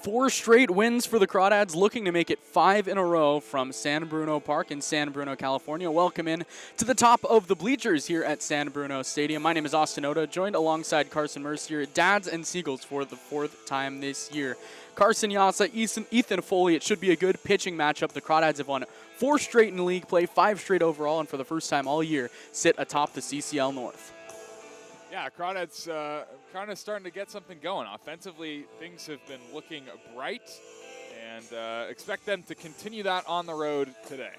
4 straight wins for the Crawdads, looking to make it 5 in a row from San Bruno Park in San Bruno, California. Welcome in to the top of the bleachers here at San Bruno Stadium. My name is Austin Oda, joined alongside Carson Mercier, Dads and Seagulls for the 4th time this year. Carson Yasa, Ethan Foley, it should be a good pitching matchup. The Crawdads have won 4 straight in league play, 5 straight overall, and for the first time all year, sit atop the CCL North. Yeah, Crawdads kind of starting to get something going. Offensively, things have been looking bright, and expect them to continue that on the road today.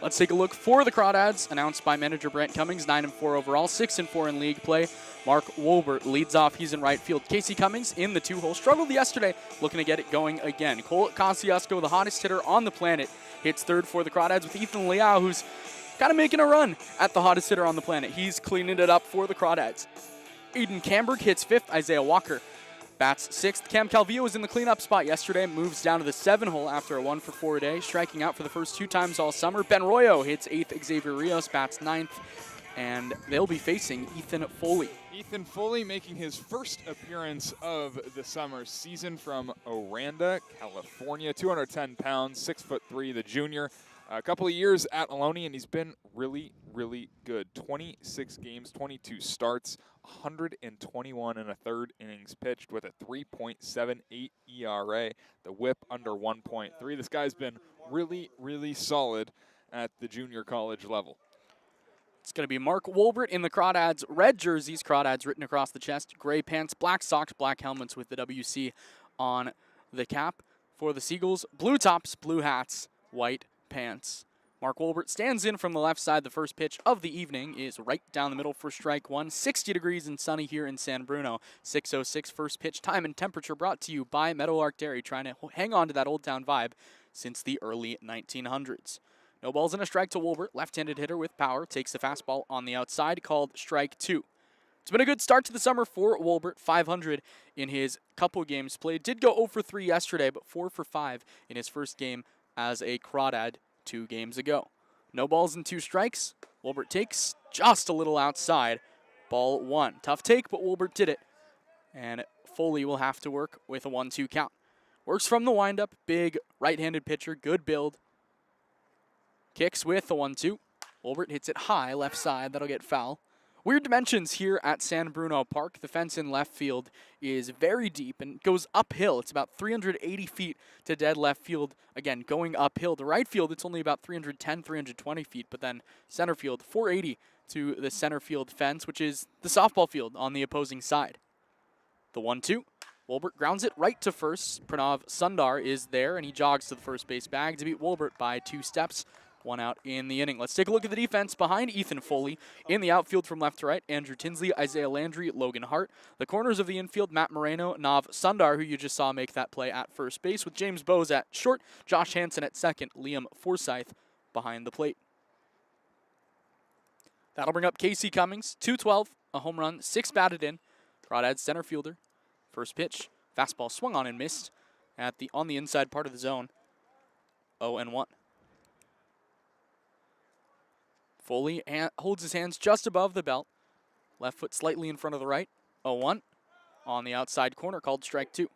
Let's take a look for the Crawdads, announced by manager Brent Cummings, 9-4 overall, 6-4 in league play. Mark Wolbert leads off. He's in right field. Casey Cummings in the 2-hole. Struggled yesterday, looking to get it going again. Cole Kosciuszko, the hottest hitter on the planet, hits third for the Crawdads with Ethan Liao, who's kind of making a run at the hottest hitter on the planet. He's cleaning it up for the Crawdads. Aiden Camberg hits 5th. Isaiah Walker bats 6th. Cam Calvillo was in the cleanup spot yesterday, moves down to the 7-hole after a 1-for-4 day, striking out for the first 2 times all summer. Ben Royo hits 8th. Xavier Rios bats 9th, and they'll be facing Ethan Foley. Ethan Foley making his first appearance of the summer season from Oranda, California. 210 pounds, 6'3", the junior. A couple of years at Ohlone, and he's been really, really good. 26 games, 22 starts, 121 and a third innings pitched with a 3.78 ERA. The whip under 1.3. This guy's been really, really solid at the junior college level. It's going to be Mark Wolbert in the Crawdads red jerseys. Crawdads written across the chest. Gray pants, black socks, black helmets with the WC on the cap. For the Seagulls, blue tops, blue hats, white pants. Mark Wolbert stands in from the left side. The first pitch of the evening is right down the middle for strike 1. 60 degrees and sunny here in San Bruno. 6:06 first pitch time and temperature brought to you by Meadowlark Dairy, trying to hang on to that Old Town vibe since the early 1900s. No balls and a strike to Wolbert. Left-handed hitter with power. Takes the fastball on the outside, called strike 2. It's been a good start to the summer for Wolbert. 500 in his couple games played. Did go 0 for 3 yesterday, but 4 for 5 in his first game as a Crawdad 2 games ago. No balls and 2 strikes. Wolbert takes just a little outside. Ball 1. Tough take, but Wolbert did it. And Foley will have to work with a 1-2 count. Works from the windup. Big right-handed pitcher. Good build. Kicks with the 1-2. Wolbert hits it high left side. That'll get foul. Weird dimensions here at San Bruno Park. The fence in left field is very deep and goes uphill. It's about 380 feet to dead left field. Again, going uphill. To right field, it's only about 310, 320 feet. But then center field, 480 to the center field fence, which is the softball field on the opposing side. The 1-2. Wolbert grounds it right to first. Pranav Sundar is there, and he jogs to the first base bag to beat Wolbert by 2 steps. 1 out in the inning. Let's take a look at the defense behind Ethan Foley. In the outfield from left to right, Andrew Tinsley, Isaiah Landry, Logan Hart. The corners of the infield, Matt Moreno, Nav Sundar, who you just saw make that play at first base, with James Bowes at short, Josh Hansen at second, Liam Forsyth behind the plate. That'll bring up Casey Cummings, 212, a home run, 6 batted in. Crawdads center fielder. First pitch, fastball swung on and missed on the inside part of the zone. 0-1. Foley holds his hands just above the belt. Left foot slightly in front of the right. 0-1. On the outside corner, called strike 2.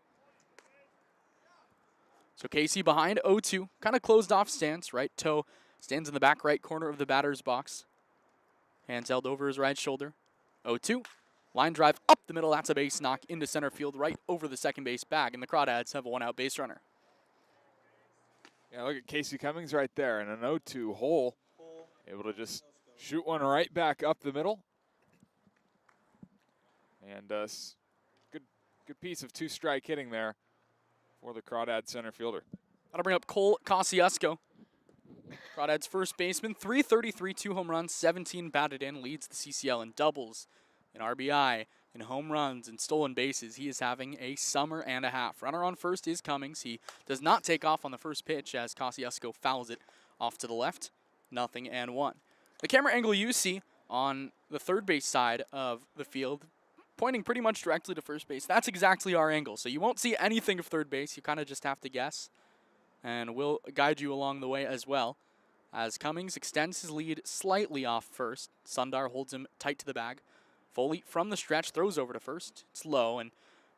So Casey behind 0-2. Kind of closed off stance. Right toe stands in the back right corner of the batter's box. Hands held over his right shoulder. 0-2. Line drive up the middle. That's a base knock into center field right over the second base bag. And the Crawdads have a 1-out base runner. Yeah, look at Casey Cummings right there in an 0-2 hole. Able to just shoot one right back up the middle. And good piece of 2-strike hitting there for the Crawdad center fielder. That'll bring up Cole Kosciuszko. Crawdad's first baseman, 333, 2 home runs, 17 batted in, leads the CCL in doubles, in RBI, in home runs, and stolen bases. He is having a summer and a half. Runner on first is Cummings. He does not take off on the first pitch as Kosciuszko fouls it off to the left. 0-1. The camera angle you see on the third base side of the field, pointing pretty much directly to first base, that's exactly our angle. So you won't see anything of third base. You kind of just have to guess. And we'll guide you along the way as well. As Cummings extends his lead slightly off first, Sundar holds him tight to the bag. Foley from the stretch throws over to first. It's low, and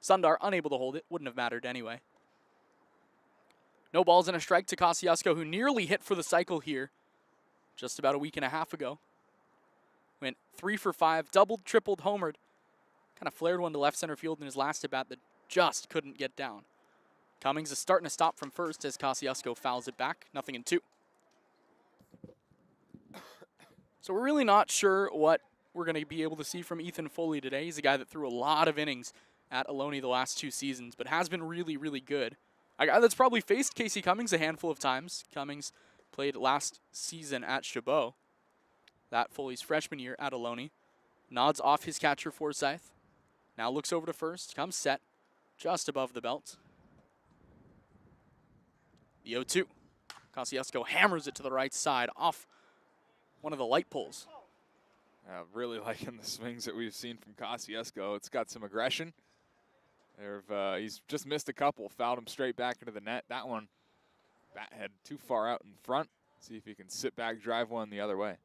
Sundar unable to hold it. Wouldn't have mattered anyway. No balls and a strike to Kosciuszko, who nearly hit for the cycle here just about a week and a half ago. Went 3 for 5, doubled, tripled, homered. Kind of flared one to left center field in his last at-bat that just couldn't get down. Cummings is starting to stop from first as Kosciuszko fouls it back, 0-2. So we're really not sure what we're going to be able to see from Ethan Foley today. He's a guy that threw a lot of innings at Ohlone the last 2 seasons, but has been really, really good. A guy that's probably faced Casey Cummings a handful of times. Cummings played last season at Chabot. That Foley's freshman year at Ohlone. Nods off his catcher Forsyth. Now looks over to first, comes set, just above the belt. The 0-2. Kosciuszko hammers it to the right side off one of the light poles. Really liking the swings that we've seen from Kosciuszko. It's got some aggression. He's just missed a couple, fouled him straight back into the net. That one, bat head too far out in front. See if he can sit back, drive one the other way.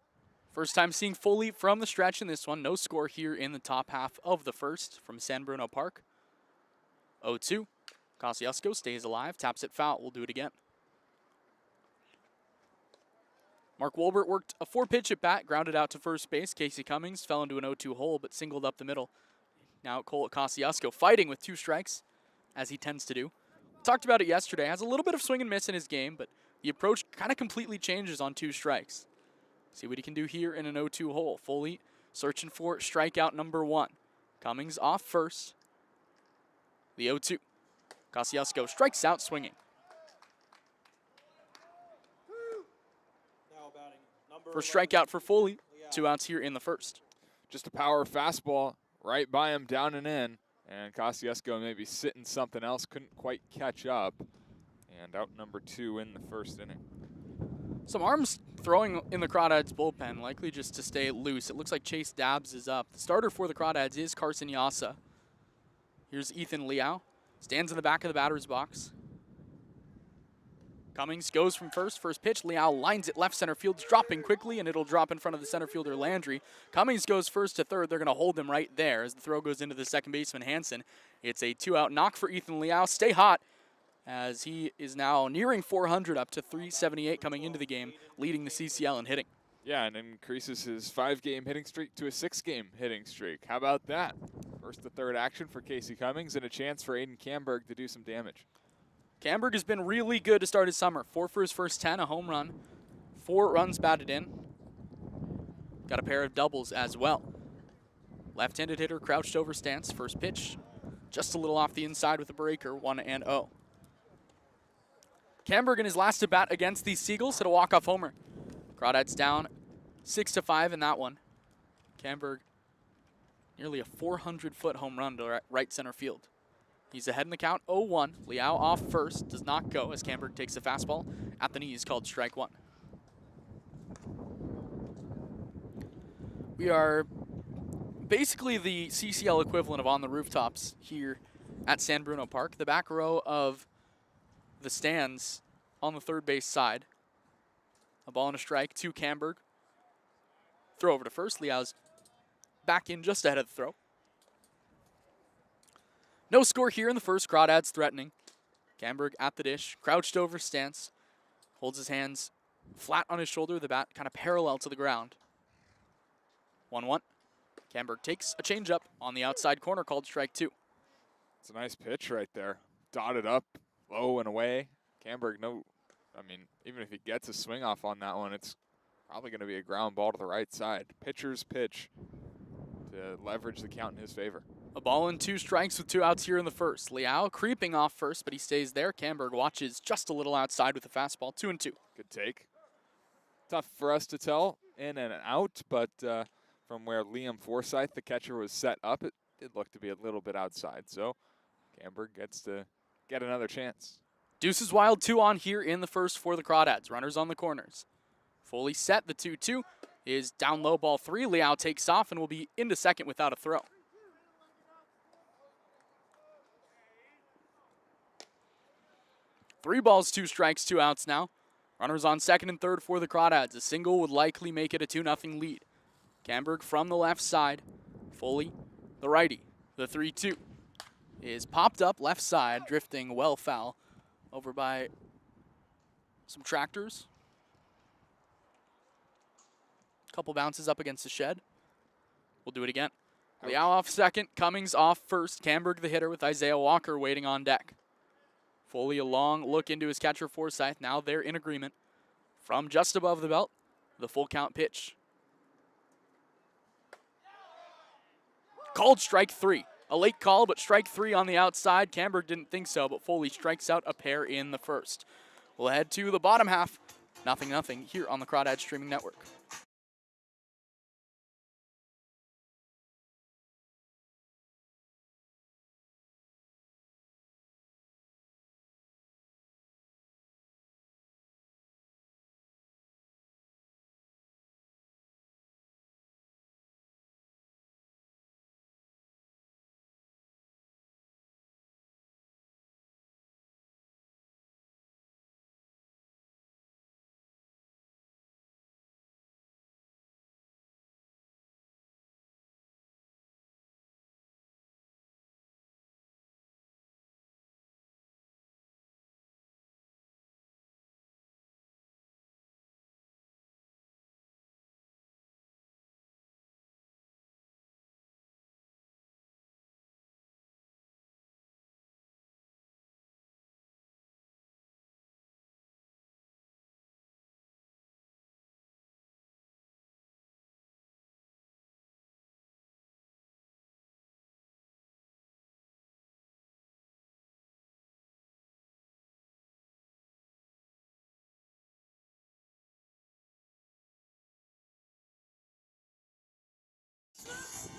First time seeing Foley from the stretch in this one. No score here in the top half of the first from San Bruno Park. 0-2. Kosciuszko stays alive, taps it foul. We'll do it again. Mark Wolbert worked a 4-pitch at bat, grounded out to first base. Casey Cummings fell into an 0-2 hole, but singled up the middle. Now Cole Kosciuszko fighting with 2 strikes, as he tends to do. Talked about it yesterday. Has a little bit of swing and miss in his game, but the approach kind of completely changes on 2 strikes. See what he can do here in an 0-2 hole. Foley searching for strikeout number 1. Cummings off first. The 0-2. Kosciuszko strikes out swinging. First strikeout for Foley. 2 outs here in the first. Just a power fastball right by him, down and in. And Kosciuszko maybe sitting something else, couldn't quite catch up. And out number 2 in the first inning. Some arms throwing in the Crawdads bullpen, likely just to stay loose. It looks like Chase Dabbs is up. The starter for the Crawdads is Carson Yasa. Here's Ethan Liao. Stands in the back of the batter's box. Cummings goes from first. First pitch, Liao lines it left center field, dropping quickly, and it'll drop in front of the center fielder Landry. Cummings goes first to third. They're going to hold him right there as the throw goes into the second baseman Hansen. It's a 2-out knock for Ethan Liao. Stay hot, as he is now nearing 400, up to 378 coming into the game, leading the CCL in hitting. Yeah, and increases his 5-game hitting streak to a 6-game hitting streak. How about that? First to third action for Casey Cummings and a chance for Aiden Camberg to do some damage. Camberg has been really good to start his summer. 4 for his first 10, a home run, 4 runs batted in. Got a pair of doubles as well. Left-handed hitter, crouched over stance. First pitch, just a little off the inside with a breaker, 1-0. Camberg in his last at-bat against the Seagulls hit a walk-off homer. Crawdads down 6-5 in that one. Camberg, nearly a 400-foot home run to right center field. He's ahead in the count, 0-1. Liao off first, does not go as Camberg takes the fastball at the knees, called strike 1. We are basically the CCL equivalent of On the Rooftops here at San Bruno Park. The back row of the stands on the third base side. A ball and a strike to Camberg. Throw over to first. Liao's back in just ahead of the throw. No score here in the first. Crawdads threatening. Camberg at the dish. Crouched over stance. Holds his hands flat on his shoulder. The bat kind of parallel to the ground. 1-1. Camberg takes a changeup on the outside corner, called strike 2. It's a nice pitch right there. Dotted up, low and away. Camberg, even if he gets a swing off on that one, it's probably going to be a ground ball to the right side. Pitcher's pitch to leverage the count in his favor. A ball and 2 strikes with 2 outs here in the first. Liao creeping off first, but he stays there. Camberg watches just a little outside with a fastball, 2-2. Good take. Tough for us to tell in and out, but from where Liam Forsyth, the catcher, was set up, it did look to be a little bit outside. So Camberg gets to get another chance. Deuces wild 2 on here in the first for the Crawdads. Runners on the corners. Fully set, the 2-2 is down low, ball 3. Liao takes off and will be into second without a throw. Three balls, 2 strikes, 2 outs now. Runners on second and third for the Crawdads. A single would likely make it a 2-0 lead. Camberg from the left side. Foley, the righty. The 3-2 is popped up left side, drifting well foul over by some tractors. Couple bounces up against the shed. We'll do it again. Liao off second, Cummings off first. Camberg the hitter with Isaiah Walker waiting on deck. Foley a long look into his catcher Forsyth. Now they're in agreement. From just above the belt, the full count pitch. Called strike 3. A late call, but strike 3 on the outside. Camberg didn't think so, but Foley strikes out a pair in the first. We'll head to the bottom half. 0-0 here on the Crawdads Streaming Network.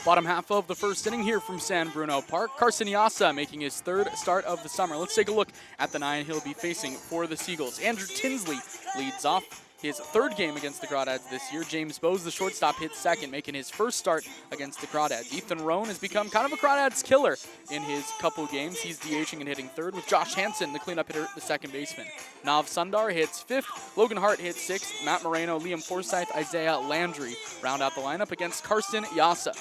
Bottom half of the first inning here from San Bruno Park. Carson making his third start of the summer. Let's take a look at the 9 he'll be facing for the Seagulls. Andrew Tinsley leads off his third game against the Crawdads this year. James Bowes, the shortstop, hits second, making his first start against the Crawdads. Ethan Rohn has become kind of a Crawdads killer in his couple games. He's DHing and hitting third, with Josh Hansen, the cleanup hitter, the second baseman. Nav Sundar hits fifth. Logan Hart hits sixth. Matt Moreno, Liam Forsyth, Isaiah Landry round out the lineup against Carson Yasa.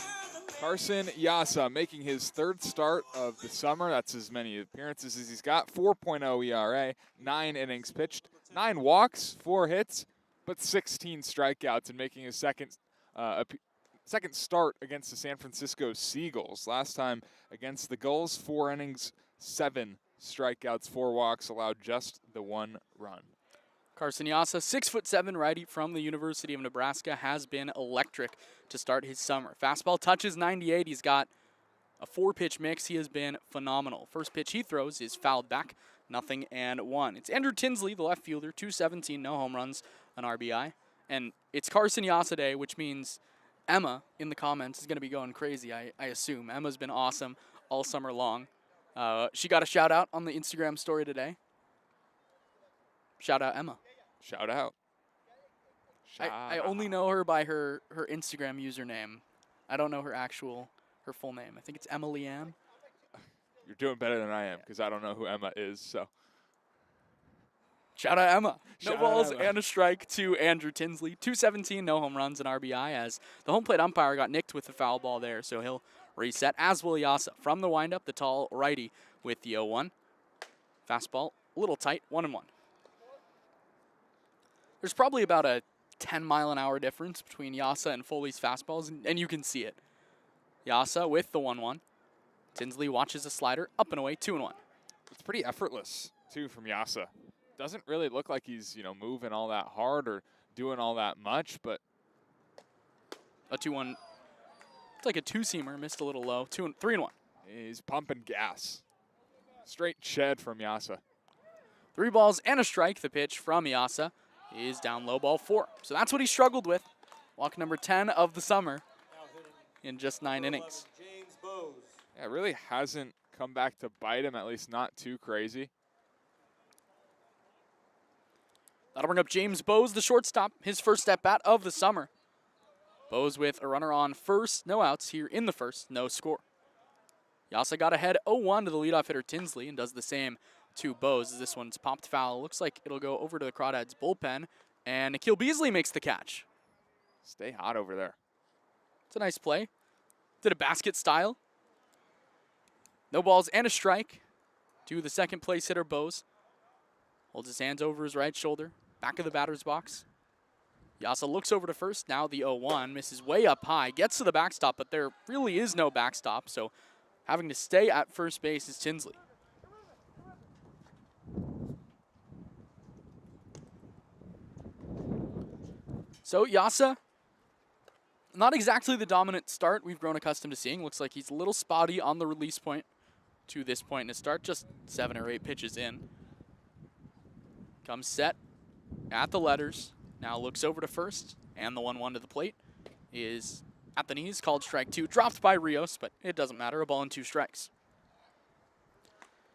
Carson Yasa making his third start of the summer. That's as many appearances as he's got. 4.0 ERA, 9 innings pitched, 9 walks, 4 hits, but 16 strikeouts, and making his second start against the San Francisco Seagulls. Last time against the Gulls, 4 innings, 7 strikeouts, 4 walks, allowed just the 1 run. Carson Yasa, 6'7" righty from the University of Nebraska, has been electric to start his summer. Fastball touches 98. He's got a 4-pitch mix. He has been phenomenal. First pitch he throws is fouled back, 0-1. It's Andrew Tinsley, the left fielder, 217, no home runs, an RBI. And it's Carson Yasa Day, which means Emma in the comments is going to be going crazy, I assume. Emma's been awesome all summer long. She got a shout out on the Instagram story today. Shout out Emma. Shout out. I only know her by her Instagram username. I don't know her full name. I think it's Emma Leanne. You're doing better than I am, because I don't know who Emma is, so. Shout out Emma. Shout No balls out Emma. and a strike to Andrew Tinsley. 217, no home runs and RBI, as the home plate umpire got nicked with the foul ball there, so he'll reset, as will Yasa. From the windup, the tall righty with the 0-1. Fastball, a little tight, 1-1. There's probably about a 10-mile-an-hour difference between Yasa and Foley's fastballs, and you can see it. Yasa with the 1-1. Tinsley watches a slider, up and away, 2-1. It's pretty effortless, too, from Yasa. Doesn't really look like he's, moving all that hard or doing all that much, but. A 2-1. It's like a two-seamer, missed a little low. 3-1. He's pumping gas. Straight shed from Yasa. 3 balls and a strike. The pitch from Yasa is down low, ball 4. So that's what he struggled with. Walk number 10 of the summer in just 9 innings. Yeah, it really hasn't come back to bite him, at least not too crazy. That'll bring up James Bowes, the shortstop, his first at-bat of the summer. Bowes with a runner on first, no outs here in the first, no score. Yasa got ahead 0-1 to the leadoff hitter Tinsley and does the same to Bowes as this one's popped foul. Looks like it'll go over to the Crawdads bullpen, and Nikhil Beasley makes the catch. Stay hot over there. It's a nice play. Did a basket style. No balls and a strike to the second place hitter Bowes. Holds his hands over his right shoulder. Back of the batter's box. Yasa looks over to first. Now the 0-1. Misses way up high. Gets to the backstop, but there really is no backstop. So having to stay at first base is Tinsley. So Yasa, not exactly the dominant start we've grown accustomed to seeing. Looks like he's a little spotty on the release point to this point in his start. Just 7 or 8 pitches in. Comes set at the letters. Now looks over to first. And the 1-1 to the plate is at the knees. Called strike 2. Dropped by Rios, but it doesn't matter. A ball and 2 strikes.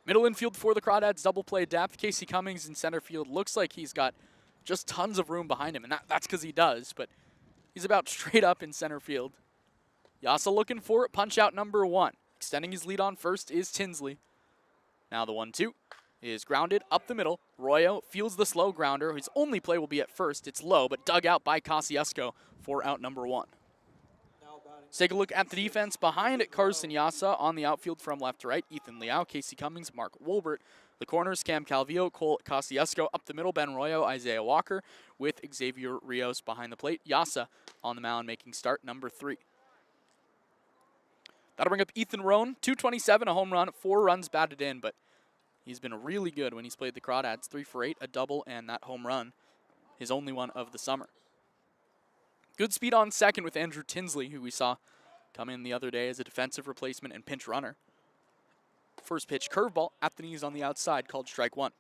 Middle infield for the Crawdads. Double play depth. Casey Cummings in center field. Looks like he's got just tons of room behind him. And that's because he does. But he's about straight up in center field. Yasa looking for it. Punch out number 1. Extending his lead on first is Tinsley. Now the 1-2 is grounded up the middle. Royo fields the slow grounder. His only play will be at first. It's low, but dug out by Kosciuszko for out number 1. Let's take a look at the defense behind Carson Yasa on the outfield from left to right. Ethan Liao, Casey Cummings, Mark Wolbert. The corners, Cam Calvillo, Cole Kosciuszko. Up the middle, Ben Royo, Isaiah Walker, with Xavier Rios behind the plate. Yasa on the mound making start number 3. That'll bring up Ethan Roan, 227, a home run, 4 runs batted in, but he's been really good when he's played the Crawdads. 3 for 8, a double, and that home run, his only one of the summer. Good speed on second with Andrew Tinsley, who we saw come in the other day as a defensive replacement and pinch runner. First pitch curveball at the knees on the outside, called strike 1.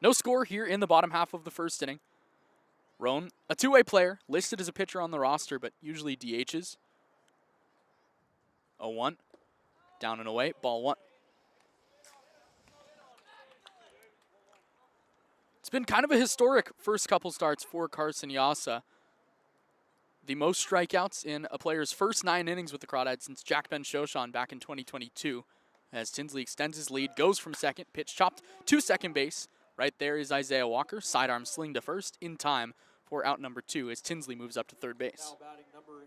No score here in the bottom half of the first inning. Roan, a two-way player, listed as a pitcher on the roster, but usually DHs. 0-1, down and away, ball 1. It's been kind of a historic first couple starts for Carson Yasa. The most strikeouts in a player's first 9 innings with the Crawdads since Jack Ben-Shoshan back in 2022. As Tinsley extends his lead, goes from second, pitch chopped to second base. Right there is Isaiah Walker, sidearm sling to first in time for out number 2 as Tinsley moves up to third base.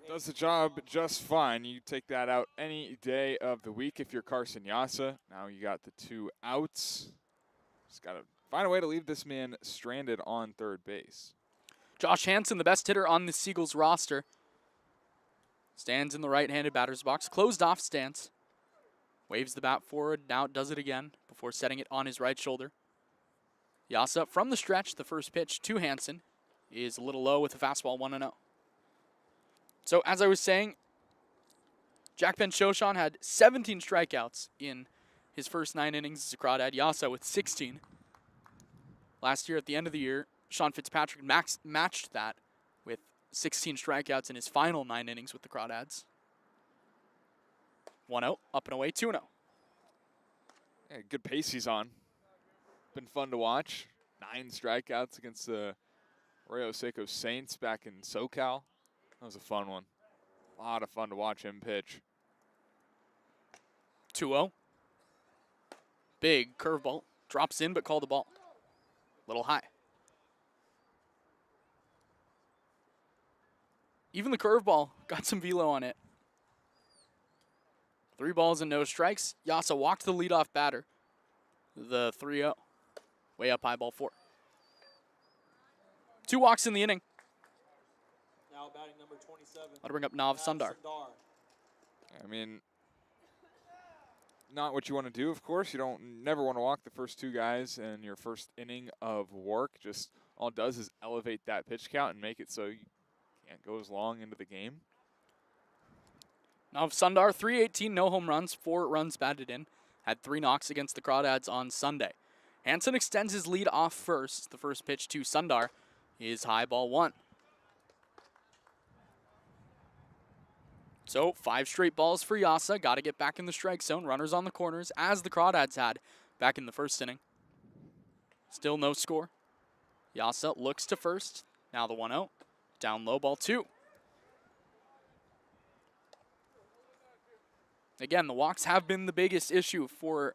Does the job just fine. You take that out any day of the week if you're Carson Yasa. Now you got the 2 outs. Just got to find a way to leave this man stranded on third base. Josh Hansen, the best hitter on the Seagulls roster, stands in the right-handed batter's box. Closed off stance. Waves the bat forward, now does it again before setting it on his right shoulder. Yasa from the stretch, the first pitch to Hansen is a little low with a fastball 1-0. So as I was saying, Jack Ben-Shoshan had 17 strikeouts in his first 9 innings as a Crawdad. Yasa with 16. Last year at the end of the year, Sean Fitzpatrick matched that with 16 strikeouts in his final 9 innings with the Crawdads. 1-0, up and away, 2-0. Yeah, good pace he's on. Been fun to watch. 9 strikeouts against the Arroyo Seco Saints back in SoCal. That was a fun one. A lot of fun to watch him pitch. 2-0. Big curveball. Drops in, but called the ball. Little high. Even the curveball got some velo on it. 3 balls and no strikes. Yasa walked the leadoff batter. The 3-0. Way up high, ball 4. 2 walks in the inning. Now batting number 27. That'll bring up Nav Sundar. I mean, not what you want to do, of course. You don't never want to walk the first 2 guys in your first inning of work. Just all it does is elevate that pitch count and make it so you can't go as long into the game. Nav Sundar, 318, no home runs, 4 runs batted in. Had 3 knocks against the Crawdads on Sunday. Hansen extends his lead off first. The first pitch to Sundar is high, ball 1. So 5 straight balls for Yasa. Got to get back in the strike zone. Runners on the corners, as the Crawdads had back in the first inning. Still no score. Yasa looks to first. Now the 1-0. Down low, ball 2. Again, the walks have been the biggest issue for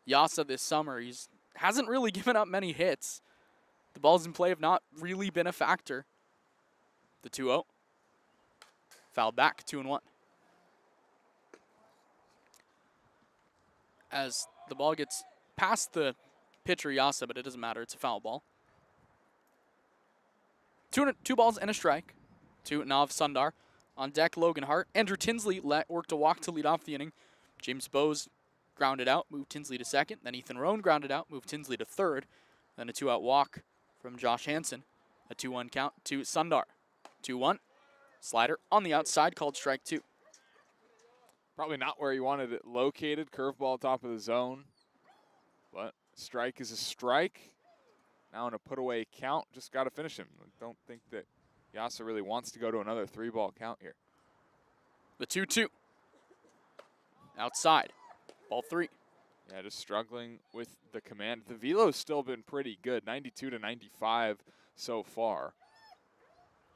Yasa this summer. He hasn't really given up many hits. The balls in play have not really been a factor. The 2-0. Fouled back, 2-1. As The ball gets past the pitcher, Yasa, but it doesn't matter. It's a foul ball. Two balls and a strike to Nav Sundar. On deck, Logan Hart. Andrew Tinsley worked a walk to lead off the inning. James Bowes grounded out, moved Tinsley to second. Then Ethan Rohn grounded out, moved Tinsley to third. Then a 2-out walk from Josh Hansen. A 2-1 count to Sundar. 2-1. Slider on the outside, called strike 2. Probably not where you wanted it located. Curveball top of the zone. But strike is a strike. Now in a put-away count, just got to finish him. Don't think that Yasa really wants to go to another 3-ball count here. The 2-2. Outside. Ball 3. Yeah, just struggling with the command. The velo's still been pretty good, 92 to 95 so far.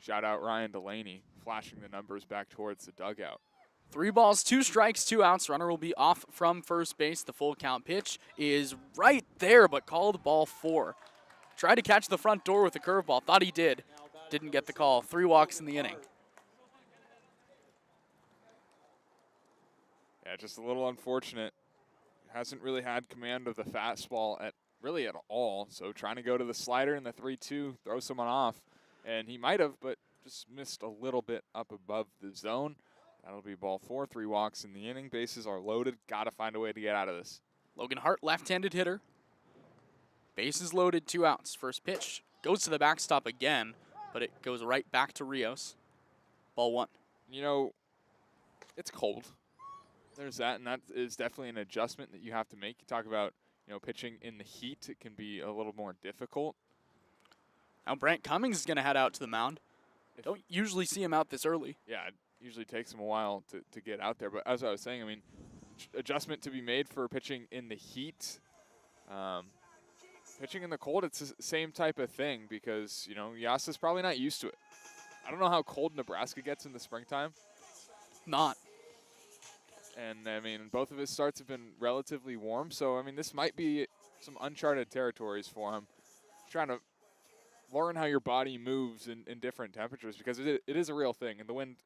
Shout out Ryan Delaney, flashing the numbers back towards the dugout. 3 balls, 2 strikes, 2 outs. Runner will be off from first base. The full count pitch is right there, but called ball 4. Tried to catch the front door with a curveball. Thought he did. Didn't get the call. 3 walks in the inning. Yeah, just a little unfortunate. Hasn't really had command of the fastball at all. So trying to go to the slider in the 3-2, throw someone off. And he might have, but just missed a little bit up above the zone. That'll be ball 4, 3 walks in the inning. Bases are loaded. Got to find a way to get out of this. Logan Hart, left-handed hitter. Bases loaded, 2 outs. First pitch goes to the backstop again, but it goes right back to Rios. Ball 1. You know, it's cold. There's that, and that is definitely an adjustment that you have to make. You talk about, pitching in the heat. It can be a little more difficult. Now Brant Cummings is going to head out to the mound. Don't usually see him out this early. Yeah, it usually takes him a while to get out there. But as I was saying, I mean, adjustment to be made for pitching in the heat. Pitching in the cold, it's the same type of thing because, Yasa's probably not used to it. I don't know how cold Nebraska gets in the springtime. Not. And, I mean, both of his starts have been relatively warm. So, I mean, this might be some uncharted territories for him. Trying to learn how your body moves in different temperatures because it is a real thing. And the wind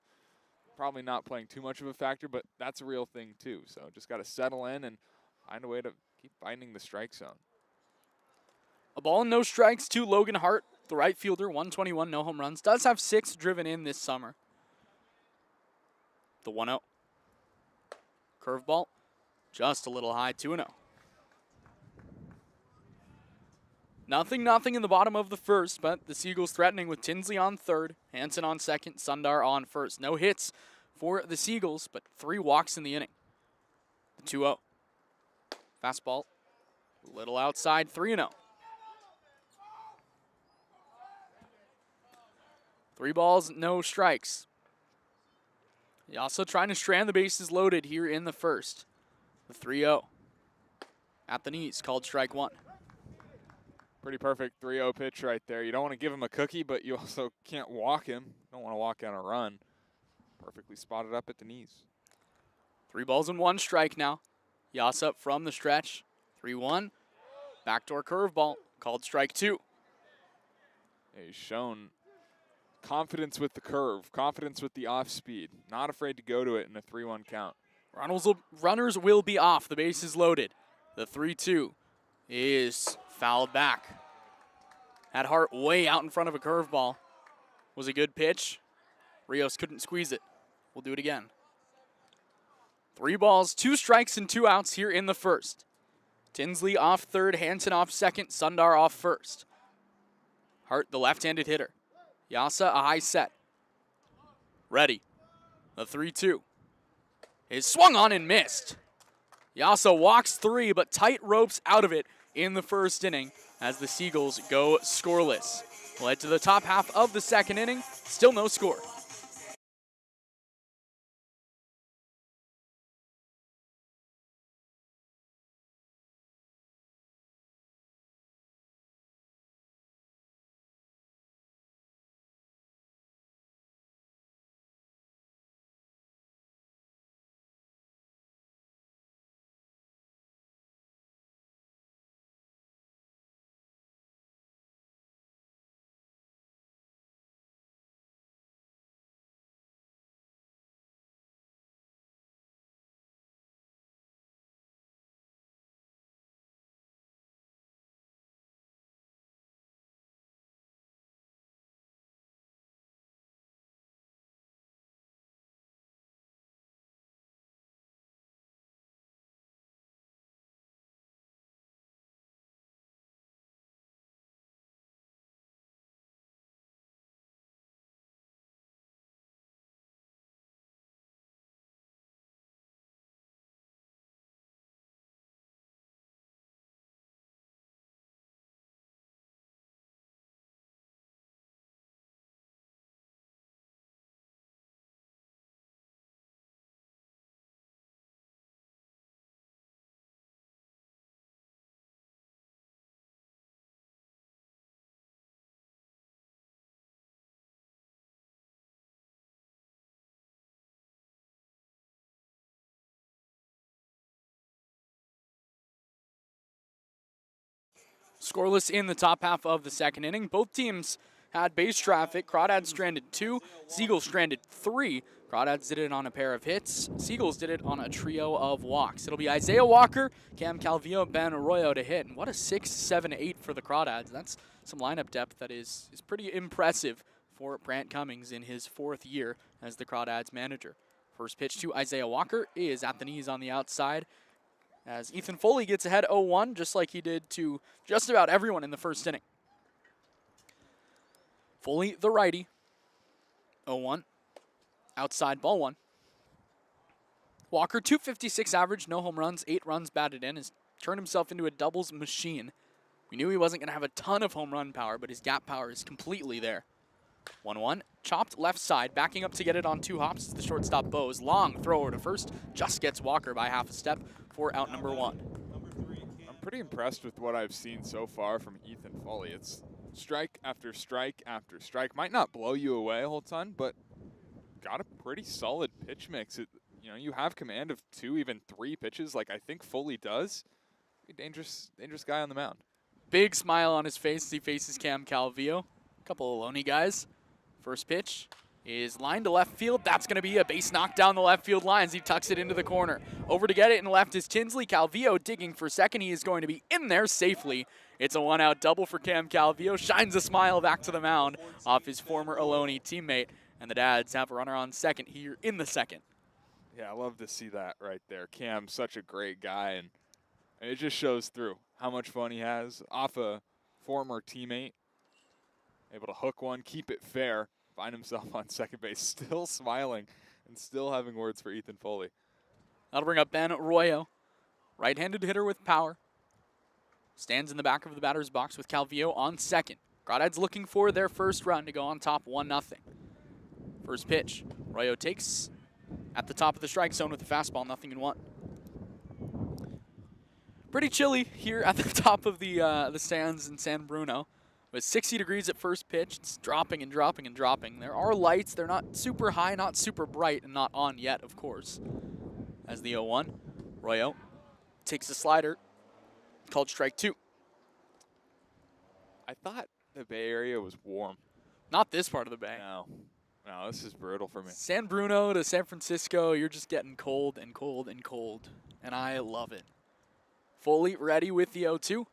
probably not playing too much of a factor, but that's a real thing too. So just got to settle in and find a way to keep finding the strike zone. A ball and no strikes to Logan Hart, the right fielder, 121, no home runs. Does have 6 driven in this summer. The 1-0. Curveball, just a little high, 2-0. Nothing in the bottom of the first, but the Seagulls threatening with Tinsley on third, Hansen on second, Sundar on first. No hits for the Seagulls, but 3 walks in the inning. The 2-0. Fastball, a little outside, 3-0. 3 balls, no strikes. Also trying to strand the bases loaded here in the first. The 3-0. At the knees, called strike 1. Pretty perfect 3-0 pitch right there. You don't want to give him a cookie, but you also can't walk him. Don't want to walk on a run. Perfectly spotted up at the knees. 3 balls and 1 strike now. Yas up from the stretch. 3-1. Backdoor curveball, called strike 2. Yeah, he's shown confidence with the curve, confidence with the off speed. Not afraid to go to it in a 3-1 count. Runners will be off. The base is loaded. The 3-2 is fouled back. Had Hart way out in front of a curveball. Was a good pitch. Rios couldn't squeeze it. We'll do it again. 3 balls, 2 strikes, and 2 outs here in the first. Tinsley off third, Hansen off second, Sundar off first. Hart, the left-handed hitter. Yasa, a high set. Ready. The 3-2 is swung on and missed. Yasa walks 3, but tight ropes out of it in the first inning as the Seagulls go scoreless. We'll head to the top half of the second inning. Still no score. Scoreless in the top half of the second inning. Both teams had base traffic. Crawdads stranded 2, Seagulls stranded 3. Crawdads did it on a pair of hits. Seagulls did it on a trio of walks. It'll be Isaiah Walker, Cam Calvillo, Ben Arroyo to hit. And what a 6, 7, 8 for the Crawdads. That's some lineup depth that is pretty impressive for Brant Cummings in his 4th year as the Crawdads manager. First pitch to Isaiah Walker is at the knees on the outside, as Ethan Foley gets ahead 0-1, just like he did to just about everyone in the first inning. Foley, the righty, 0-1, outside ball 1. Walker, .256 average, no home runs, 8 runs batted in, has turned himself into a doubles machine. We knew he wasn't going to have a ton of home run power, but his gap power is completely there. 1-1, chopped left side, backing up to get it on 2 hops is the shortstop Bose. Long throw over to first, just gets Walker by half a step for out number 1. I'm pretty impressed with what I've seen so far from Ethan Foley. It's strike after strike after strike. Might not blow you away a whole ton, but got a pretty solid pitch mix. You have command of 2, even 3 pitches, like I think Foley does. A dangerous guy on the mound. Big smile on his face as he faces Cam Calvillo. Couple of lonely guys. First pitch is lined to left field. That's going to be a base knock down the left field lines. He tucks it into the corner. Over to get it in left is Tinsley. Calvillo digging for second. He is going to be in there safely. It's a 1-out double for Cam Calvillo. Shines a smile back to the mound off his former Ohlone teammate. And the Dads have a runner on second here in the second. Yeah, I love to see that right there. Cam's such a great guy, and it just shows through how much fun he has off a former teammate. Able to hook one, keep it fair, find himself on second base, still smiling and still having words for Ethan Foley. That'll bring up Ben Arroyo. Right-handed hitter with power. Stands in the back of the batter's box with Calvillo on second. Crawdads looking for their first run to go on top 1-0. First pitch. Arroyo takes at the top of the strike zone with the fastball, 0-1. Pretty chilly here at the top of the stands in San Bruno. With 60 degrees at first pitch, it's dropping and dropping and dropping. There are lights. They're not super high, not super bright, and not on yet, of course. As the 0-1, Arroyo takes a slider, called strike 2. I thought the Bay Area was warm. Not this part of the Bay. No, this is brutal for me. San Bruno to San Francisco, you're just getting cold and cold and cold, and I love it. Foley ready with the 0-2.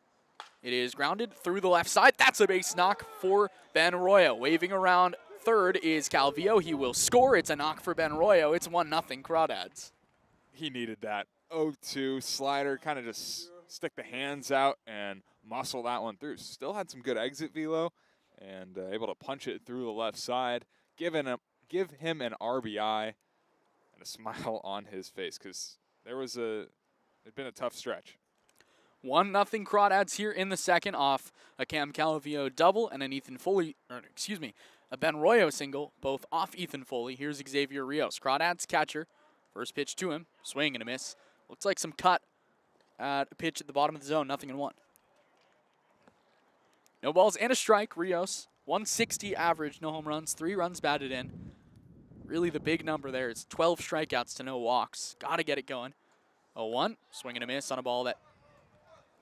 It is grounded through the left side. That's a base knock for Ben Arroyo. Waving around third is Calvillo. He will score. It's a knock for Ben Arroyo. It's 1-0 Crawdads. He needed that 0-2 slider, kind of just stick the hands out and muscle that one through. Still had some good exit velo and able to punch it through the left side. Give him an RBI and a smile on his face because it'd been a tough stretch. 1-0 Crawdads here in the second off a Cam Calvillo double and an a Ben Arroyo single, both off Ethan Foley. Here's Xavier Rios. Crawdads catcher. First pitch to him. Swing and a miss. Looks like some cut at a pitch at the bottom of the zone. 0-1. No balls and a strike. Rios. 160 average. No home runs. 3 runs batted in. Really the big number there is 12 strikeouts to no walks. Got to get it going. 0-1. Swing and a miss on a ball that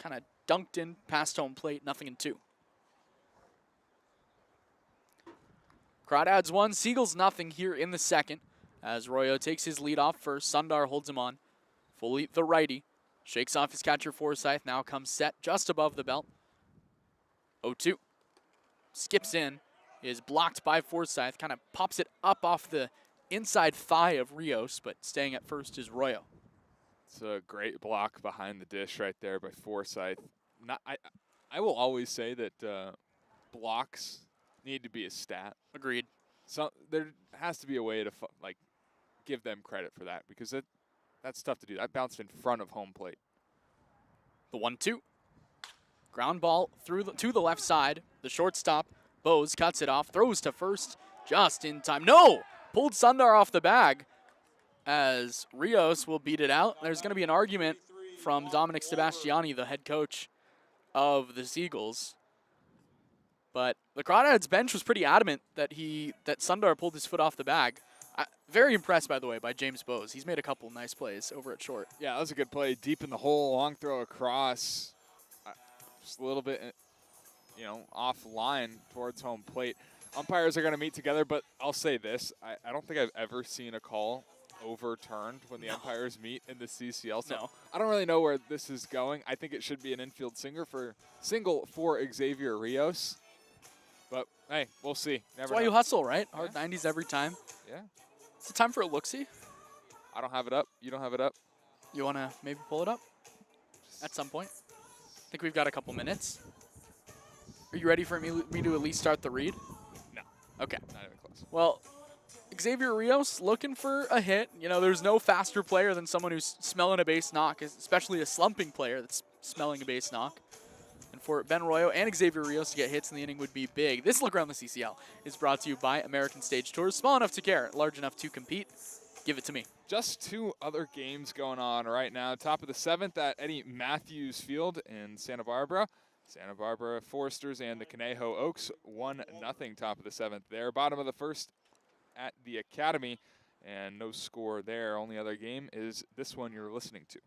kind of dunked in past home plate, 0-2. Crawdads 1, Seagulls 0 here in the second. As Arroyo takes his lead off first, Sundar holds him on. Foley, the righty, shakes off his catcher Forsythe, now comes set just above the belt. 0-2. Skips in, is blocked by Forsythe, kind of pops it up off the inside thigh of Rios, but staying at first is Arroyo. It's a great block behind the dish right there by Forsythe. I will always say that blocks need to be a stat. Agreed. So there has to be a way to give them credit for that because that's tough to do. That bounced in front of home plate. The 1-2. Ground ball to the left side. The shortstop, Bose, cuts it off, throws to first just in time. No! Pulled Sundar off the bag as Rios will beat it out. There's going to be an argument from Dominic Sebastiani, the head coach of the Seagulls. But the Crawdads bench was pretty adamant that Sundar pulled his foot off the bag. Very impressed, by the way, by James Bose. He's made a couple nice plays over at short. Yeah, that was a good play. Deep in the hole, long throw across. just a little bit, offline towards home plate. Umpires are going to meet together, but I'll say this. I don't think I've ever seen a call overturned when the umpires meet in the CCL. So No. I don't really know where this is going. I think it should be an infield single for Xavier Rios. But, hey, we'll see. That's Never why know. you hustle, right? Hard 90s every time. Yeah. It's the time for a look-see. I don't have it up. You don't have it up. You want to maybe pull it up at some point? I think we've got a couple minutes. Are you ready for me to at least start the read? No. Okay. Not even close. Well, Xavier Rios looking for a hit. You know, there's no faster player than someone who's smelling a base knock, especially a slumping player that's smelling a base knock. And for Ben Royo and Xavier Rios to get hits in the inning would be big. This look around the CCL is brought to you by American Stage Tours. Small enough to care, large enough to compete. Give it to me. Just 2 other games going on right now. Top of the 7th at Eddie Matthews Field in Santa Barbara. Santa Barbara Foresters and the Conejo Oaks 1-0 top of the 7th there. Bottom of the 1st at the Academy, and no score there. Only other game is this one you're listening to.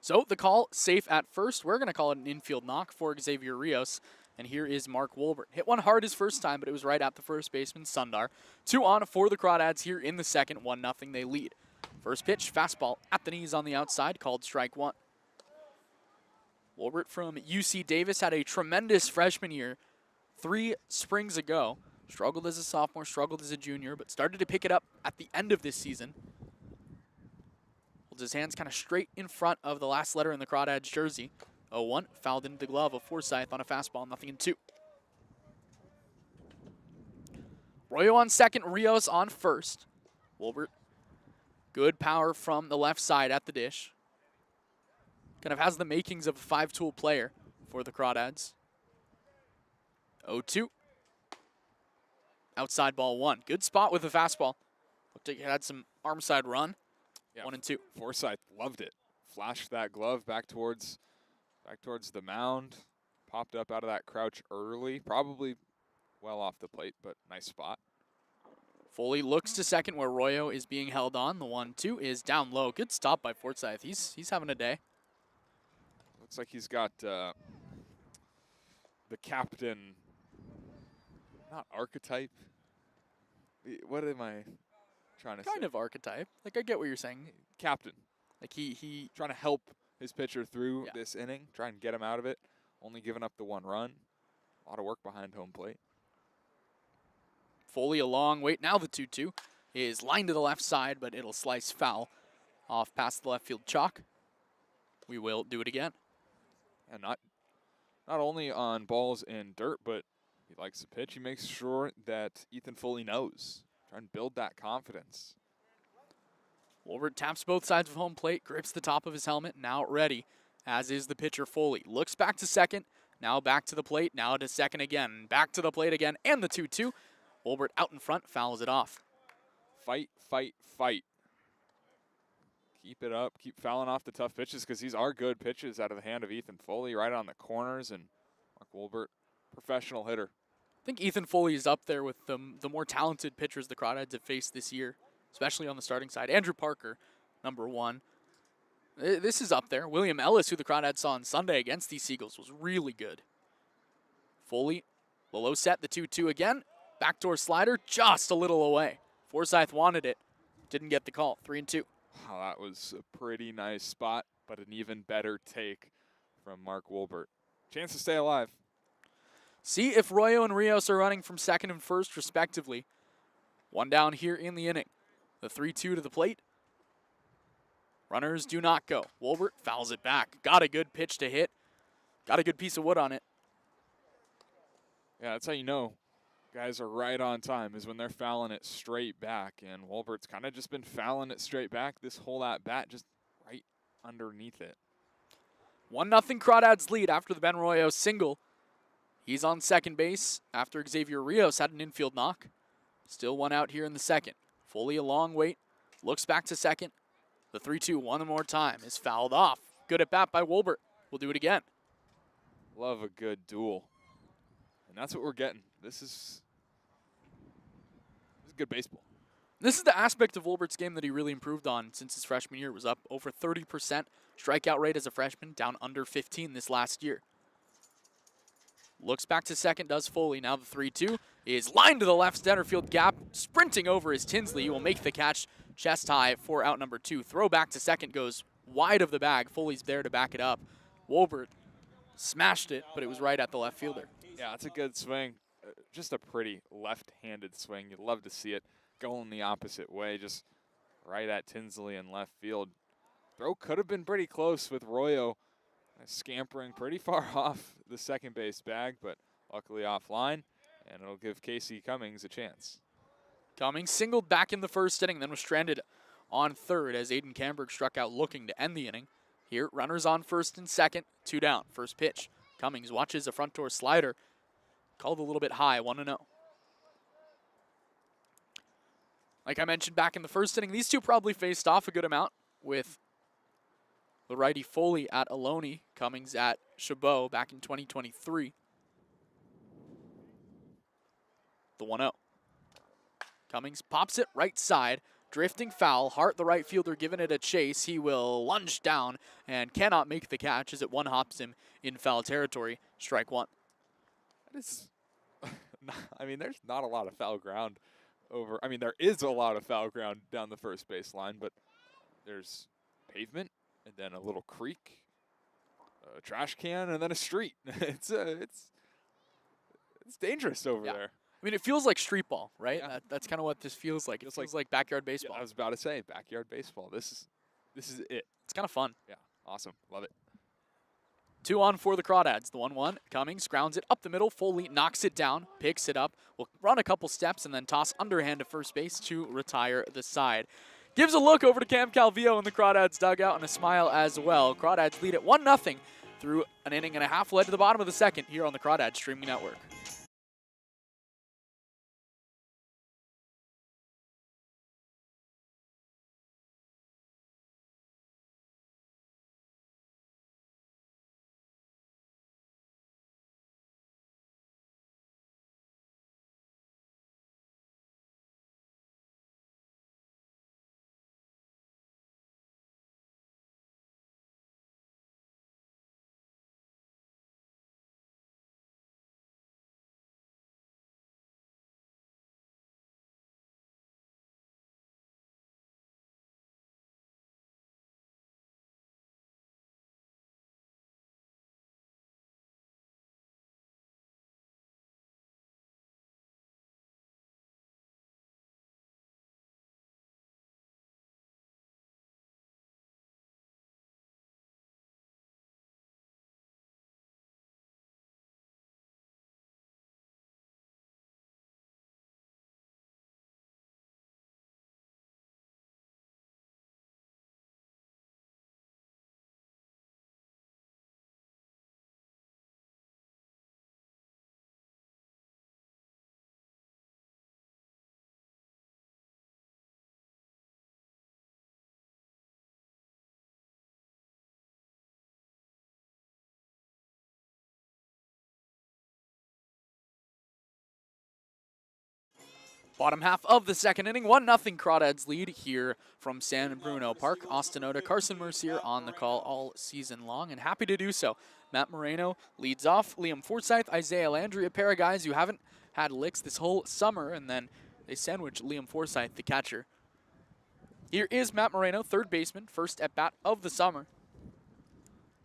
So the call safe at first. We're going to call it an infield knock for Xavier Rios. And here is Mark Wolbert. Hit one hard his first time, but it was right at the first baseman, Sundar. 2 on for the Crawdads here in the second. 1-0 they lead. First pitch, fastball at the knees on the outside, called strike 1. Wolbert from UC Davis had a tremendous freshman year 3 springs ago. Struggled as a sophomore, struggled as a junior, but started to pick it up at the end of this season. Holds his hands kind of straight in front of the last letter in the Crawdads jersey. 0-1, fouled into the glove of Forsyth on a fastball, 0-2. Royo on second, Rios on first. Wolbert, good power from the left side at the dish. Kind of has the makings of a 5-tool player for the Crawdads. 0-2. Outside ball 1. Good spot with the fastball. Looked like it had some arm side run. Yeah, 1-2. Forsyth loved it. Flashed that glove back towards the mound. Popped up out of that crouch early. Probably well off the plate, but nice spot. Foley looks to second where Royo is being held on. The 1-2 is down low. Good stop by Forsyth. He's having a day. Looks like he's got the captain, not archetype. What am I trying to say? Kind of archetype. Like, I get what you're saying. Captain. Like, he Trying to help his pitcher through Yeah. this inning, try and get him out of it. Only giving up the 1 run. A lot of work behind home plate. Foley a long wait. Now the 2-2 is lined to the left side, but it'll slice foul off past the left field chalk. We will do it again. And not only on balls in dirt, but he likes the pitch. He makes sure that Ethan Foley knows. Try and build that confidence. Wolbert taps both sides of home plate, grips the top of his helmet, now ready, as is the pitcher Foley. Looks back to second, now back to the plate, now to second again, back to the plate again, and the 2-2. Wolbert out in front, fouls it off. Fight, fight, fight. Keep it up. Keep fouling off the tough pitches because these are good pitches out of the hand of Ethan Foley right on the corners. And Mark Wolbert, professional hitter. I think Ethan Foley is up there with the more talented pitchers the Crawdads have faced this year, especially on the starting side. Andrew Parker, number 1. This is up there. William Ellis, who the Crawdads saw on Sunday against these Seagulls, was really good. Foley, below set, the 2-2 again. Backdoor slider, just a little away. Forsyth wanted it, didn't get the call. 3-2. Wow, that was a pretty nice spot, but an even better take from Mark Wolbert. Chance to stay alive. See if Royo and Rios are running from second and first, respectively. 1 down here in the inning. The 3-2 to the plate. Runners do not go. Wolbert fouls it back. Got a good pitch to hit. Got a good piece of wood on it. Yeah, that's how you know guys are right on time, is when they're fouling it straight back. And Wolbert's kind of just been fouling it straight back this whole at-bat, just right underneath it. 1-0 Crawdads lead after the Ben Royo single. He's on second base after Xavier Rios had an infield knock. Still 1 out here in the second. Foley a long wait. Looks back to second. The 3-2 one more time is fouled off. Good at bat by Wolbert. We'll do it again. Love a good duel. And that's what we're getting. This is good baseball. This is the aspect of Wolbert's game that he really improved on since his freshman year. Was up over 30%. Strikeout rate as a freshman, down under 15 this last year. Looks back to second, does Foley. Now the 3-2 is lined to the left center field gap. Sprinting over is Tinsley. He will make the catch. Chest high for out number 2. Throw back to second goes wide of the bag. Foley's there to back it up. Wolbert smashed it, but it was right at the left fielder. Yeah, it's a good swing. Just a pretty left-handed swing. You'd love to see it going the opposite way, just right at Tinsley in left field. Throw could have been pretty close with Royo scampering pretty far off the second base bag, but luckily offline, and it'll give Casey Cummings a chance. Cummings singled back in the first inning, then was stranded on third as Aiden Camberg struck out looking to end the inning. Here, runners on first and second, 2 down. First pitch. Cummings watches a front door slider. Called a little bit high, 1-0. Like I mentioned back in the first inning, these two probably faced off a good amount with the righty Foley at Ohlone, Cummings at Chabot back in 2023. The 1-0. Cummings pops it right side, drifting foul. Hart, the right fielder, giving it a chase. He will lunge down and cannot make the catch as it one-hops him in foul territory. Strike 1. That is, I mean, there's not a lot of foul ground over. I mean, there is a lot of foul ground down the first base line, but there's pavement and then a little creek, a trash can, and then a street. It's dangerous over there. I mean, it feels like street ball, right? Yeah. That's kind of what this feels like. It feels like backyard baseball. Yeah, I was about to say backyard baseball. This is it. It's kind of fun. Yeah, awesome, love it. 2 on for the Crawdads. The 1-1. Cummings grounds it up the middle. Foley knocks it down, picks it up, will run a couple steps, and then toss underhand to first base to retire the side. Gives a look over to Cam Calvillo in the Crawdads dugout and a smile as well. Crawdads lead at 1-0 through an inning and a half, led to the bottom of the second here on the Crawdads Streaming Network. Bottom half of the second inning, 1-0 Crawdads lead here from San Bruno Park. Austin Oda, Carson Mercier on the call all season long, and happy to do so. Matt Moreno leads off. Liam Forsyth, Isaiah Landry, a pair of guys who haven't had licks this whole summer, and then they sandwich Liam Forsyth, the catcher. Here is Matt Moreno, third baseman, first at bat of the summer.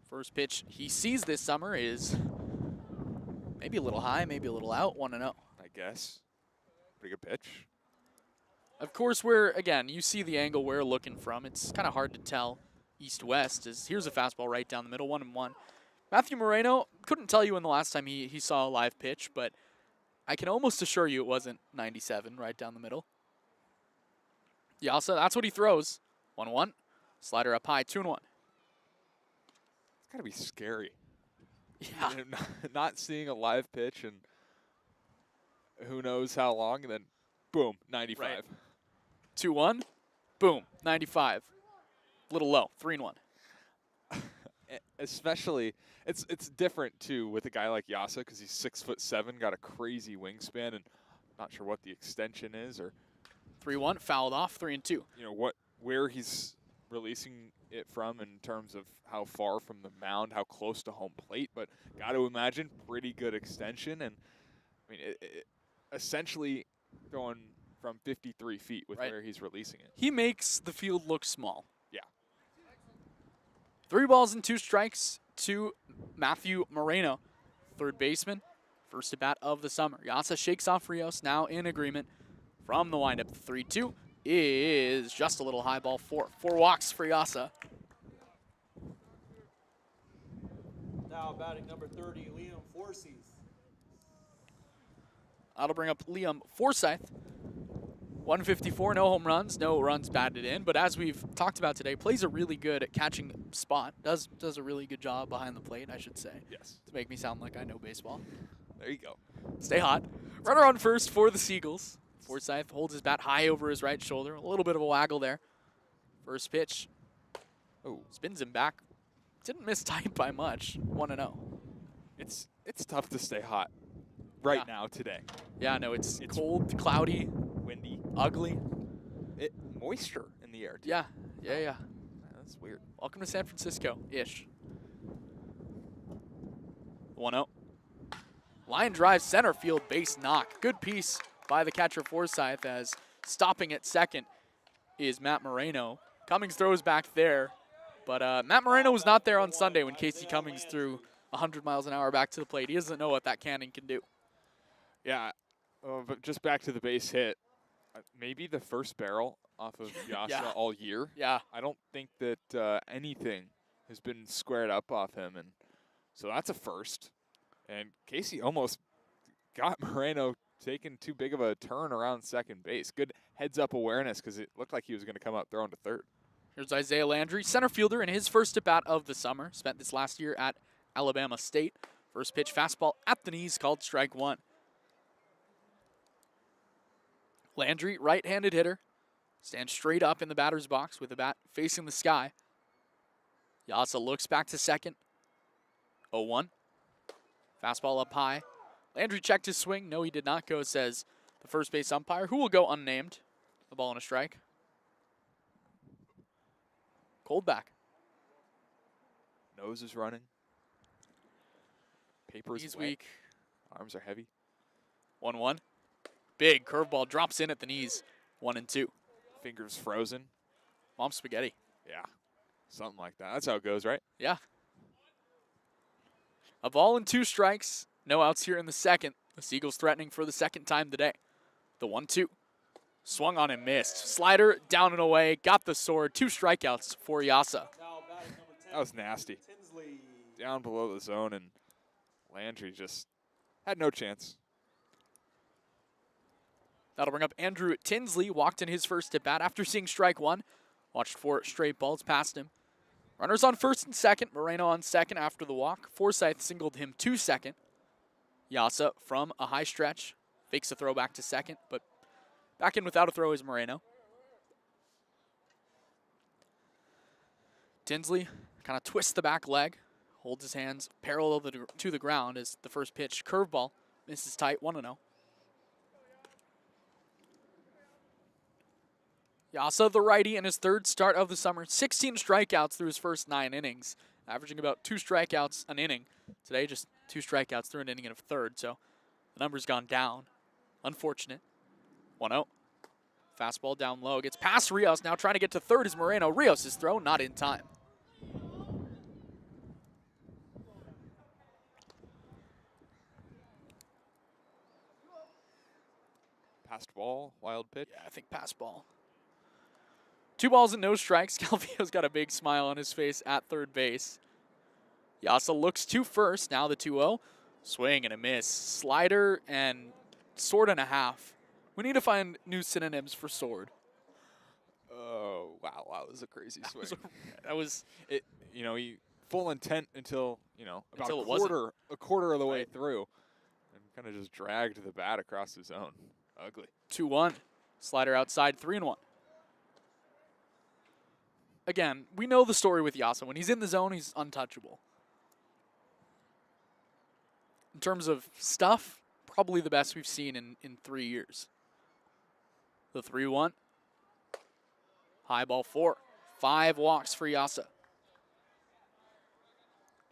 First pitch he sees this summer is maybe a little high, maybe a little out, 1-0. I guess. Pretty good pitch. Of course, again, you see the angle we're looking from. It's kind of hard to tell east-west. Here's a fastball right down the middle, 1-1. Matthew Moreno, couldn't tell you when the last time he saw a live pitch, but I can almost assure you it wasn't 97 right down the middle. Yeah, so that's what he throws. 1-1. Slider up high, 2-1. It's got to be scary. Yeah. Not seeing a live pitch and who knows how long, and then boom, 95. Right. 2-1, boom, 95. A little low, 3-1. Especially, it's different too with a guy like Yasa because he's 6'7", got a crazy wingspan, and not sure what the extension is or 3-1, fouled off, 3-2. you know where he's releasing it from in terms of how far from the mound, how close to home plate, but got to imagine pretty good extension. And I mean, it essentially going from 53 feet with where he's releasing it. He makes the field look small. Yeah. 3 balls and 2 strikes to Matthew Moreno, third baseman. First at bat of the summer. Yasa shakes off Rios, now in agreement from the windup. The 3-2 is just a little high ball 4. 4 walks for Yasa. Now batting number 30, Liam Forsyth. That'll bring up Liam Forsyth. 154, no home runs, no runs batted in, but as we've talked about today, plays a really good at catching spot. Does a really good job behind the plate, I should say. Yes. To make me sound like I know baseball. There you go. Stay hot. Runner on first for the Seagulls. Forsyth holds his bat high over his right shoulder. A little bit of a waggle there. First pitch. Oh, Spins him back. Didn't miss tight by much. 1-0. it's tough to stay hot right now today. Yeah, no, it's cold, cloudy, Windy, ugly. moisture in the air. Too. Yeah. That's weird. Welcome to San Francisco-ish. 1-0. Line drive center field base knock. Good piece by the catcher Forsyth, as stopping at second is Matt Moreno. Cummings throws back there, but Matt Moreno was not there on Sunday when Casey Cummings threw 100 miles an hour back to the plate. He doesn't know what that cannon can do. Yeah, but just back to the base hit. Maybe the first barrel off of Yasa all year. Yeah. I don't think that anything has been squared up off him, and so that's a first. And Casey almost got Moreno taking too big of a turn around second base. Good heads-up awareness because it looked like he was going to come up throwing to third. Here's Isaiah Landry, center fielder in his first at-bat of the summer. Spent this last year at Alabama State. First pitch fastball at the knees called strike 1. Landry, right-handed hitter, stands straight up in the batter's box with the bat facing the sky. Yasa looks back to second. 0-1. Fastball up high. Landry checked his swing. No, he did not go, says the first base umpire, who will go unnamed. The ball and a strike. Cold back. Nose is running. Paper is He's wet. weak. Arms are heavy. 1-1. Big curveball drops in at the knees. 1-2. Fingers frozen. Mom spaghetti. Yeah, something like that. That's how it goes, right? Yeah. A ball and 2 strikes. No outs here in the second. The Seagulls threatening for the second time today. The 1-2. Swung on and missed. Slider down and away. Got the sword. 2 strikeouts for Yasa. Now batting number 10, That was nasty. Tinsley. Down below the zone, and Landry just had no chance. That'll bring up Andrew Tinsley. Walked in his first at bat after seeing strike 1. Watched 4 straight balls past him. Runners on first and second. Moreno on second after the walk. Forsyth singled him to second. Yasa from a high stretch. Fakes a throw back to second, but back in without a throw is Moreno. Tinsley kind of twists the back leg. Holds his hands parallel to the ground as the first pitch. Curveball. Misses tight. 1-0. Yasa, the righty, in his third start of the summer. 16 strikeouts through his first 9 innings, averaging about 2 strikeouts an inning. Today, just 2 strikeouts through an inning and a third, so the number's gone down. Unfortunate. 1-0. Fastball down low. Gets past Rios. Now trying to get to third is Moreno. Rios' throw not in time. Passed ball, wild pitch. Yeah, I think pass ball. 2 balls and no strikes. Calvillo's got a big smile on his face at third base. Yasa looks to first. Now the 2-0. Swing and a miss. Slider and sword and a half. We need to find new synonyms for sword. Oh, wow, that was a crazy swing. That was it. You know, he full intent until, you know, about Until it a quarter of the way Right. through, and kind of just dragged the bat across the zone. Ugly. 2-1. Slider outside, 3-1. Again, we know the story with Yasa. When he's in the zone, he's untouchable. In terms of stuff, probably the best we've seen in 3 years. The 3-1. High ball 4. 5 walks for Yasa.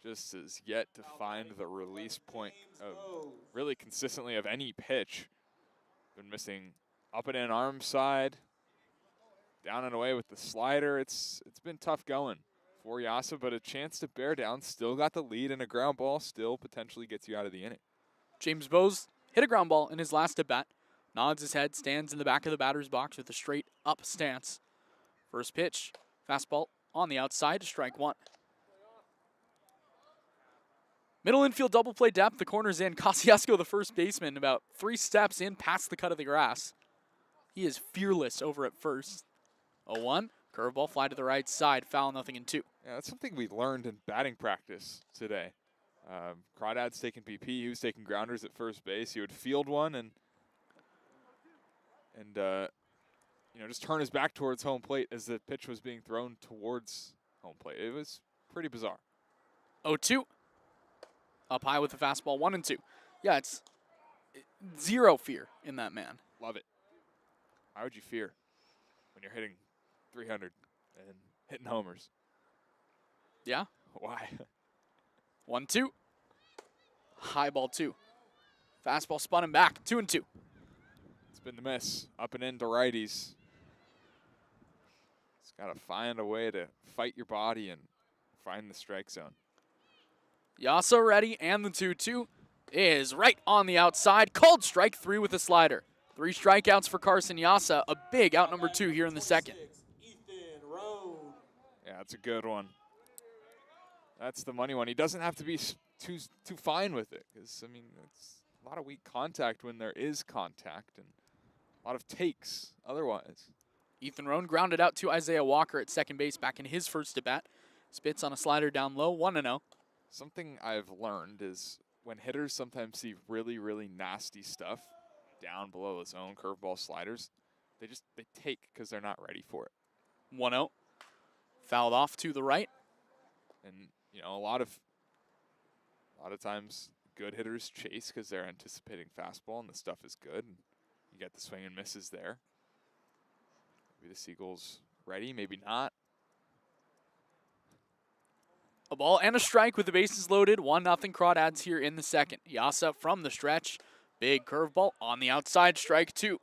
Just has yet to find the release point of really consistently of any pitch. Been missing up and in arm side, down and away with the slider. It's been tough going for Yasa, but a chance to bear down. Still got the lead, and a ground ball still potentially gets you out of the inning. James Bose hit a ground ball in his last at-bat. Nods his head, stands in the back of the batter's box with a straight up stance. First pitch, fastball on the outside, strike 1. Middle infield double play depth, the corner's in. Kosciuszko, the first baseman, about 3 steps in past the cut of the grass. He is fearless over at first. 0-1, curveball fly to the right side, foul, 0-2. Yeah, that's something we learned in batting practice today. Crawdads taking PP, he was taking grounders at first base. He would field one and just turn his back towards home plate as the pitch was being thrown towards home plate. It was pretty bizarre. 0-2. Up high with the fastball, 1-2. Yeah, it's zero fear in that man. Love it. Why would you fear when you're hitting 300 and hitting homers? Yeah. Why? 1-2. High ball 2. Fastball spun him back, 2-2. It's been the miss. Up and into righties. It's got to find a way to fight your body and find the strike zone. Yasa ready, and the 2-2 is right on the outside. Called strike 3 with a slider. 3 strikeouts for Carson Yasa, a big out number 2 here in the second. Yeah, that's a good one. That's the money one. He doesn't have to be too fine with it, because, I mean, it's a lot of weak contact when there is contact, and a lot of takes otherwise. Ethan Roan grounded out to Isaiah Walker at second base back in his first at-bat. Spits on a slider down low, 1-0. Something I've learned is when hitters sometimes see really, really nasty stuff down below the zone, curveball sliders, they take because they're not ready for it. 1-0. Fouled off to the right. And a lot of times good hitters chase because they're anticipating fastball and the stuff is good. And you get the swing and misses there. Maybe the Seagulls ready, maybe not. A ball and a strike with the bases loaded. 1-0 Crawdads here in the second. Yasa from the stretch. Big curveball on the outside, strike 2.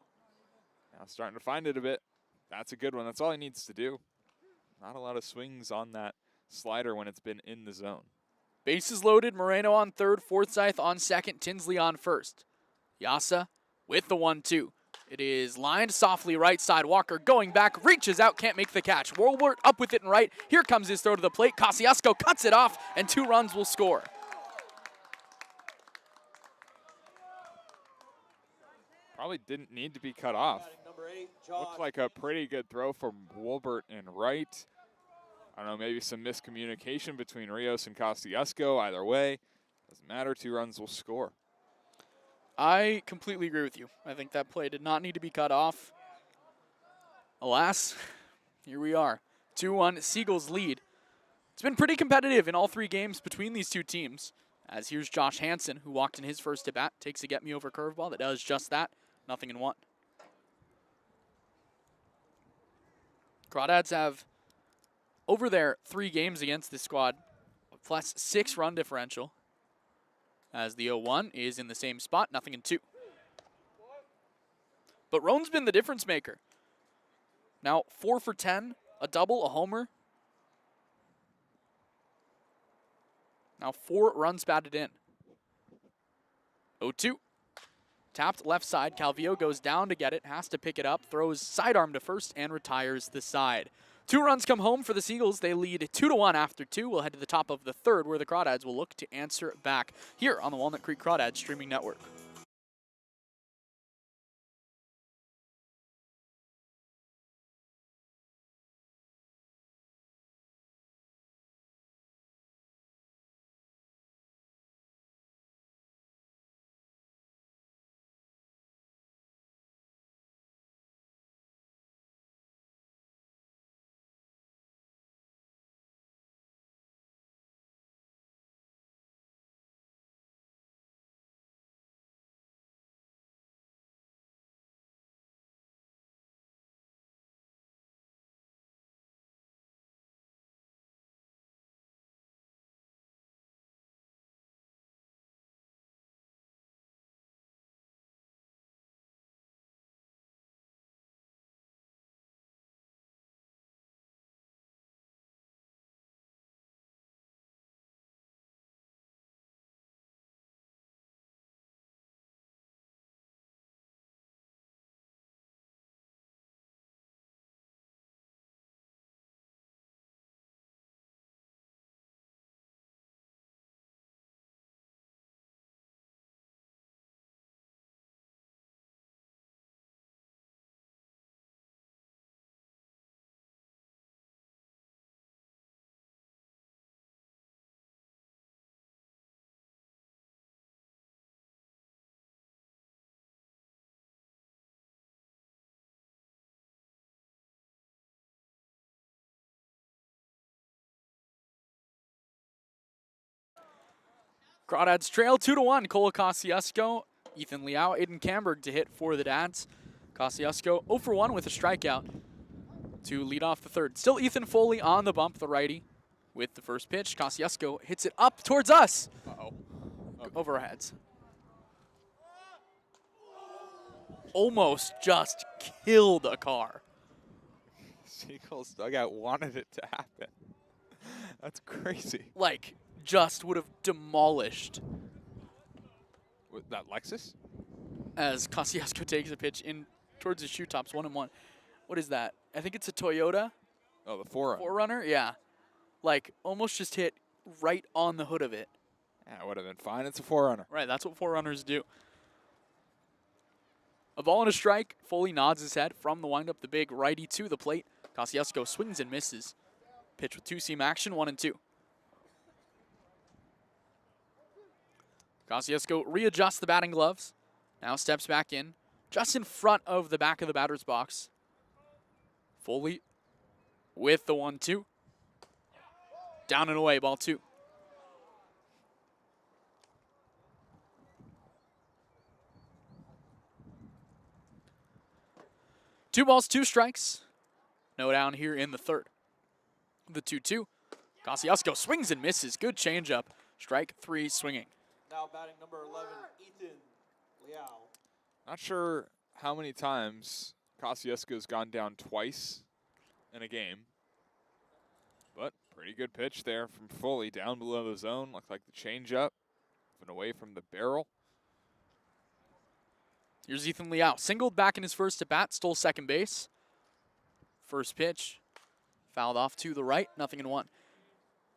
Now starting to find it a bit. That's a good one. That's all he needs to do. Not a lot of swings on that slider when it's been in the zone. Bases loaded. Moreno on third, Forsyth on second, Tinsley on first. Yasa with the 1-2. It is lined softly right side. Walker going back, reaches out, can't make the catch. Wolbert up with it and right. Here comes his throw to the plate. Kosciuszko cuts it off, and 2 runs will score. Probably didn't need to be cut off. Looked like a pretty good throw from Wolbert and right. I don't know, maybe some miscommunication between Rios and Kosciuszko. Either way, doesn't matter. 2 runs will score. I completely agree with you. I think that play did not need to be cut off. Alas, here we are. 2-1 Seagulls lead. It's been pretty competitive in all 3 games between these 2 teams. As here's Josh Hansen, who walked in his first at-bat, takes a get-me-over curveball that does just that. 0-1. Crawdads have, over their 3 games against this squad, a plus 6 run differential. As the 0-1 is in the same spot, 0-2. But Roan's been the difference maker. Now 4 for 10, a double, a homer. Now 4 runs batted in. 0-2. Tapped left side, Calvillo goes down to get it, has to pick it up, throws sidearm to first, and retires the side. 2 runs come home for the Seagulls. They lead 2-1 after 2. We'll head to the top of the third, where the Crawdads will look to answer back here on the Walnut Creek Crawdads streaming network. Crawdads trail 2-1. Cole Kosciuszko, Ethan Liao, Aiden Camberg to hit for the Dads. Kosciuszko 0 for 1 with a strikeout to lead off the third. Still Ethan Foley on the bump, the righty, with the first pitch. Kosciuszko hits it up towards us. Uh-oh. Over our heads. Almost just killed a car. Seagulls dugout wanted it to happen. That's crazy. Like, just would have demolished. With that Lexus? As Kosciuszko takes a pitch in towards the shoe tops, 1-1. What is that? I think it's a Toyota. Oh, the 4Runner. 4Runner, yeah. Like, almost just hit right on the hood of it. Yeah, it would have been fine. It's a 4Runner. Right, that's what 4Runners do. A ball and a strike. Foley nods his head from the windup, the big righty to the plate. Kosciuszko swings and misses. Pitch with two-seam action, 1-2. Kosciuszko readjusts the batting gloves. Now steps back in, just in front of the back of the batter's box. Foley with the 1-2. Down and away, ball 2. Two balls, 2 strikes. No down here in the third. The 2-2. Kosciuszko swings and misses. Good changeup. Strike 3 swinging. Now batting number 11, Ethan Liao. Not sure how many times Kosciuszko's gone down twice in a game. But pretty good pitch there from Foley down below the zone. Looked like the changeup and away from the barrel. Here's Ethan Liao. Singled back in his first at-bat, stole second base. First pitch, fouled off to the right, 0-1.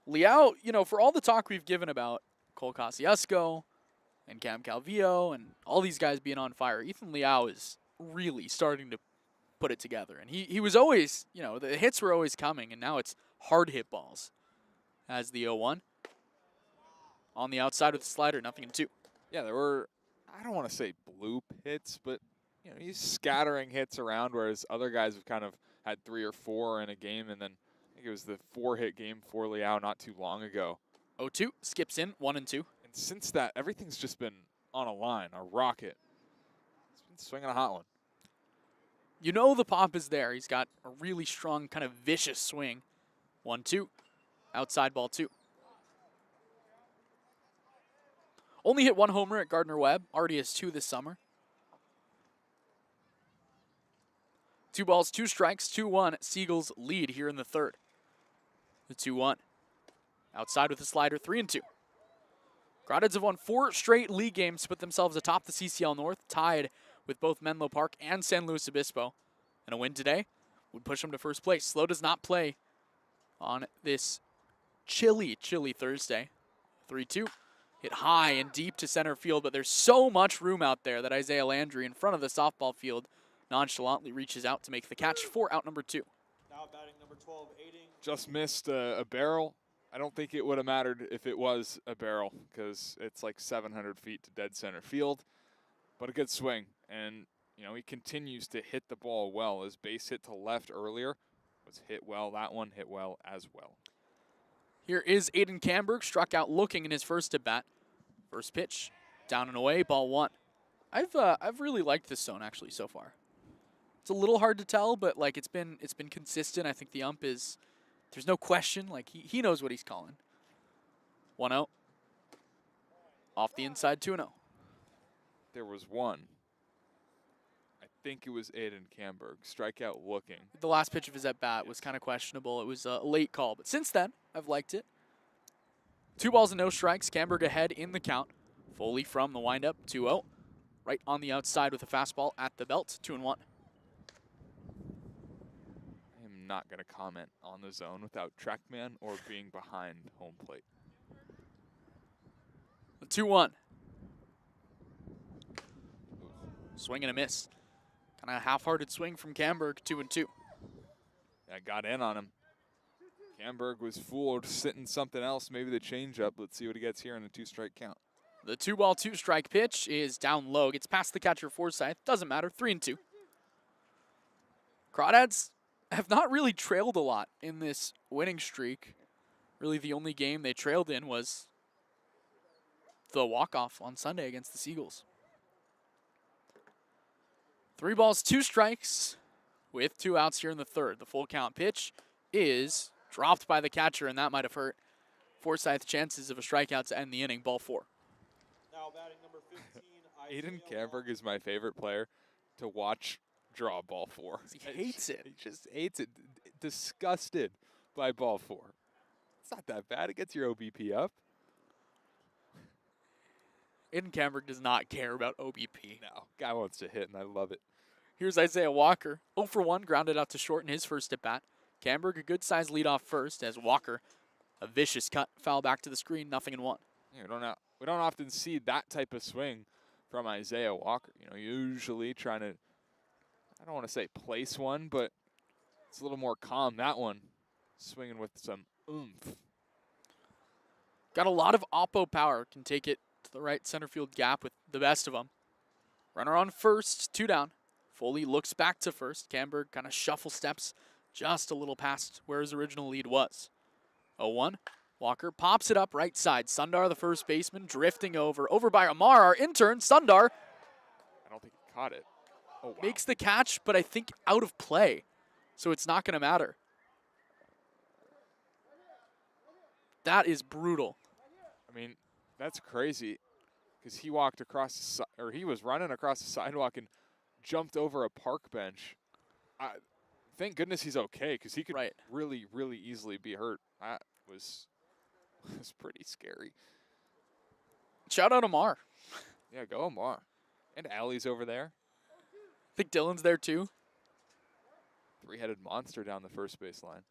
Liao, you know, for all the talk we've given about Cole Kosciuszko and Cam Calvillo and all these guys being on fire, Ethan Liao is really starting to put it together. And he was always, you know, the hits were always coming, and now it's hard hit balls as the 0-1. On the outside with the slider, 0-2. Yeah, there were, I don't want to say bloop hits, but you know, he's scattering hits around, whereas other guys have kind of had 3 or 4 in a game, and then I think it was the 4-hit game for Liao not too long ago. 0-2, skips in, 1-2. And since that, everything's just been on a line, a rocket. He's been swinging a hot one. You know the pop is there. He's got a really strong, kind of vicious swing. 1-2, outside ball 2. Only hit 1 homer at Gardner-Webb. Already has 2 this summer. 2 balls, 2 strikes, 2-1. Seagulls lead here in the third. The 2-1. Outside with a slider, 3-2. Crawdads have won 4 straight league games to put themselves atop the CCL North, tied with both Menlo Park and San Luis Obispo. And a win today would push them to first place. Slow does not play on this chilly, chilly Thursday. 3-2. Hit high and deep to center field, but there's so much room out there that Isaiah Landry in front of the softball field nonchalantly reaches out to make the catch for out number 2. Now batting number 12, Aiden. Just missed a barrel. I don't think it would have mattered if it was a barrel because it's like 700 feet to dead center field. But a good swing. And, you know, he continues to hit the ball well. His base hit to left earlier was hit well. That one hit well as well. Here is Aiden Camberg, struck out looking in his first at-bat. First pitch, down and away, ball 1. I've really liked this zone actually so far. It's a little hard to tell, but like it's been consistent. I think the ump is, there's no question, like he knows what he's calling. 1-0. Off the inside, 2-0. There was one. I think it was Aiden Camberg, strikeout looking. The last pitch of his at-bat was kind of questionable. It was a late call, but since then, I've liked it. 2 balls and no strikes. Camberg ahead in the count. Foley from the windup, 2-0. Right on the outside with a fastball at the belt, 2-1. I am not going to comment on the zone without TrackMan or being behind home plate. The 2-1. Swing and a miss. Kind of half-hearted swing from Camberg, 2-2. That got in on him. Camberg was fooled, sitting something else, maybe the changeup. Let's see what he gets here in a 2-strike count. The 2-ball, 2-strike pitch is down low. Gets past the catcher Forsyth. Doesn't matter, 3-2. Crawdads have not really trailed a lot in this winning streak. Really the only game they trailed in was the walk-off on Sunday against the Seagulls. 3 balls, 2 strikes with 2 outs here in the third. The full count pitch is dropped by the catcher, and that might have hurt Forsyth's chances of a strikeout to end the inning. Ball 4. Now batting number 15, Aiden Camberg is my favorite player to watch draw ball 4. He hates it. He just hates it. Disgusted by ball 4. It's not that bad. It gets your OBP up. Aiden Camberg does not care about OBP. No, guy wants to hit, and I love it. Here's Isaiah Walker. 0 for 1, grounded out to short in his first at-bat. Camberg, a good-sized leadoff first, as Walker, a vicious cut, foul back to the screen, 0-1. Yeah, we don't often see that type of swing from Isaiah Walker. You know, usually trying to, I don't want to say place one, but it's a little more calm. That one, swinging with some oomph. Got a lot of oppo power, can take it to the right center field gap with the best of them. Runner on first, 2 down. Foley looks back to first. Camberg kind of shuffle steps just a little past where his original lead was. 0-1. Walker pops it up right side. Sundar, the first baseman, drifting over by Ammar, our intern. Sundar I don't think he caught it. Oh, wow. makes the catch, but I think out of play, so it's not going to matter. That is brutal. I mean, that's crazy, because he walked across, he was running across the sidewalk and jumped over a park bench. Thank goodness he's okay, because he could really, really easily be hurt. That was pretty scary. Shout out Ammar. Yeah, go Ammar. And Allie's over there. I think Dylan's there too. 3-headed monster down the first base line.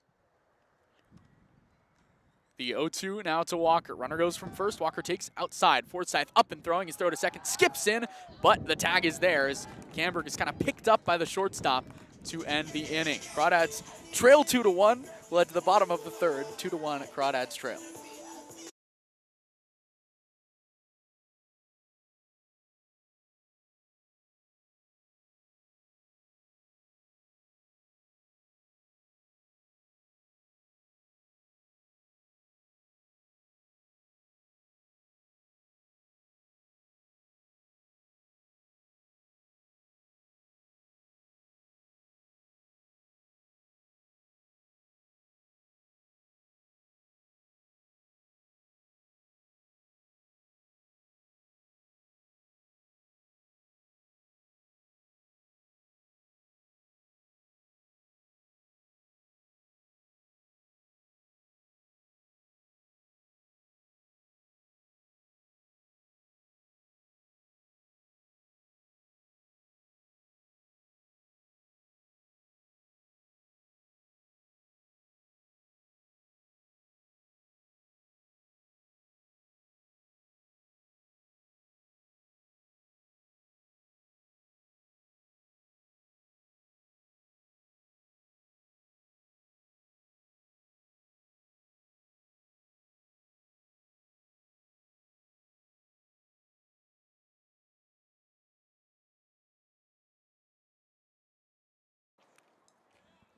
The 0-2 now to Walker. Runner goes from first. Walker takes outside. Forsyth up and throwing his throw to second. Skips in, but the tag is there as Camberg is kind of picked up by the shortstop to end the inning. Crawdads trail 2-1. Led to the bottom of the third. 2-1 Crawdads trail.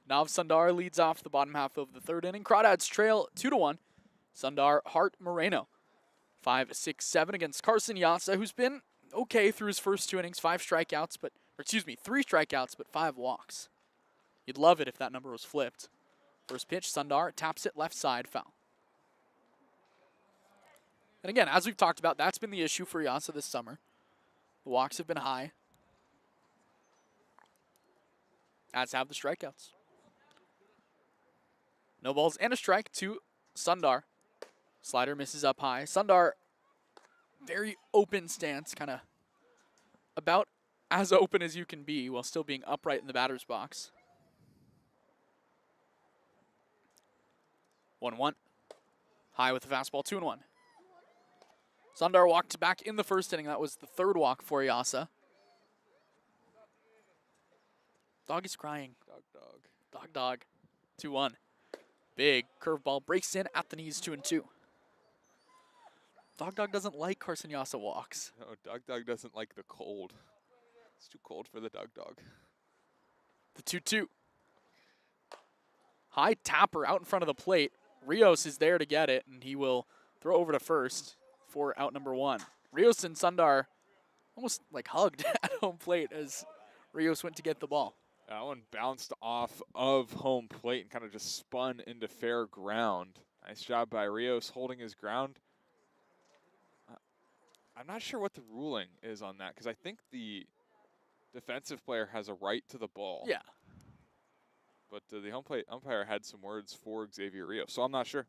Nav Sundar leads off the bottom half of the third inning. Crawdads trail 2-1. Sundar, Hart, Moreno. 5, 6, 7 against Carson Yasa, who's been okay through his first 2 innings. 3 strikeouts, but 5 walks. You'd love it if that number was flipped. First pitch, Sundar taps it left side, foul. And again, as we've talked about, that's been the issue for Yasa this summer. The walks have been high, as have the strikeouts. No balls and a strike to Sundar. Slider misses up high. Sundar, very open stance, kind of about as open as you can be while still being upright in the batter's box. 1-1. High with the fastball, 2-1. Sundar walked back in the first inning. That was the 3rd walk for Yasa. Dog is crying. Dog. 2-1. Big curveball breaks in at the knees, 2-2. Dog doesn't like Carson Yasa walks. No, Dog doesn't like the cold. It's too cold for the Dog. The 2-2. High tapper out in front of the plate. Rios is there to get it, and he will throw over to first. for out number 1. Rios and Sundar almost like hugged at home plate as Rios went to get the ball. That one bounced off of home plate and kind of just spun into fair ground. Nice job by Rios holding his ground. I'm not sure what the ruling is on that because I think the defensive player has a right to the ball. Yeah. But the home plate umpire had some words for Xavier Rios, so I'm not sure.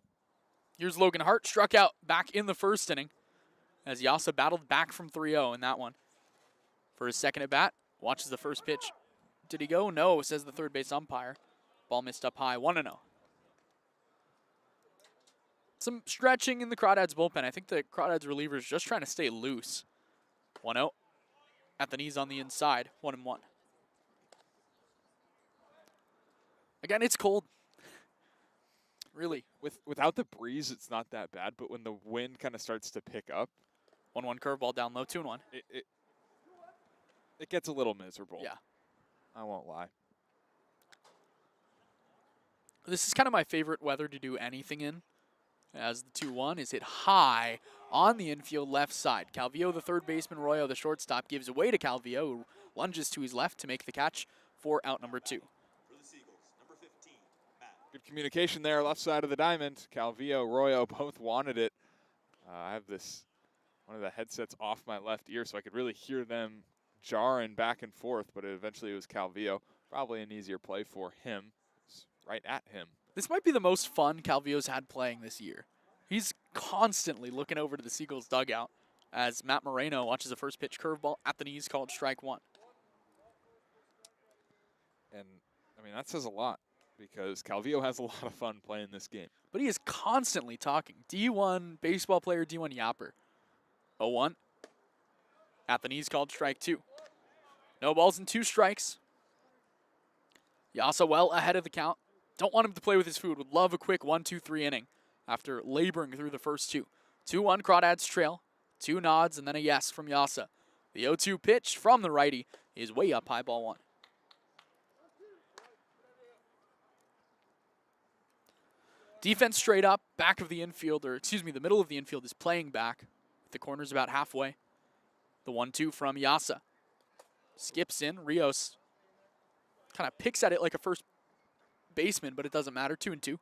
Here's Logan Hart, struck out back in the first inning as Yasa battled back from 3-0 in that one. For his second at bat, watches the first pitch. Did he go? No, says the third base umpire. Ball missed up high, 1-0. Some stretching in the Crawdads bullpen. I think the Crawdads relievers just trying to stay loose. 1-0. At the knees on the inside, 1-1. Again, it's cold. Really. Without the breeze, it's not that bad, but when the wind kind of starts to pick up, 1-1 curveball down low, 2-1. It gets a little miserable. Yeah. I won't lie. This is kind of my favorite weather to do anything in, as the 2-1 is hit high on the infield left side. Calvillo, the third baseman, Royo, the shortstop, gives away to Calvillo, who lunges to his left to make the catch for out number 2. For the Seagulls, number 15, Matt. Good communication there, left side of the diamond. Calvillo, Royo both wanted it. I have one of the headsets off my left ear, so I could really hear them jarring back and forth, but eventually it was Calvillo. Probably an easier play for him. It's right at him. This might be the most fun Calvillo's had playing this year. He's constantly looking over to the Seagulls dugout as Matt Moreno watches a first pitch curveball at the knees called strike 1. And, I mean, that says a lot because Calvillo has a lot of fun playing this game. But he is constantly talking. D1 baseball player, D1 yapper. 0-1. At the knees called strike 2. No balls and 2 strikes. Yasa well ahead of the count. Don't want him to play with his food. Would love a quick 1-2-3 inning after laboring through the first 2. 2-1 Crawdads trail. 2 nods and then a yes from Yasa. The 0-2 pitch from the righty is way up high, ball 1. Defense straight up, back of the infield, or excuse me, the middle of the infield is playing back. The corner's about halfway. The 1-2 from Yasa. Skips in. Rios kind of picks at it like a first baseman, but it doesn't matter. 2-2.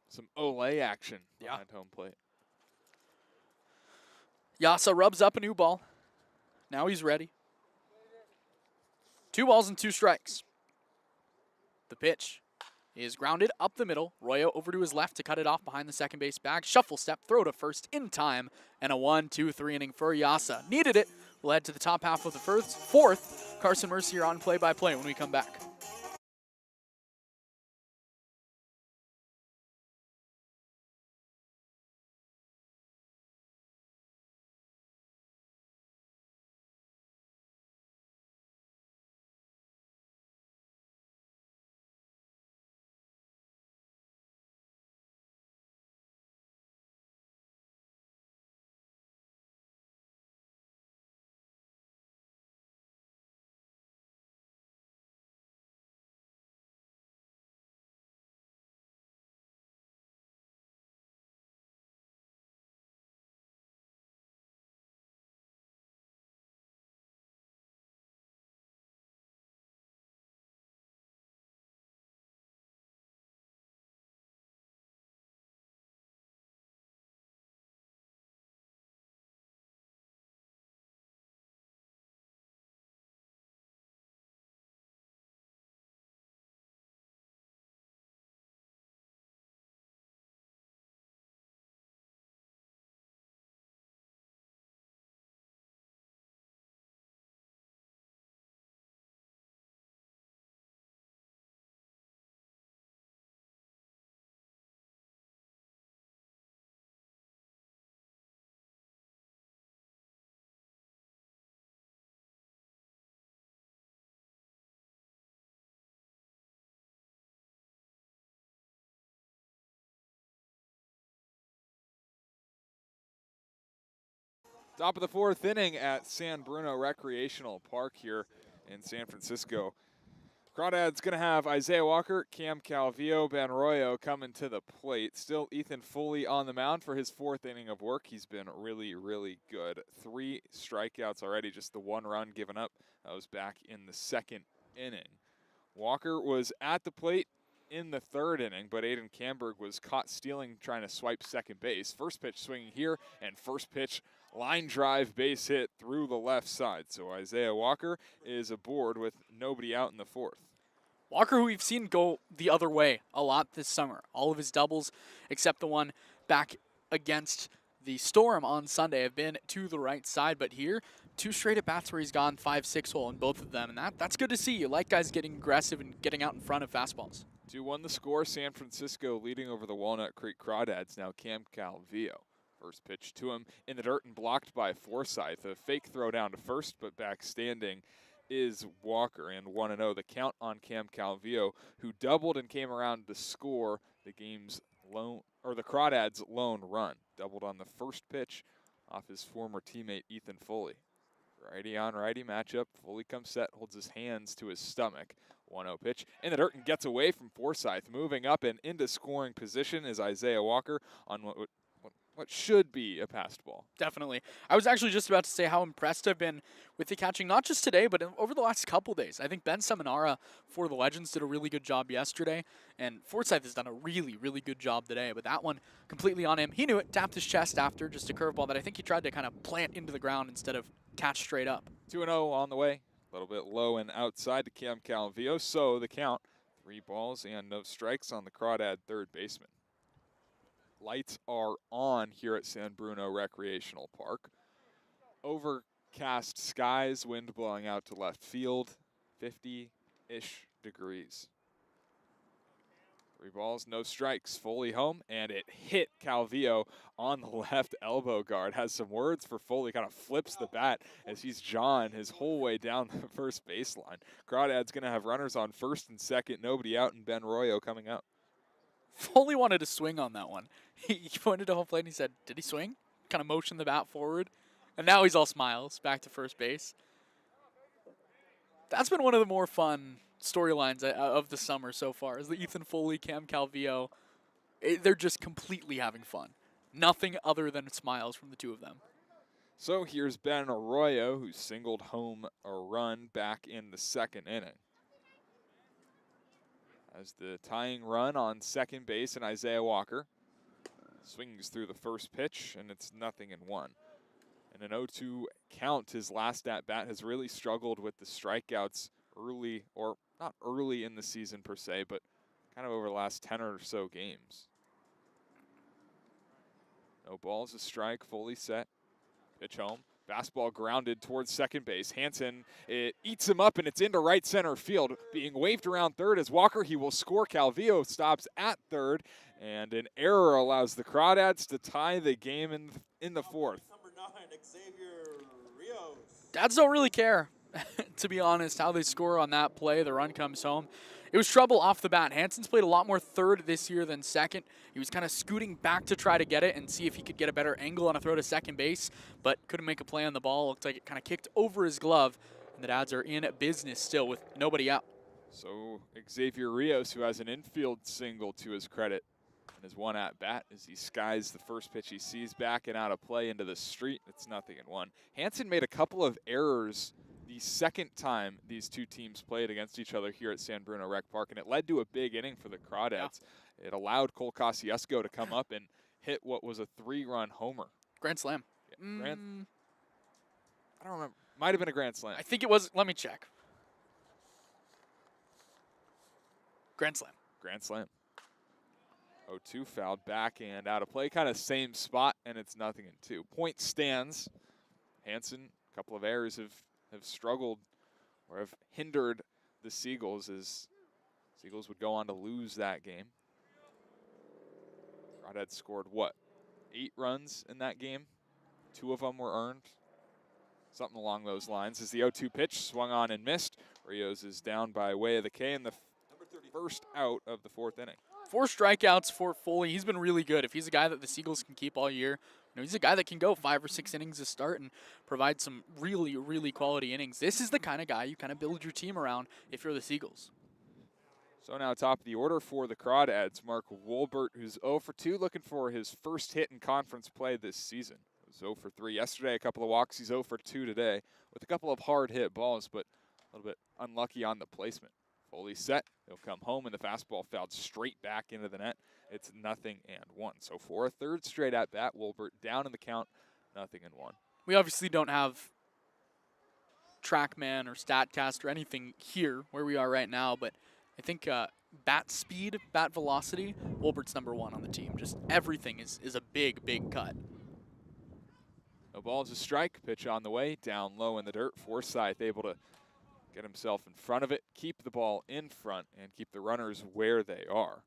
Some Olay action behind home plate. Yasa rubs up a new ball. Now he's ready. 2 balls and 2 strikes. The pitch is grounded up the middle. Royo over to his left to cut it off behind the second base bag. Shuffle step, throw to first in time, and a 1-2-3 inning for Yasa. Needed it. We'll head to the top half of the fourth. Carson Mercier on play-by-play when we come back. Top of the 4th inning at San Bruno Recreational Park here in San Francisco. Crawdads going to have Isaiah Walker, Cam Calvillo, Ben Royo coming to the plate. Still Ethan Foley on the mound for his 4th inning of work. He's been really, really good. 3 strikeouts already, just the 1 run given up. That was back in the 2nd inning. Walker was at the plate in the 3rd inning, but Aiden Camberg was caught stealing, trying to swipe second base. First pitch swinging here, and first pitch line drive base hit through the left side. So Isaiah Walker is aboard with nobody out in the 4th. Walker, who we've seen go the other way a lot this summer. All of his doubles, except the one back against the Storm on Sunday, have been to the right side. But here, 2 straight at-bats where he's gone 5-6 hole in both of them. And that's good to see. You like guys getting aggressive and getting out in front of fastballs. 2-1 the score. San Francisco leading over the Walnut Creek Crawdads. Now Cam Calvillo. First pitch to him in the dirt and blocked by Forsythe. A fake throw down to first, but back standing is Walker, and 1-0 the count on Cam Calvillo, who doubled and came around to score the game's the Crawdads' lone run. Doubled on the first pitch off his former teammate Ethan Foley. Righty on righty matchup. Foley comes set, holds his hands to his stomach. 1-0 pitch in the dirt and gets away from Forsythe. Moving up and into scoring position is Isaiah Walker on what should be a passed ball. Definitely. I was actually just about to say how impressed I've been with the catching, not just today, but over the last couple days. I think Ben Seminara for the Legends did a really good job yesterday, and Forsythe has done a really, really good job today. But that one completely on him. He knew it, tapped his chest after, just a curveball that I think he tried to kind of plant into the ground instead of catch straight up. 2-0 on the way. A little bit low and outside to Cam Calvillo, so the count, 3 balls and no strikes on the Crawdad third baseman. Lights are on here at San Bruno Recreational Park. Overcast skies, wind blowing out to left field, 50-ish degrees. 3 balls, no strikes. Foley home, and it hit Calvillo on the left elbow guard. Has some words for Foley, kind of flips the bat as he's jawing his whole way down the first baseline. Crawdad's going to have runners on first and second, nobody out, and Ben Royo coming up. Foley wanted to swing on that one. He pointed to home plate and he said, did he swing? Kind of motioned the bat forward. And now he's all smiles, back to first base. That's been one of the more fun storylines of the summer so far, is the Ethan Foley, Cam Calvillo. They're just completely having fun. Nothing other than smiles from the 2 of them. So here's Ben Arroyo, who singled home a run back in the 2nd inning. As the tying run on second base, and Isaiah Walker swings through the first pitch, and it's 0-1. And an 0-2 count, his last at-bat, has really struggled with the strikeouts early, or not early in the season per se, but kind of over the last 10 or so games. No balls, a strike, Foley set, pitch home. Fastball grounded towards second base. Hansen, it eats him up, and it's into right center field. Being waved around third as Walker. He will score. Calvillo stops at third, and an error allows the Crawdads to tie the game in the 4th. Number 9, Xavier Rios. Dads don't really care, to be honest, how they score on that play. The run comes home. It was trouble off the bat. Hansen's played a lot more third this year than second. He was kind of scooting back to try to get it and see if he could get a better angle on a throw to second base, but couldn't make a play on the ball. Looked like it kind of kicked over his glove, and the Dads are in business still with nobody out. So Xavier Rios, who has an infield single to his credit, and his one at bat as he skies the first pitch he sees back and out of play into the street. It's 0-1. Hansen made a couple of errors the second time these 2 teams played against each other here at San Bruno Rec Park, and it led to a big inning for the Crawdads. Yeah. It allowed Cole Kosciuszko to come up and hit what was a 3-run homer. Grand slam. Yeah, I don't remember. Might have been a grand slam. I think it was. Let me check. Grand slam. Grand slam. 0-2 fouled back and out of play. Kind of same spot, and it's 0-2. Point stands. Hansen, a couple of errors have struggled or have hindered the Seagulls, as Seagulls would go on to lose that game. Crawdads scored, 8 runs in that game? 2 of them were earned. Something along those lines. As the 0-2 pitch swung on and missed, Rios is down by way of the K in the first out of the 4th inning. 4 strikeouts for Foley. He's been really good. If he's a guy that the Seagulls can keep all year, he's a guy that can go 5 or 6 innings to start and provide some really, really quality innings. This is the kind of guy you kind of build your team around if you're the Seagulls. So now top of the order for the Crawdads, Mark Wolbert, who's 0 for 2, looking for his first hit in conference play this season. He was 0 for 3 yesterday, a couple of walks. He's 0 for 2 today with a couple of hard hit balls, but a little bit unlucky on the placement. Fully set, he'll come home, and the fastball fouled straight back into the net. It's 0-1. So for a third straight at bat, Wolbert down in the count, 0-1. We obviously don't have TrackMan or StatCast or anything here where we are right now, but I think bat speed, bat velocity, Wolbert's #1 on the team. Just everything is a big, big cut. No ball's a strike. Pitch on the way, down low in the dirt. Forsythe able to get himself in front of it, keep the ball in front, and keep the runners where they are.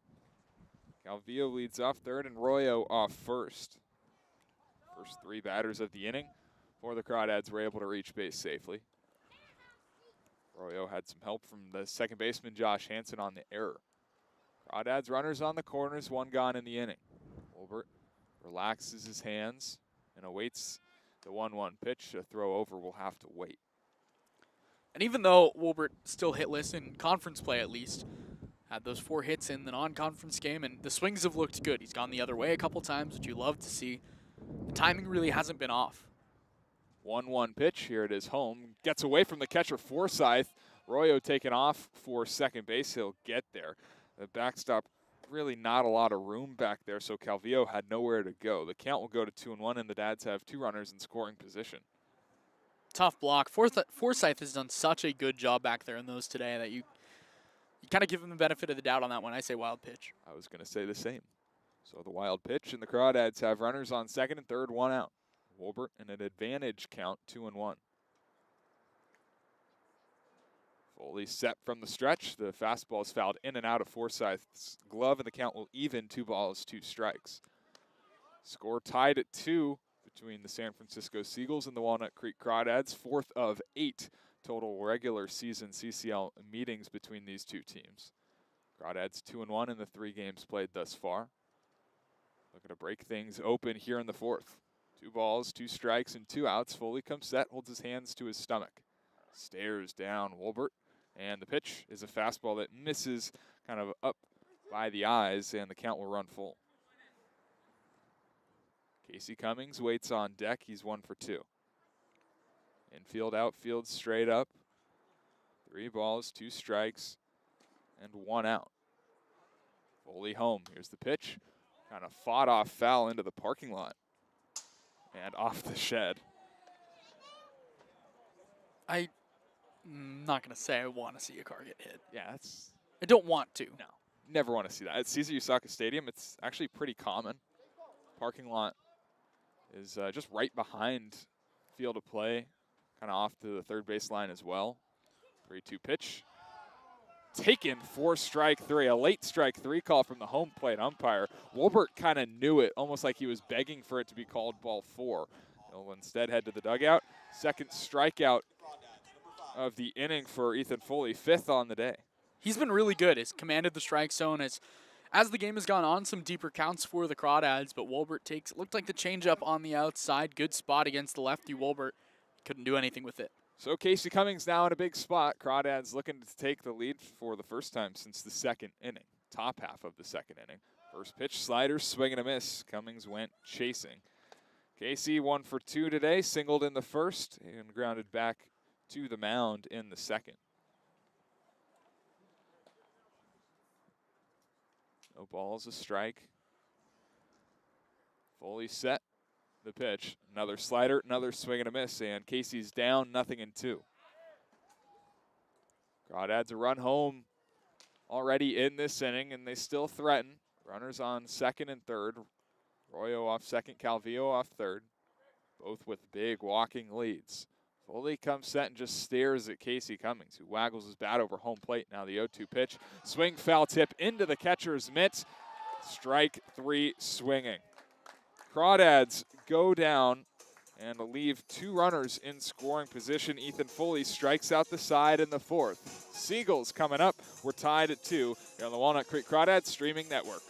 Calvillo leads off third and Royo off first. First 3 batters of the inning for the Crawdads were able to reach base safely. Royo had some help from the second baseman, Josh Hansen, on the error. Crawdads runners on the corners, 1 gone in the inning. Wolbert relaxes his hands and awaits the 1-1 pitch. A throw over will have to wait. And even though Wolbert still hitless in conference play at least, had those 4 hits in the non-conference game, and the swings have looked good. He's gone the other way a couple times, which you love to see. The timing really hasn't been off. 1-1 pitch. Here it is home. Gets away from the catcher, Forsythe. Royo taken off for second base. He'll get there. The backstop, really not a lot of room back there, so Calvillo had nowhere to go. The count will go to 2-1, and the Dads have 2 runners in scoring position. Tough block. Forsythe has done such a good job back there in those today that you kind of give him the benefit of the doubt on that one. I say wild pitch. I was going to say the same. So the wild pitch, and the Crawdads have runners on second and third, 1 out. Wolbert in an advantage count, 2-1. Fully set from the stretch. The fastball is fouled in and out of Forsythe's glove, and the count will even 2 balls, 2 strikes. Score tied at 2 between the San Francisco Seagulls and the Walnut Creek Crawdads. 4th of 8 total regular season CCL meetings between these 2 teams. Crawdads 2-1 in the 3 games played thus far. Looking to break things open here in the 4th. 2 balls, 2 strikes, and 2 outs. Foley comes set, holds his hands to his stomach. Stares down Wolbert, and the pitch is a fastball that misses kind of up by the eyes, and the count will run full. Casey Cummings waits on deck. He's 1 for 2. Infield, outfield, straight up. 3 balls, 2 strikes, and 1 out. Foley home. Here's the pitch. Kind of fought off foul into the parking lot. And off the shed. I'm not going to say I want to see a car get hit. Yeah, that's... I don't want to. No, never want to see that. At Caesar Usaka Stadium, it's actually pretty common. Parking lot is just right behind field of play, kind of off to the third baseline as well. 3-2 pitch. Taken for strike 3, a late strike 3 call from the home plate umpire. Wolbert kind of knew it, almost like he was begging for it to be called ball 4. He'll instead head to the dugout. Second strikeout of the inning for Ethan Foley, 5th on the day. He's been really good. He's commanded the strike zone as the game has gone on. Some deeper counts for the Crawdads, but Wolbert looked like the changeup on the outside. Good spot against the lefty. Wolbert couldn't do anything with it. So Casey Cummings now in a big spot. Crawdads looking to take the lead for the first time since the 2nd inning, top half of the 2nd inning. First pitch, slider, swing and a miss. Cummings went chasing. Casey 1 for 2 today, singled in the 1st and grounded back to the mound in the 2nd. No balls, a strike. Fully set. The pitch, another slider, another swing and a miss, and Casey's down 0-2. Crawdads a run home already in this inning, and they still threaten. Runners on 2nd and 3rd. Royo off 2nd, Calvillo off 3rd, both with big walking leads. Foley comes set and just stares at Casey Cummings, who waggles his bat over home plate. Now the 0-2 pitch. Swing, foul tip into the catcher's mitt. Strike 3 swinging. Crawdads go down and leave 2 runners in scoring position. Ethan Foley strikes out the side in the 4th. Seagulls coming up. We're tied at 2 here on the Walnut Creek Crawdads Streaming Network.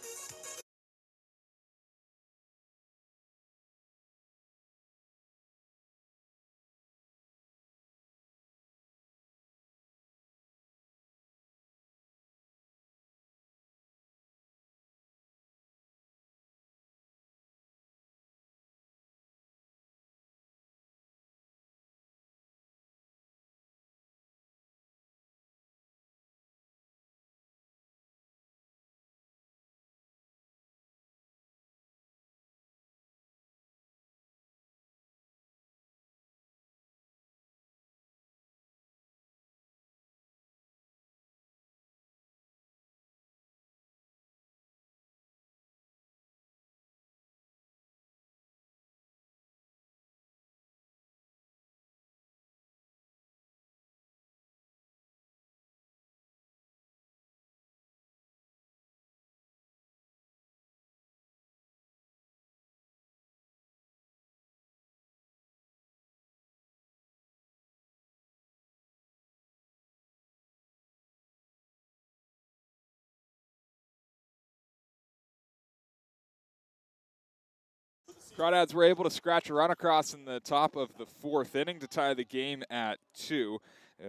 Crawdads were able to scratch a run across in the top of the 4th inning to tie the game at 2.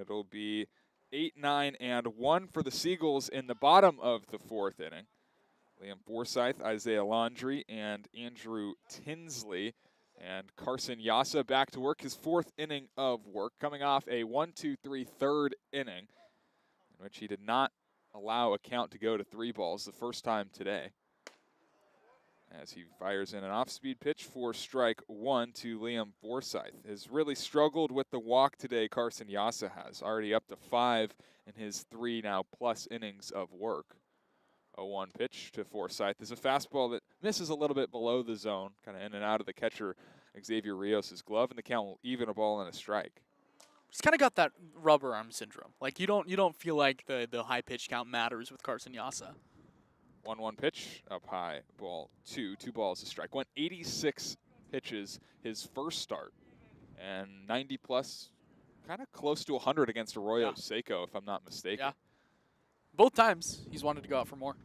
It'll be 8-9 and 1 for the Seagulls in the bottom of the 4th inning. Liam Forsyth, Isaiah Laundrie, and Andrew Tinsley. And Carson Yassa back to work, his 4th inning of work, coming off a 1-2-3 third inning, in which he did not allow a count to go to 3 balls the first time today. As he fires in an off-speed pitch for strike 1 to Liam Forsyth. Has really struggled with the walk today, Carson Yassa has. Already up to 5 in his 3 now plus innings of work. 0-1 pitch to Forsyth is a fastball that misses a little bit below the zone, kind of in and out of the catcher Xavier Rios' glove, and the count will even a ball and a strike. He's kind of got that rubber arm syndrome. Like you don't feel like the high pitch count matters with Carson Yassa. 1-1 pitch, up high, ball 2, 2 balls, a strike. Went 86 pitches his first start, and 90 plus, kind of close to 100 against Arroyo Seco, if I'm not mistaken. Yeah. Both times he's wanted to go out for more.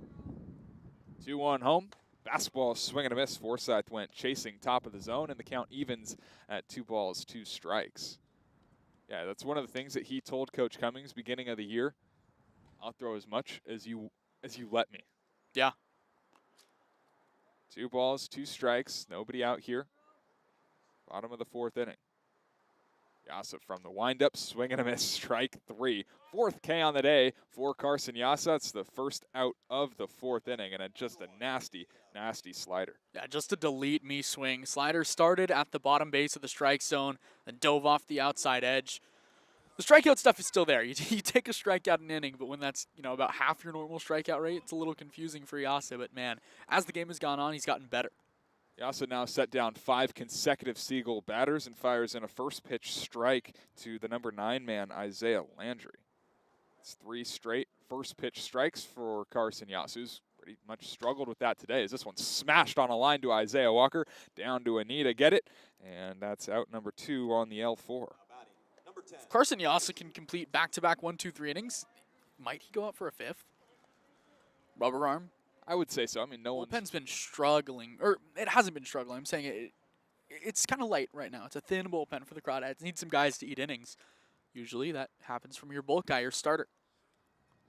2-1 home. Fastball swing and a miss. Forsyth went chasing top of the zone, and the count evens at 2 balls, 2 strikes. Yeah, that's one of the things that he told Coach Cummings beginning of the year. I'll throw as much as you let me. Yeah. 2 balls, 2 strikes. Nobody out here. Bottom of the 4th inning. Yassa from the windup, swing and a miss, strike 3. 4th K on the day for Carson Yassa. It's the first out of the 4th inning, and just a nasty, nasty slider. Yeah, just a delete me swing. Slider started at the bottom base of the strike zone, then dove off the outside edge. The strikeout stuff is still there. You take a strikeout an inning, but when that's about half your normal strikeout rate, it's a little confusing for Yassa. But man, as the game has gone on, he's gotten better. Yassa now set down 5 consecutive Seagull batters and fires in a first pitch strike to the number 9 man, Isaiah Laundrie. It's 3 straight first pitch strikes for Carson Yassa, who's pretty much struggled with that today, as this one smashed on a line to Isaiah Walker, down to Anita, get it, and that's out number 2 on the L4. If Carson Yassa can complete back-to-back 1-2-3 innings, might he go out for a 5th? Rubber arm? I would say so. I mean, no one's... Bullpen's been struggling, or it hasn't been struggling. I'm saying it's kind of light right now. It's a thin bullpen for the Crawdads. Need some guys to eat innings. Usually that happens from your bulk guy, your starter.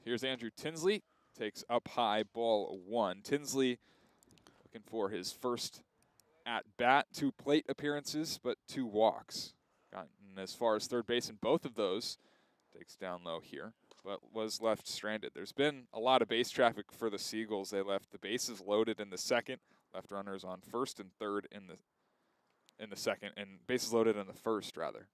Here's Andrew Tinsley. Takes up high, ball 1. Tinsley looking for his first at-bat, 2 plate appearances, but 2 walks. Gotten as far as third base in both of those. Takes down low here, but was left stranded. There's been a lot of base traffic for the Seagulls. They left the bases loaded in the 2nd, left runners on 1st and 3rd in the 2nd, and bases loaded in the 1st, rather.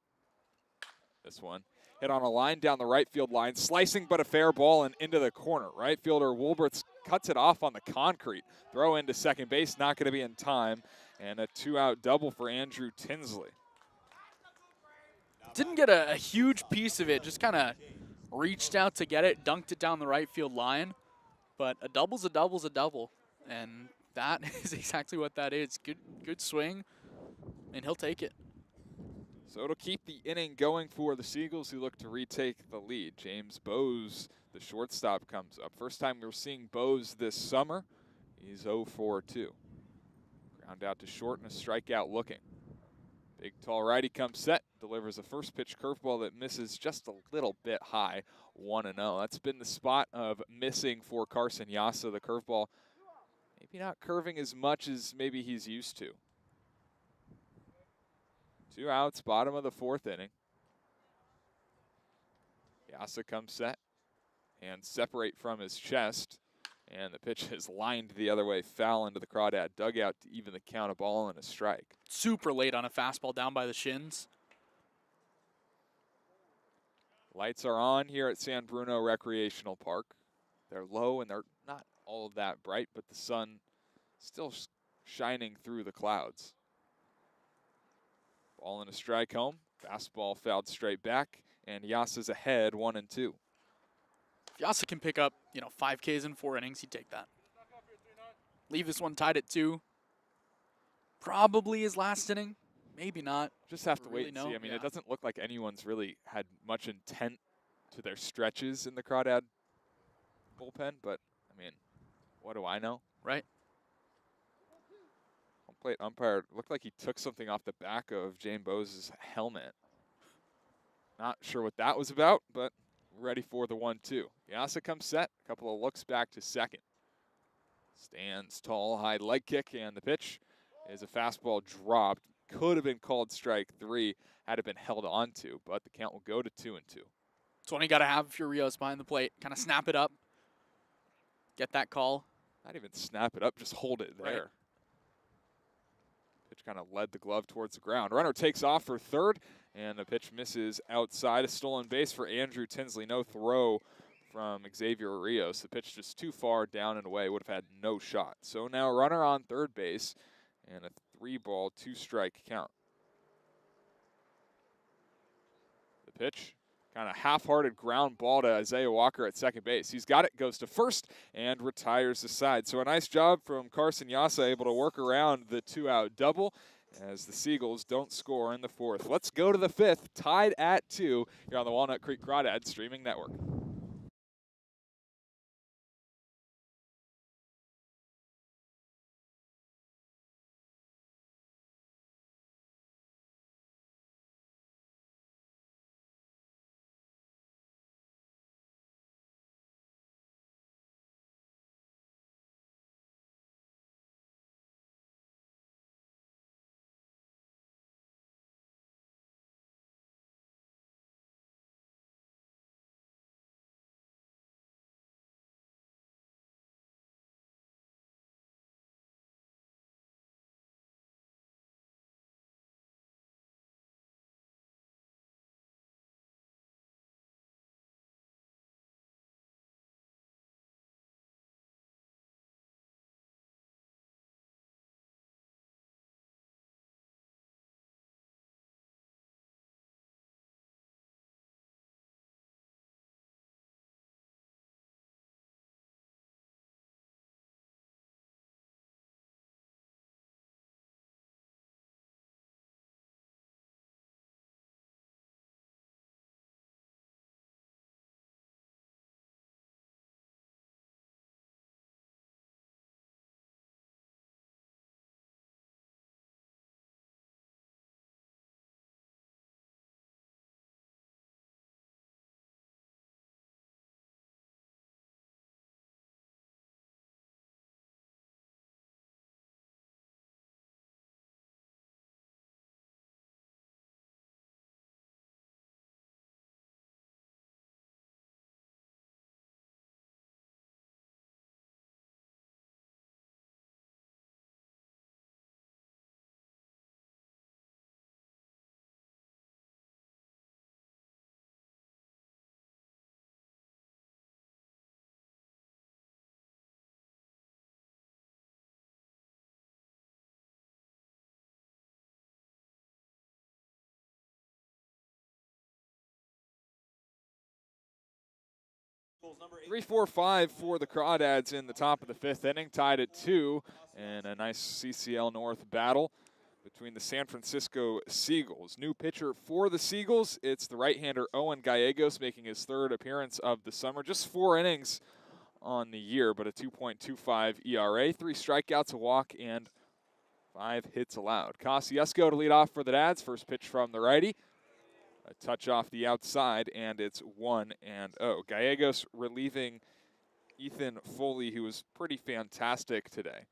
This one hit on a line down the right field line, slicing but a fair ball and into the corner. Right fielder Woolberts cuts it off on the concrete. Throw into second base, not going to be in time, and a 2-out double for Andrew Tinsley. Didn't get a huge piece of it, just kind of reached out to get it, dunked it down the right field line. But a double's a double's a double, and that is exactly what that is. Good swing, and he'll take it. So it'll keep the inning going for the Seagulls, who look to retake the lead. James Bowes, the shortstop, comes up. First time we're seeing Bowes this summer. He's 0-for-2. Ground out to short and a strikeout looking. Big, tall righty comes set, delivers a first pitch curveball that misses just a little bit high, 1-0. That's been the spot of missing for Carson Yassa. The curveball maybe not curving as much as maybe he's used to. 2 outs, bottom of the 4th inning. Yassa comes set and separate from his chest. And the pitch is lined the other way, foul into the Crawdad dugout to even the count, a ball and a strike. Super late on a fastball down by the shins. Lights are on here at San Bruno Recreational Park. They're low and they're not all that bright, but the sun still shining through the clouds. Ball and a strike home. Fastball fouled straight back, and Yassa's ahead 1-2. If Yassa can pick up, 5 Ks in 4 innings, he'd take that. Leave this one tied at 2. Probably his last inning. Maybe not. Just have to Really wait and see. know. I mean, Yeah. It doesn't look like anyone's really had much intent to their stretches in the Crawdad bullpen, but, I mean, what do I know? Right. plate umpire looked like he took something off the back of Jane Bose's helmet. Not sure what that was about, but ready for the 1-2. Yasa comes set, a couple of looks back to second. Stands tall, high leg kick, and the pitch is a fastball dropped. Could have been called strike 3 had it been held on to, but the count will go to 2-2. That's one you got to have if you're Rios behind the plate. Kind of snap it up. Get that call. Not even snap it up, just hold it there. Right. Pitch kind of led the glove towards the ground. Runner takes off for third, and the pitch misses outside. A stolen base for Andrew Tinsley. No throw from Xavier Rios. The pitch just too far down and away. Would have had no shot. So now runner on third base, and a 3-ball, 2-strike count. The pitch, kind of half-hearted ground ball to Isaiah Walker at second base. He's got it, goes to first, and retires the side. So a nice job from Carson Yasa, able to work around the 2-out double as the Seagulls don't score in the fourth. Let's go to the fifth, tied at 2 here on the Walnut Creek Crawdads streaming network. Number 3-4-5 for the Crawdads in the top of the fifth inning, tied at 2, and a nice CCL North battle between the San Francisco Seagulls. New pitcher for the Seagulls, it's the right-hander Owen Gallegos, making his third appearance of the summer. Just 4 innings on the year, but a 2.25 ERA, 3 strikeouts, a walk, and 5 hits allowed. Kosciuszko to lead off for the Dads. First pitch from the righty. A touch off the outside, and it's 1-0. Gallegos relieving Ethan Foley, who was pretty fantastic today.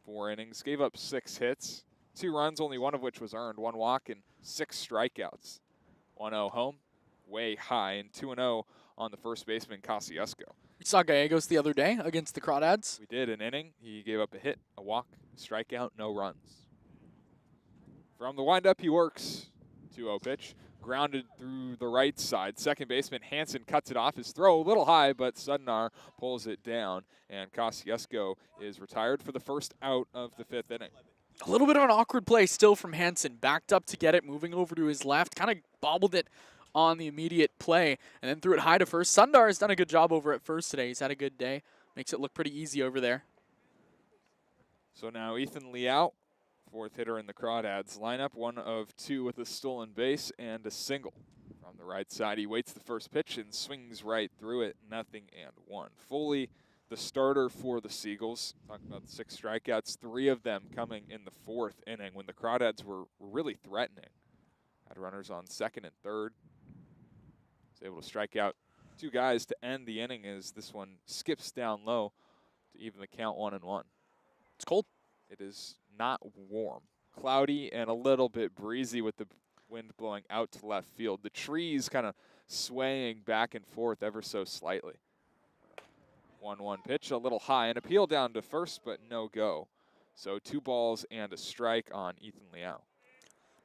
4 innings, gave up 6 hits, 2 runs, only one of which was earned, 1 walk, and 6 strikeouts. 1-0 home, way high, and 2-0 on the first baseman, Kosciuszko. We saw Gallegos the other day against the Crawdads. We did, an inning. He gave up a hit, a walk, a strikeout, no runs. From the windup, he works. 2-0 pitch. Grounded through the right side. Second baseman Hansen cuts it off. His throw a little high, but Sudnar pulls it down, and Kosciuszko is retired for the first out of the 5th inning. A little bit of an awkward play still from Hansen. Backed up to get it, moving over to his left. Kind of bobbled it on the immediate play, and then threw it high to first. Sundar has done a good job over at first today. He's had a good day. Makes it look pretty easy over there. So now Ethan Liao, 4th hitter in the Crawdads lineup, 1 of 2 with a stolen base and a single. From the right side, he waits the first pitch and swings right through it, 0-1. Foley the starter for the Seagulls. Talking about the 6 strikeouts, 3 of them coming in the 4th inning when the Crawdads were really threatening. Had runners on 2nd and 3rd. Was able to strike out 2 guys to end the inning as this one skips down low to even the count 1-1. It's cold. It is not warm. Cloudy and a little bit breezy with the wind blowing out to left field. The trees kind of swaying back and forth ever so slightly. 1-1 pitch, a little high, and appeal down to first, but no go. So 2 balls and a strike on Ethan Liao.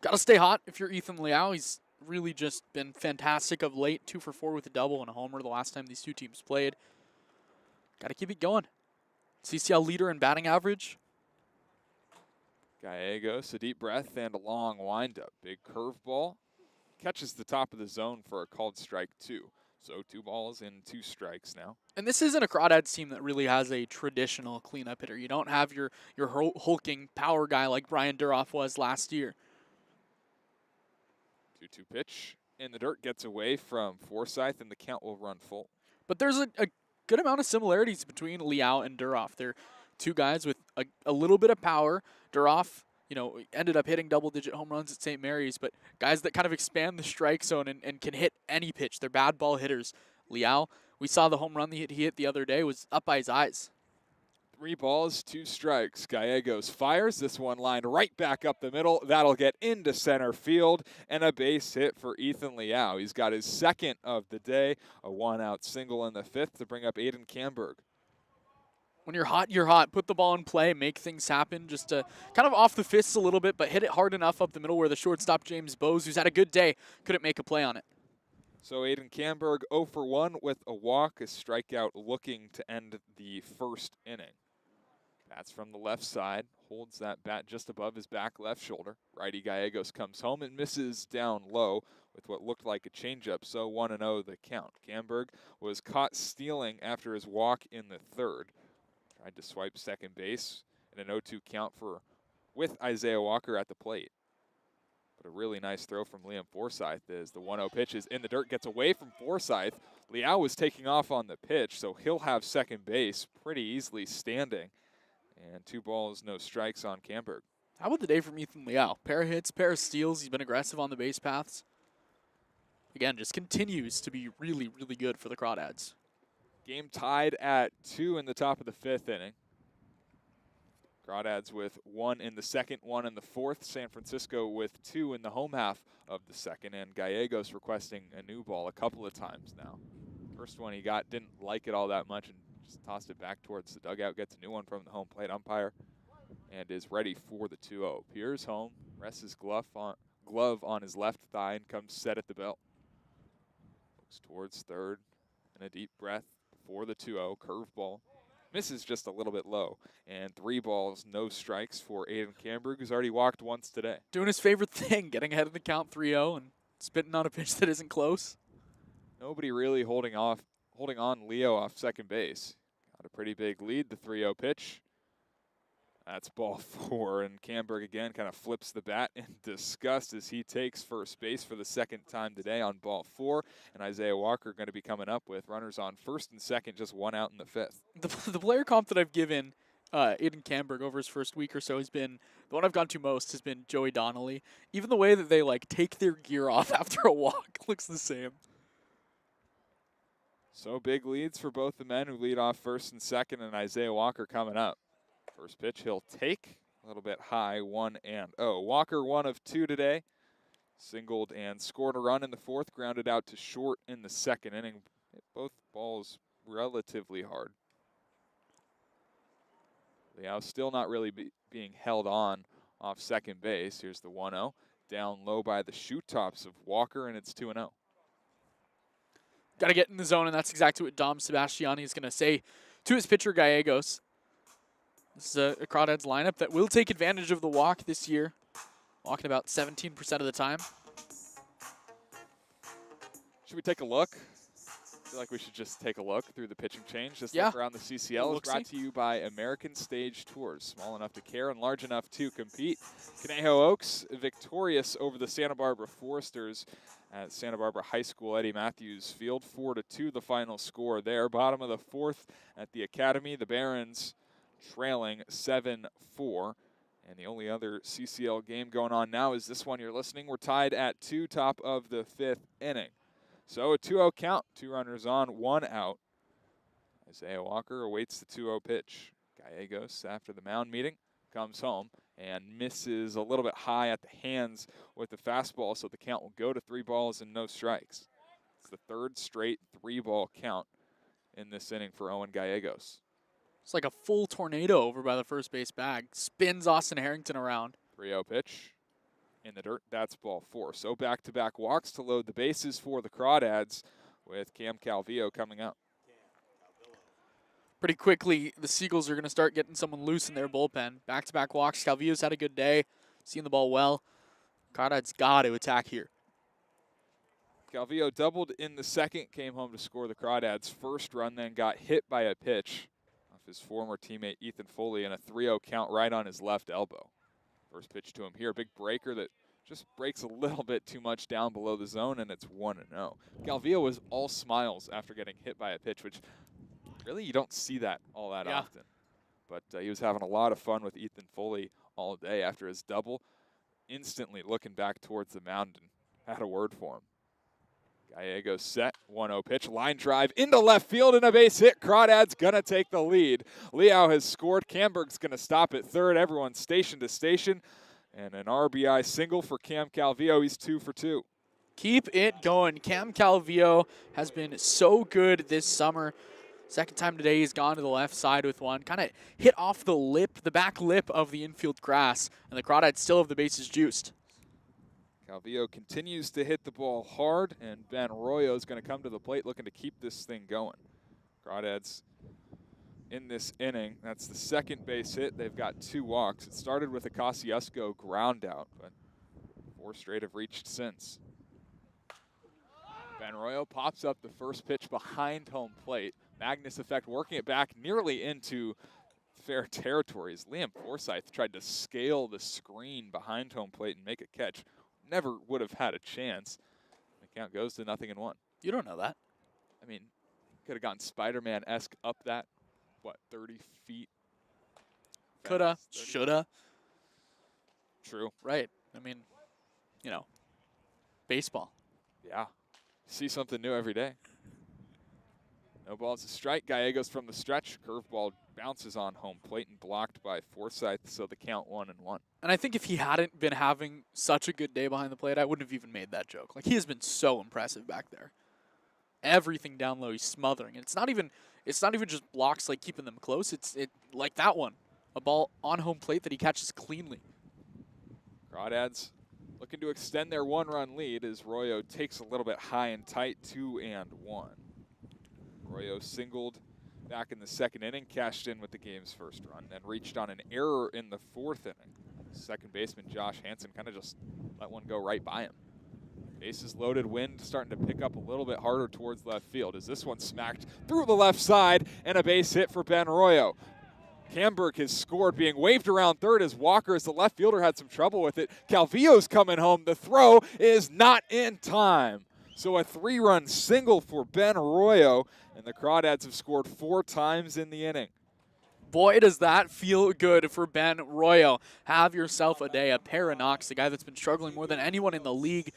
Got to stay hot if you're Ethan Liao. He's really just been fantastic of late. 2 for 4 with a double and a homer the last time these 2 teams played. Got to keep it going. CCL leader in batting average. Gallegos, a deep breath and a long windup. Big curveball. Catches the top of the zone for a called strike 2. So 2 balls and 2 strikes now. And this isn't a Crawdads team that really has a traditional cleanup hitter. You don't have your hulking power guy like Brian Duroff was last year. 2-2 pitch in the dirt, gets away from Forsythe, and the count will run full. But there's a good amount of similarities between Liao and Duroff. They're 2 guys with a little bit of power. Duroff, ended up hitting double-digit home runs at St. Mary's, but guys that kind of expand the strike zone and can hit any pitch. They're bad ball hitters. Liao, we saw the home run he hit the other day was up by his eyes. 3 balls, 2 strikes. Gallegos fires this one line right back up the middle. That'll get into center field, and a base hit for Ethan Liao. He's got his 2nd of the day, a 1-out single in the 5th to bring up Aiden Kamberg. When you're hot, you're hot. Put the ball in play, make things happen. Just kind of off the fists a little bit, but hit it hard enough up the middle where the shortstop, James Bose, who's had a good day, couldn't make a play on it. So Aiden Kamberg 0 for 1 with a walk, a strikeout looking to end the 1st inning. That's from the left side, holds that bat just above his back left shoulder. Righty Gallegos comes home and misses down low with what looked like a changeup, so 1-0 the count. Kamberg was caught stealing after his walk in the 3rd. Tried to swipe second base in an 0-2 count with Isaiah Walker at the plate. But a really nice throw from Liam Forsythe as the 1-0 pitch is in the dirt, gets away from Forsythe. Liao was taking off on the pitch, so he'll have second base pretty easily standing. And 2 balls, no strikes on Kamberg. How about the day from Ethan Liao? Pair of hits, pair of steals. He's been aggressive on the base paths. Again, just continues to be really, really good for the Crawdads. Game tied at 2 in the top of the 5th inning. Crawdads with 1 in the 2nd, 1 in the 4th. San Francisco with 2 in the home half of the 2nd. And Gallegos requesting a new ball a couple of times now. First one he got, didn't like it all that much and just tossed it back towards the dugout. Gets a new one from the home plate umpire and is ready for the 2-0. Peers home, rests his glove on his left thigh and comes set at the belt. Looks towards third and a deep breath for the 2-0. Curveball. Misses just a little bit low. And 3 balls, no strikes for Aiden Kamberg, who's already walked once today. Doing his favorite thing, getting ahead of the count 3-0 and spitting on a pitch that isn't close. Nobody really holding on Leo off second base. Got a pretty big lead, the 3-0 pitch. That's ball 4, and Kamberg again kind of flips the bat in disgust as he takes first base for the 2nd time today on ball 4. And Isaiah Walker going to be coming up with runners on 1st and 2nd, just 1 out in the 5th. The player comp that I've given Aiden Kamberg over his first week or so has been, the one I've gone to most has been Joey Donnelly. Even the way that they take their gear off after a walk looks the same. So big leads for both the men who lead off 1st and 2nd, and Isaiah Walker coming up. First pitch he'll take, a little bit high, 1-0. Walker 1 of 2 today. Singled and scored a run in the 4th, grounded out to short in the 2nd inning. Hit both balls relatively hard. Liao still not really being held on off second base. Here's the 1-0. Down low by the shoe tops of Walker, and it's 2-0. Got to get in the zone, and that's exactly what Dom Sebastiani is going to say to his pitcher, Gallegos. This is a Crawdads lineup that will take advantage of the walk this year, walking about 17% of the time. Should we take a look? I feel like we should just take a look through the pitching change. This Yeah. look around the CCL is brought Look-see. to you by American Stage Tours. Small enough to care and large enough to compete. Conejo Oaks victorious over the Santa Barbara Foresters at Santa Barbara High School. Eddie Matthews Field, 4-2 the final score there. Bottom of the fourth at the Academy. The Barons trailing 7-4. And the only other CCL game going on now is this one you're listening. We're tied at 2, top of the 5th inning. So a 2-0 count, 2 runners on, 1 out. Isaiah Walker awaits the 2-0 pitch. Gallegos, after the mound meeting, comes home and misses a little bit high at the hands with the fastball, so the count will go to 3 balls and no strikes. It's the 3rd straight 3-ball count in this inning for Owen Gallegos. It's like a full tornado over by the first base bag. Spins Austin Harrington around. 3-0 pitch. In the dirt, that's ball 4. So back-to-back walks to load the bases for the Crawdads with Cam Calvillo coming up. Pretty quickly, the Seagulls are going to start getting someone loose in their bullpen. Back-to-back walks. Calvillo's had a good day, seeing the ball well. Crawdads got to attack here. Calvillo doubled in the second, came home to score the Crawdads' first run, then got hit by a pitch off his former teammate Ethan Foley and a 3-0 count right on his left elbow. First pitch to him here, big breaker that just breaks a little bit too much down below the zone, and it's 1-0. Calvillo was all smiles after getting hit by a pitch, which really you don't see that all that often. But he was having a lot of fun with Ethan Foley all day after his double, instantly looking back towards the mound and had a word for him. Gallegos set, 1-0 pitch, line drive into left field and a base hit. Crawdads gonna take the lead. Liao has scored. Camberg's gonna stop at third. Everyone's station to station. And an RBI single for Cam Calvillo. He's 2 for 2. Keep it going. Cam Calvillo has been so good this summer. Second time today he's gone to the left side with one. Kind of hit off the lip, the back lip of the infield grass. And the Crawdads still have the bases juiced. Calvillo continues to hit the ball hard, and Ben Arroyo is going to come to the plate looking to keep this thing going. Crawdads in this inning, that's the second base hit. They've got 2 walks. It started with a Kosciuszko ground out, but 4 straight have reached since. Ben Arroyo pops up the first pitch behind home plate. Magnus effect working it back nearly into fair territories. Liam Forsythe tried to scale the screen behind home plate and make a catch. Never would have had a chance. The count goes to 0-1. You don't know that. I mean, could have gone Spider-Man-esque up that, 30 feet? Coulda, Fence, 30. shoulda. True. Right. I mean, baseball. Yeah. See something new every day. No balls to strike. Gallegos from the stretch. Curveball bounces on home plate and blocked by Forsythe, so the count 1-1. And I think if he hadn't been having such a good day behind the plate, I wouldn't have even made that joke. Like, he has been so impressive back there. Everything down low, he's smothering. And it's not even just blocks, like keeping them close. It's like that one, a ball on home plate that he catches cleanly. Crawdads looking to extend their 1-run lead as Arroyo takes a little bit high and tight, 2-1. Arroyo singled back in the second inning, cashed in with the game's first run, then reached on an error in the 4th inning. Second baseman Josh Hansen kind of just let one go right by him. Bases loaded, wind starting to pick up a little bit harder towards left field as this one smacked through the left side and a base hit for Ben Arroyo. Camberg has scored, being waved around third as Walker, as the left fielder, had some trouble with it. Calvillo's coming home. The throw is not in time. So a 3-run single for Ben Arroyo, and the Crawdads have scored 4 times in the inning. Boy, does that feel good for Ben Arroyo. Have yourself a day. A pair of knocks, the guy that's been struggling more than anyone in the league,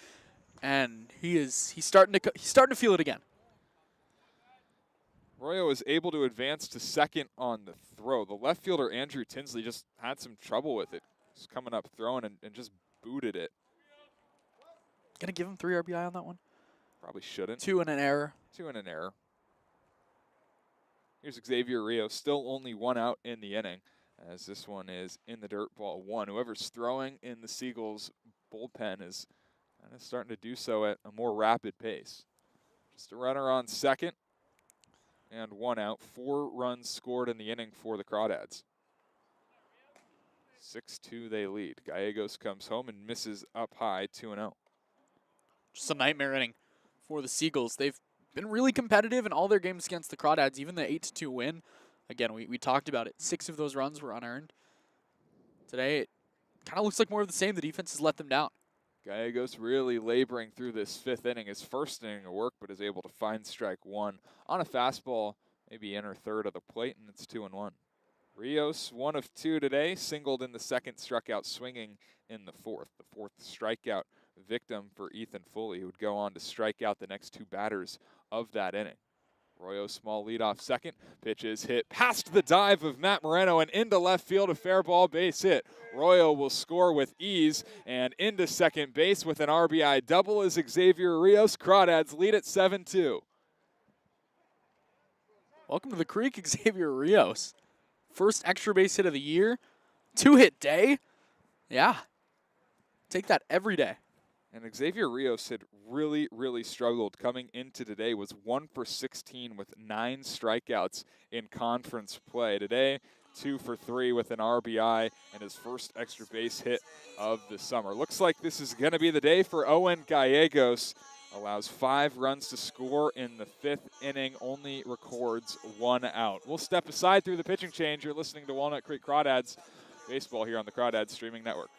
and he's starting to feel it again. Arroyo was able to advance to second on the throw. The left fielder, Andrew Tinsley, just had some trouble with it. Just coming up throwing and just booted it. Gonna give him 3 RBI on that one? Probably shouldn't. 2 and an error. 2 and an error. Here's Xavier Rio, still only 1 out in the inning, as this one is in the dirt, ball 1. Whoever's throwing in the Seagulls bullpen is kind of starting to do so at a more rapid pace. Just a runner on second and 1 out. 4 runs scored in the inning for the Crawdads. 6-2 they lead. Gallegos comes home and misses up high, 2-0. Just a nightmare inning for the Seagulls. They've been really competitive in all their games against the Crawdads, even the 8-2 win. Again, we talked about it. 6 of those runs were unearned. Today, it kind of looks like more of the same. The defense has let them down. Gallegos really laboring through this 5th inning. His first inning of work, but is able to find strike 1 on a fastball, maybe inner third of the plate, and it's 2-1. Rios, 1 of 2 today, singled in the 2nd, struck out swinging in the 4th. The 4th strikeout victim for Ethan Foley, who would go on to strike out the next 2 batters of that inning. Royo, small leadoff second. Pitch is hit past the dive of Matt Moreno and into left field, a fair ball base hit. Royo will score with ease and into second base with an RBI double as Xavier Rios. Crawdads lead at 7-2. Welcome to the creek, Xavier Rios. First extra base hit of the year. 2-hit day. Yeah. Take that every day. And Xavier Rios had really struggled coming into today, was 1 for 16 with 9 strikeouts in conference play. Today, 2 for 3 with an RBI and his first extra base hit of the summer. Looks like this is going to be the day for Owen Gallegos. Allows 5 runs to score in the 5th inning, only records 1 out. We'll step aside through the pitching change. You're listening to Walnut Creek Crawdads baseball here on the Crawdads streaming network.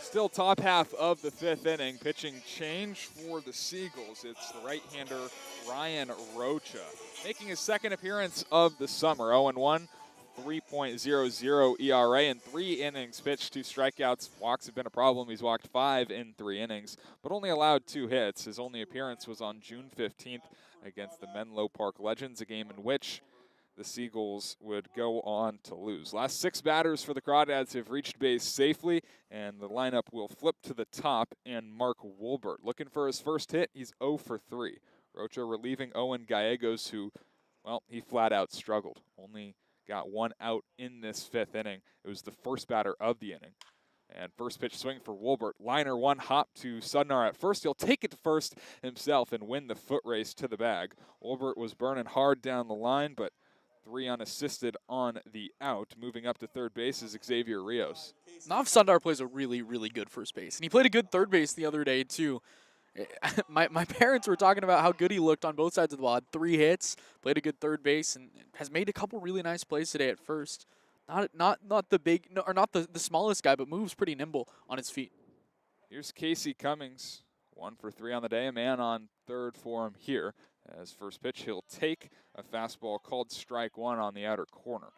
Still top half of the 5th inning. Pitching change for the Seagulls. It's the right-hander Ryan Rocha, making his 2nd appearance of the summer. 0-1, 3.00 ERA in 3 innings pitched, 2 strikeouts. Walks have been a problem. He's walked 5 in 3 innings, but only allowed 2 hits. His only appearance was on June 15th against the Menlo Park Legends, a game in which the Seagulls would go on to lose. Last 6 batters for the Crawdads have reached base safely, and the lineup will flip to the top, and Mark Wolbert looking for his first hit. He's 0 for 3. Rocha relieving Owen Gallegos, who, well, he flat out struggled. Only got 1 out in this 5th inning. It was the first batter of the inning. And first pitch swing for Wolbert. Liner 1 hop to Sudnar at first. He'll take it to first himself and win the foot race to the bag. Wolbert was burning hard down the line, but 3 unassisted on the out. Moving up to third base is Xavier Rios. Nav Sundar plays a really good first base. And he played a good third base the other day, too. My parents were talking about how good he looked on both sides of the ball. Had 3 hits, played a good third base, and has made a couple really nice plays today at first. Not the big, no, or not the smallest guy, but moves pretty nimble on his feet. Here's Casey Cummings. 1 for 3 on the day. A man on third for him here. As first pitch, he'll take a fastball called strike 1 on the outer corner.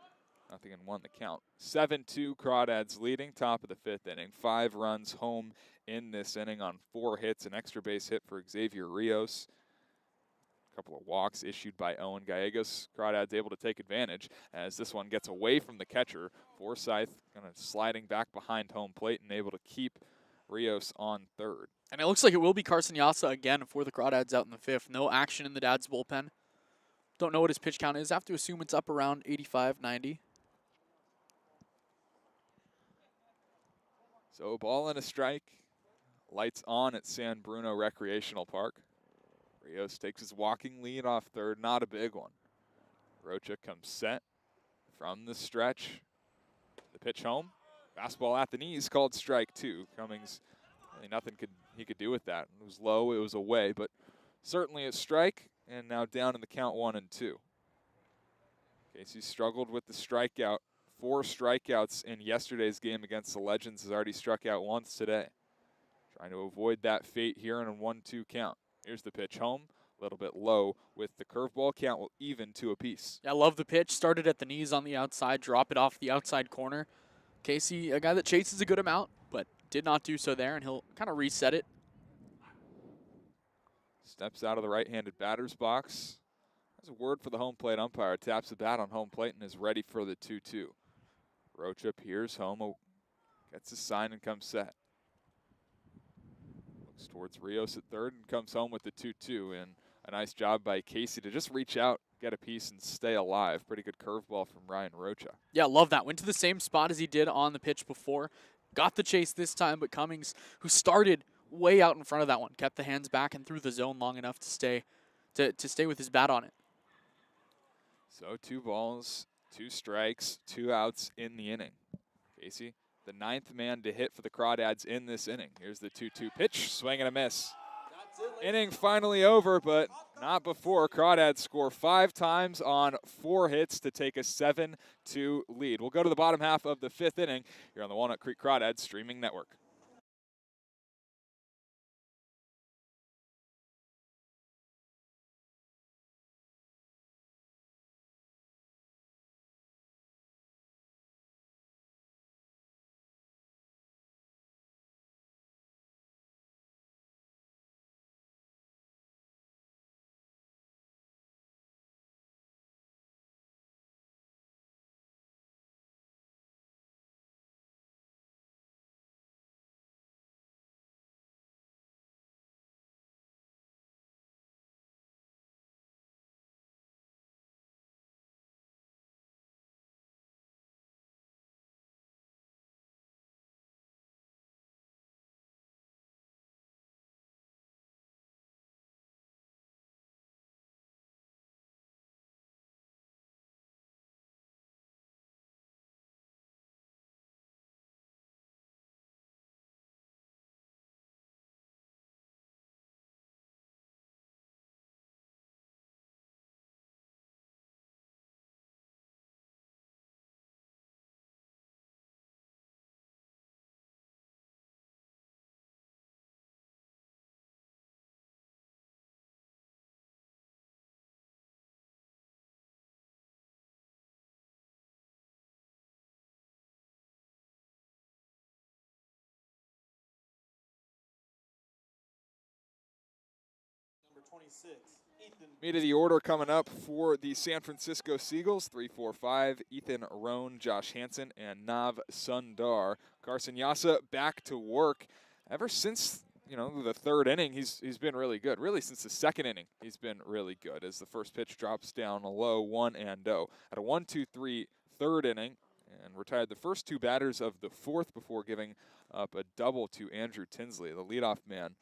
0-1 the count. 7-2 Crawdads leading, top of the 5th inning. 5 runs home in this inning on 4 hits, an extra base hit for Xavier Rios. couple of walks issued by Owen Gallegos. Crawdads able to take advantage as this one gets away from the catcher. Forsyth kind of sliding back behind home plate and able to keep Rios on third. And it looks like it will be Carson Yasa again for the Crawdads out in the 5th. No action in the Dads bullpen. Don't know what his pitch count is. I have to assume it's up around 85, 90. So a ball and a strike. Lights on at San Bruno Recreational Park. Rios takes his walking lead off third, not a big one. Rocha comes set from the stretch. The pitch home. Fastball at the knees called strike 2. Cummings, really nothing he could do with that. It was low, it was away, but certainly a strike, and now down in the count 1-2. Casey struggled with the strikeout. 4 strikeouts in yesterday's game against the Legends. Has already struck out once today. Trying to avoid that fate here in a 1-2 count. Here's the pitch home. A little bit low with the curveball. Count will even 2 apiece. Yeah, I love the pitch. Started at the knees on the outside. Drop it off the outside corner. Casey, a guy that chases a good amount, but did not do so there, and he'll kind of reset it. Steps out of the right-handed batter's box. Has a word for the home plate umpire. Taps the bat on home plate and is ready for the 2-2. Rocha peers home, gets his sign and comes set. Looks towards Rios at third and comes home with the 2-2. And a nice job by Casey to just reach out, get a piece, and stay alive. Pretty good curveball from Ryan Rocha. Yeah, love that. Went to the same spot as he did on the pitch before. Got the chase this time, but Cummings, who started way out in front of that one, kept the hands back and threw the zone long enough to stay with his bat on it. So 2 balls, 2 strikes, 2 outs in the inning. Casey, the 9th man to hit for the Crawdads in this inning. Here's the 2-2 pitch, swing and a miss. Inning finally over, but not before. Crawdads score 5 times on 4 hits to take a 7-2 lead. We'll go to the bottom half of the 5th inning here on the Walnut Creek Crawdads streaming network. Number 26, Ethan. Meat of the order coming up for the San Francisco Seagulls. 3-4-5, Ethan Rohn, Josh Hansen, and Nav Sundar. Carson Yasa back to work. Ever since, the 3rd inning, he's been really good. Really, since the 2nd inning, he's been really good as the first pitch drops down a low 1-0. At a 1-2-3 3rd inning, and retired the first 2 batters of the 4th before giving up a double to Andrew Tinsley, the leadoff man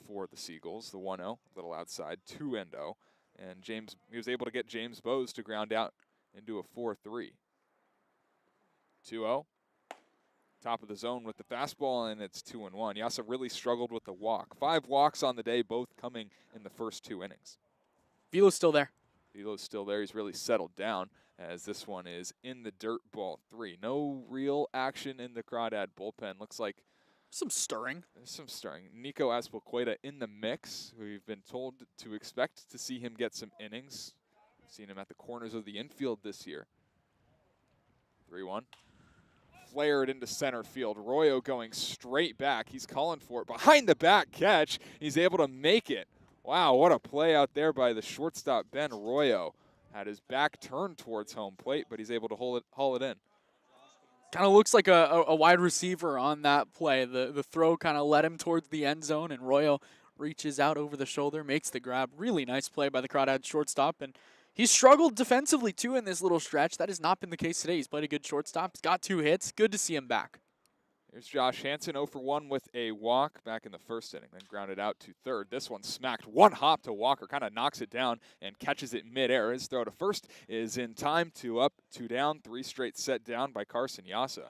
for the Seagulls. The 1-0, a little outside, 2-0. And he was able to get James Bowes to ground out into a 4-3. 2-0. Top of the zone with the fastball, and it's 2-1. Yasa really struggled with the walk. 5 walks on the day, both coming in the first 2 innings. Velo's still there. Velo's still there. He's really settled down as this one is in the dirt, ball 3. No real action in the Crawdad bullpen. Looks like Some stirring. there's some stirring. Nico Azpilicueta in the mix. We've been told to expect to see him get some innings. We've seen him at the corners of the infield this year. 3-1. Flared into center field. Royo going straight back. He's calling for it. Behind the back catch. He's able to make it Wow, what a play out there by the shortstop, Ben Arroyo. Had his back turned towards home plate, but he's able to haul it in. Kind of looks like a wide receiver on that play. The throw kind of led him towards the end zone, and Royo reaches out over the shoulder, makes the grab. Really nice play by the Crawdads shortstop, and he's struggled defensively too in this little stretch. That has not been the case today. He's played a good shortstop. He's got 2 hits. Good to see him back. Here's Josh Hansen, 0 for 1 with a walk back in the first inning, then grounded out to third. This one smacked one hop to Walker, kind of knocks it down and catches it midair. His throw to first is in time. 2 up, 2 down, 3 straight set down by Carson Yasa.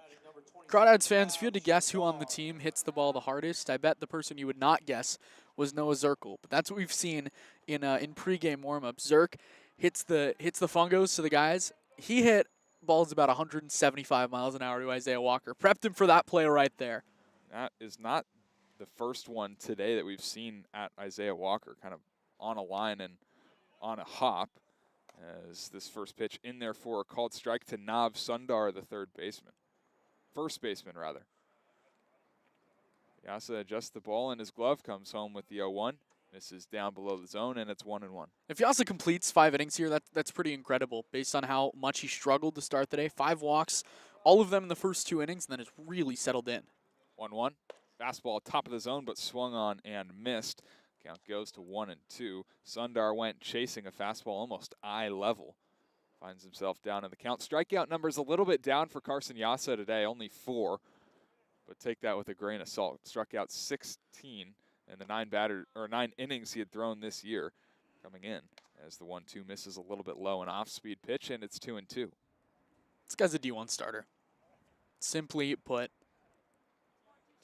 Crawdads fans, if you had to guess who on the team hits the ball the hardest, I bet the person you would not guess was Noah Zirkle. But that's what we've seen in pregame warm-up. Zirk hits the fungos to the guys. He hit balls about 175 miles an hour to Isaiah Walker. Prepped him for that play right there. That is not the first one today that we've seen at Isaiah Walker, kind of on a line and on a hop. As this first pitch in there for a called strike to Nav Sundar, the first baseman rather. Yasa adjusts the ball and his glove, comes home with the 0-1. Misses down below the zone, and it's 1-1. If Yasa completes 5 innings here, that's pretty incredible based on how much he struggled to start the day. 5 walks, all of them in the first 2 innings, and then has really settled in. 1-1. Fastball top of the zone, but swung on and missed. Count goes to 1-2. Sundar went chasing a fastball almost eye level. Finds himself down in the count. Strikeout numbers a little bit down for Carson Yasa today, only 4. But take that with a grain of salt. Struck out 16 in the 9 innings he had thrown this year. Coming in as the 1-2 misses a little bit low, an off-speed pitch, and it's 2-2. This guy's a D1 starter. Simply put.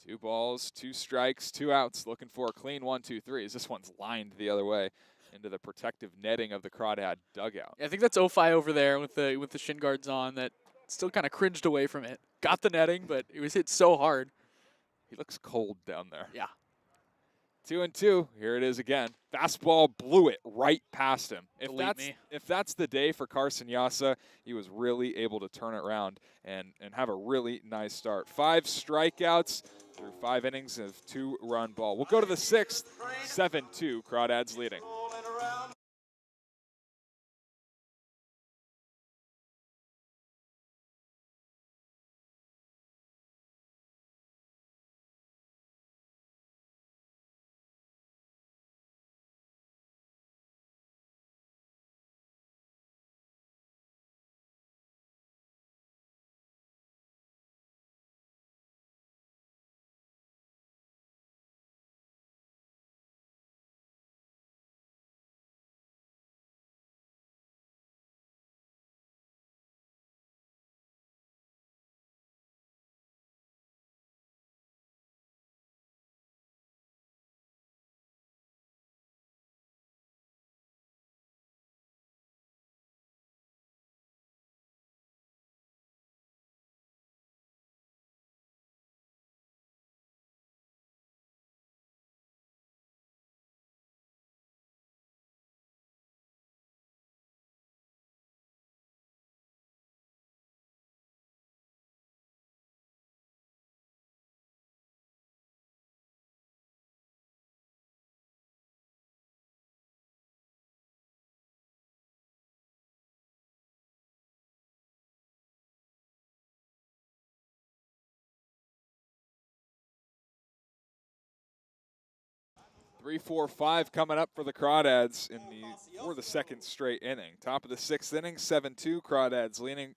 2 balls, 2 strikes, 2 outs. Looking for a clean 1-2-3 as this one's lined the other way into the protective netting of the Crawdad dugout. Yeah, I think that's Ophi over there with the shin guards on that still kind of cringed away from it. Got the netting, but it was hit so hard. He looks cold down there. Yeah. 2-2. Here it is again. Fastball blew it right past him. If that's the day for Carson Yasa, he was really able to turn it around and have a really nice start. 5 strikeouts through 5 innings of 2-run ball. We'll go to the 6th. 7-2. Crawdads leading. Three, 4, 5 coming up for the Crawdads for the second straight inning. Top of the 6th inning, 7-2. Crawdads leading,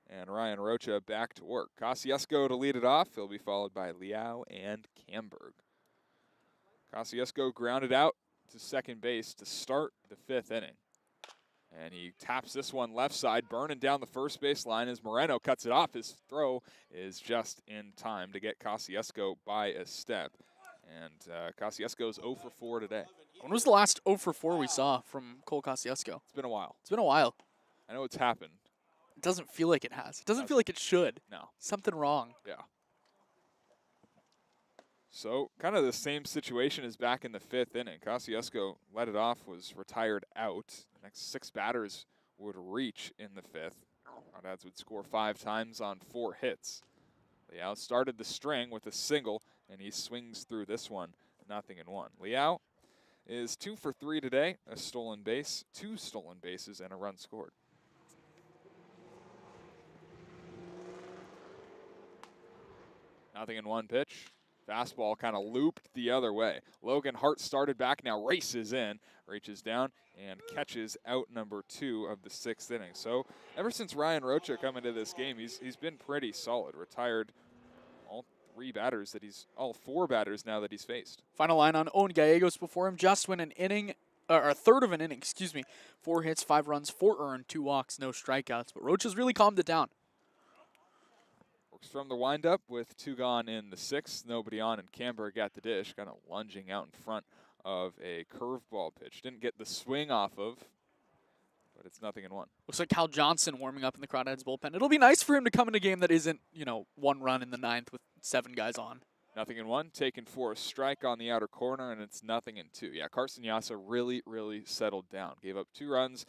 and Ryan Rocha back to work. Kosciuszko to lead it off. He'll be followed by Liao and Camberg. Kosciuszko grounded out to second base to start the 5th inning. And he taps this one left side, burning down the first base line as Moreno cuts it off. His throw is just in time to get Kosciuszko by a step. And Kosciuszko's 0 for 4 today. When was the last 0 for 4 we saw from Cole Kosciuszko? It's been a while. It's been a while. I know it's happened. It doesn't feel like it has. It doesn't feel like it should. No. Something wrong. Yeah. So kind of the same situation as back in the 5th inning. Kosciuszko led it off, was retired out. The next 6 batters would reach in the 5th. Crawdads would score 5 times on 4 hits. Liao started the string with a single, and he swings through this one, 0-1. Liao is 2 for 3 today, a stolen base, 2 stolen bases, and a run scored. Nothing in one pitch. Fastball kind of looped the other way. Logan Hart started back, now races in, reaches down, and catches out number 2 of the 6th inning. So ever since Ryan Rocha come into this game, he's been pretty solid. Retired all 4 batters now that he's faced. Final line on Owen Gallegos before him. Just went an inning, or a third of an inning, 4 hits, 5 runs, 4 earned, 2 walks, no strikeouts. But Rocha's really calmed it down. Works from the windup with 2 gone in the 6th. Nobody on, and Camberg at the dish, kind of lunging out in front of a curveball pitch. Didn't get the swing off of, but it's 0-1. Looks like Cal Johnson warming up in the Crawdads bullpen. It'll be nice for him to come in a game that isn't, 1 run in the 9th with 7 guys on. 0-1, taken for a strike on the outer corner, and it's 0-2. Yeah, Carson Yasa really, really settled down. Gave up 2 runs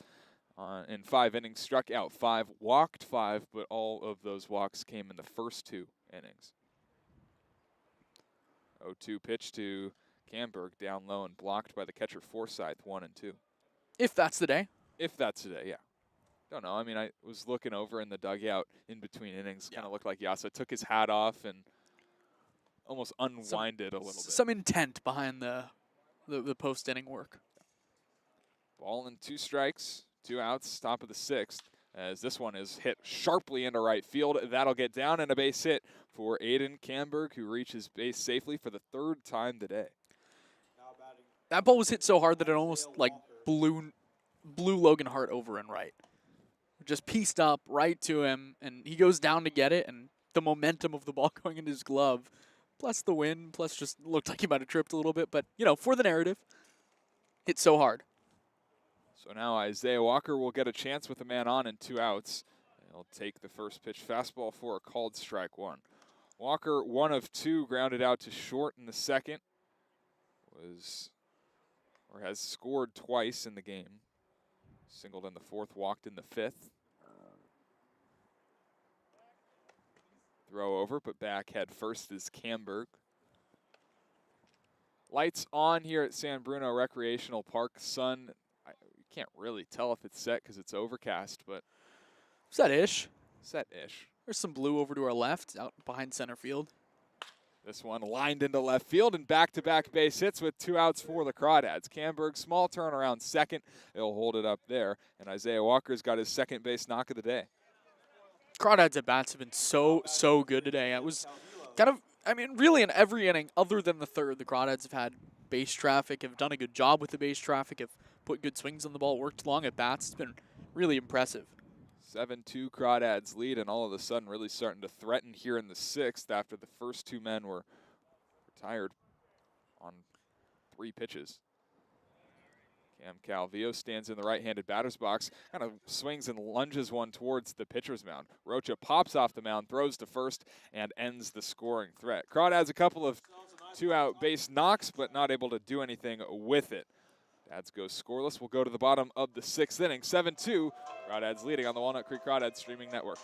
in 5 innings, struck out 5, walked 5, but all of those walks came in the first 2 innings. 0-2 pitch to Camberg, down low and blocked by the catcher Forsyth, 1-2. If that's the day. If that's today, yeah. Don't know. I mean, I was looking over in the dugout in between innings. Kind of looked like Yasa took his hat off and almost unwinded a little bit. Some intent behind the post-inning work. Ball and 2 strikes, 2 outs, top of the 6th. As this one is hit sharply into right field. That'll get down, and a base hit for Aiden Camberg, who reaches base safely for the 3rd time today. That ball was hit so hard that it almost blew Logan Hart over and right. Just pieced up right to him, and he goes down to get it, and the momentum of the ball going into his glove, plus the wind, plus just looked like he might have tripped a little bit, but, for the narrative, hit so hard. So now Isaiah Walker will get a chance with a man on and 2 outs. He'll take the first pitch fastball for a called strike 1. Walker, 1 of 2, grounded out to short in the 2nd. Has scored twice in the game. Singled in the 4th, walked in the 5th. Throw over, but back head first is Camberg. Lights on here at San Bruno Recreational Park. Sun, you can't really tell if it's set because it's overcast, but Set-ish. Set-ish. There's some blue over to our left, out behind center field. This one lined into left field and back-to-back base hits with 2 outs for the Crawdads. Camberg, small turnaround second. He'll hold it up there. And Isaiah Walker's got his second base knock of the day. Crawdads at bats have been so good today. It was really in every inning other than the 3rd, the Crawdads have had base traffic, have done a good job with the base traffic, have put good swings on the ball, worked long at bats. It's been really impressive. 7-2 Crawdads lead, and all of a sudden really starting to threaten here in the 6th after the first 2 men were retired on 3 pitches. Cam Calvillo stands in the right-handed batter's box, kind of swings and lunges one towards the pitcher's mound. Rocha pops off the mound, throws to first, and ends the scoring threat. Crawdads a couple of 2-out base knocks, but not able to do anything with it. Dads go scoreless. We'll go to the bottom of the 6th inning. 7-2. Crawdads leading on the Walnut Creek Crawdads streaming network.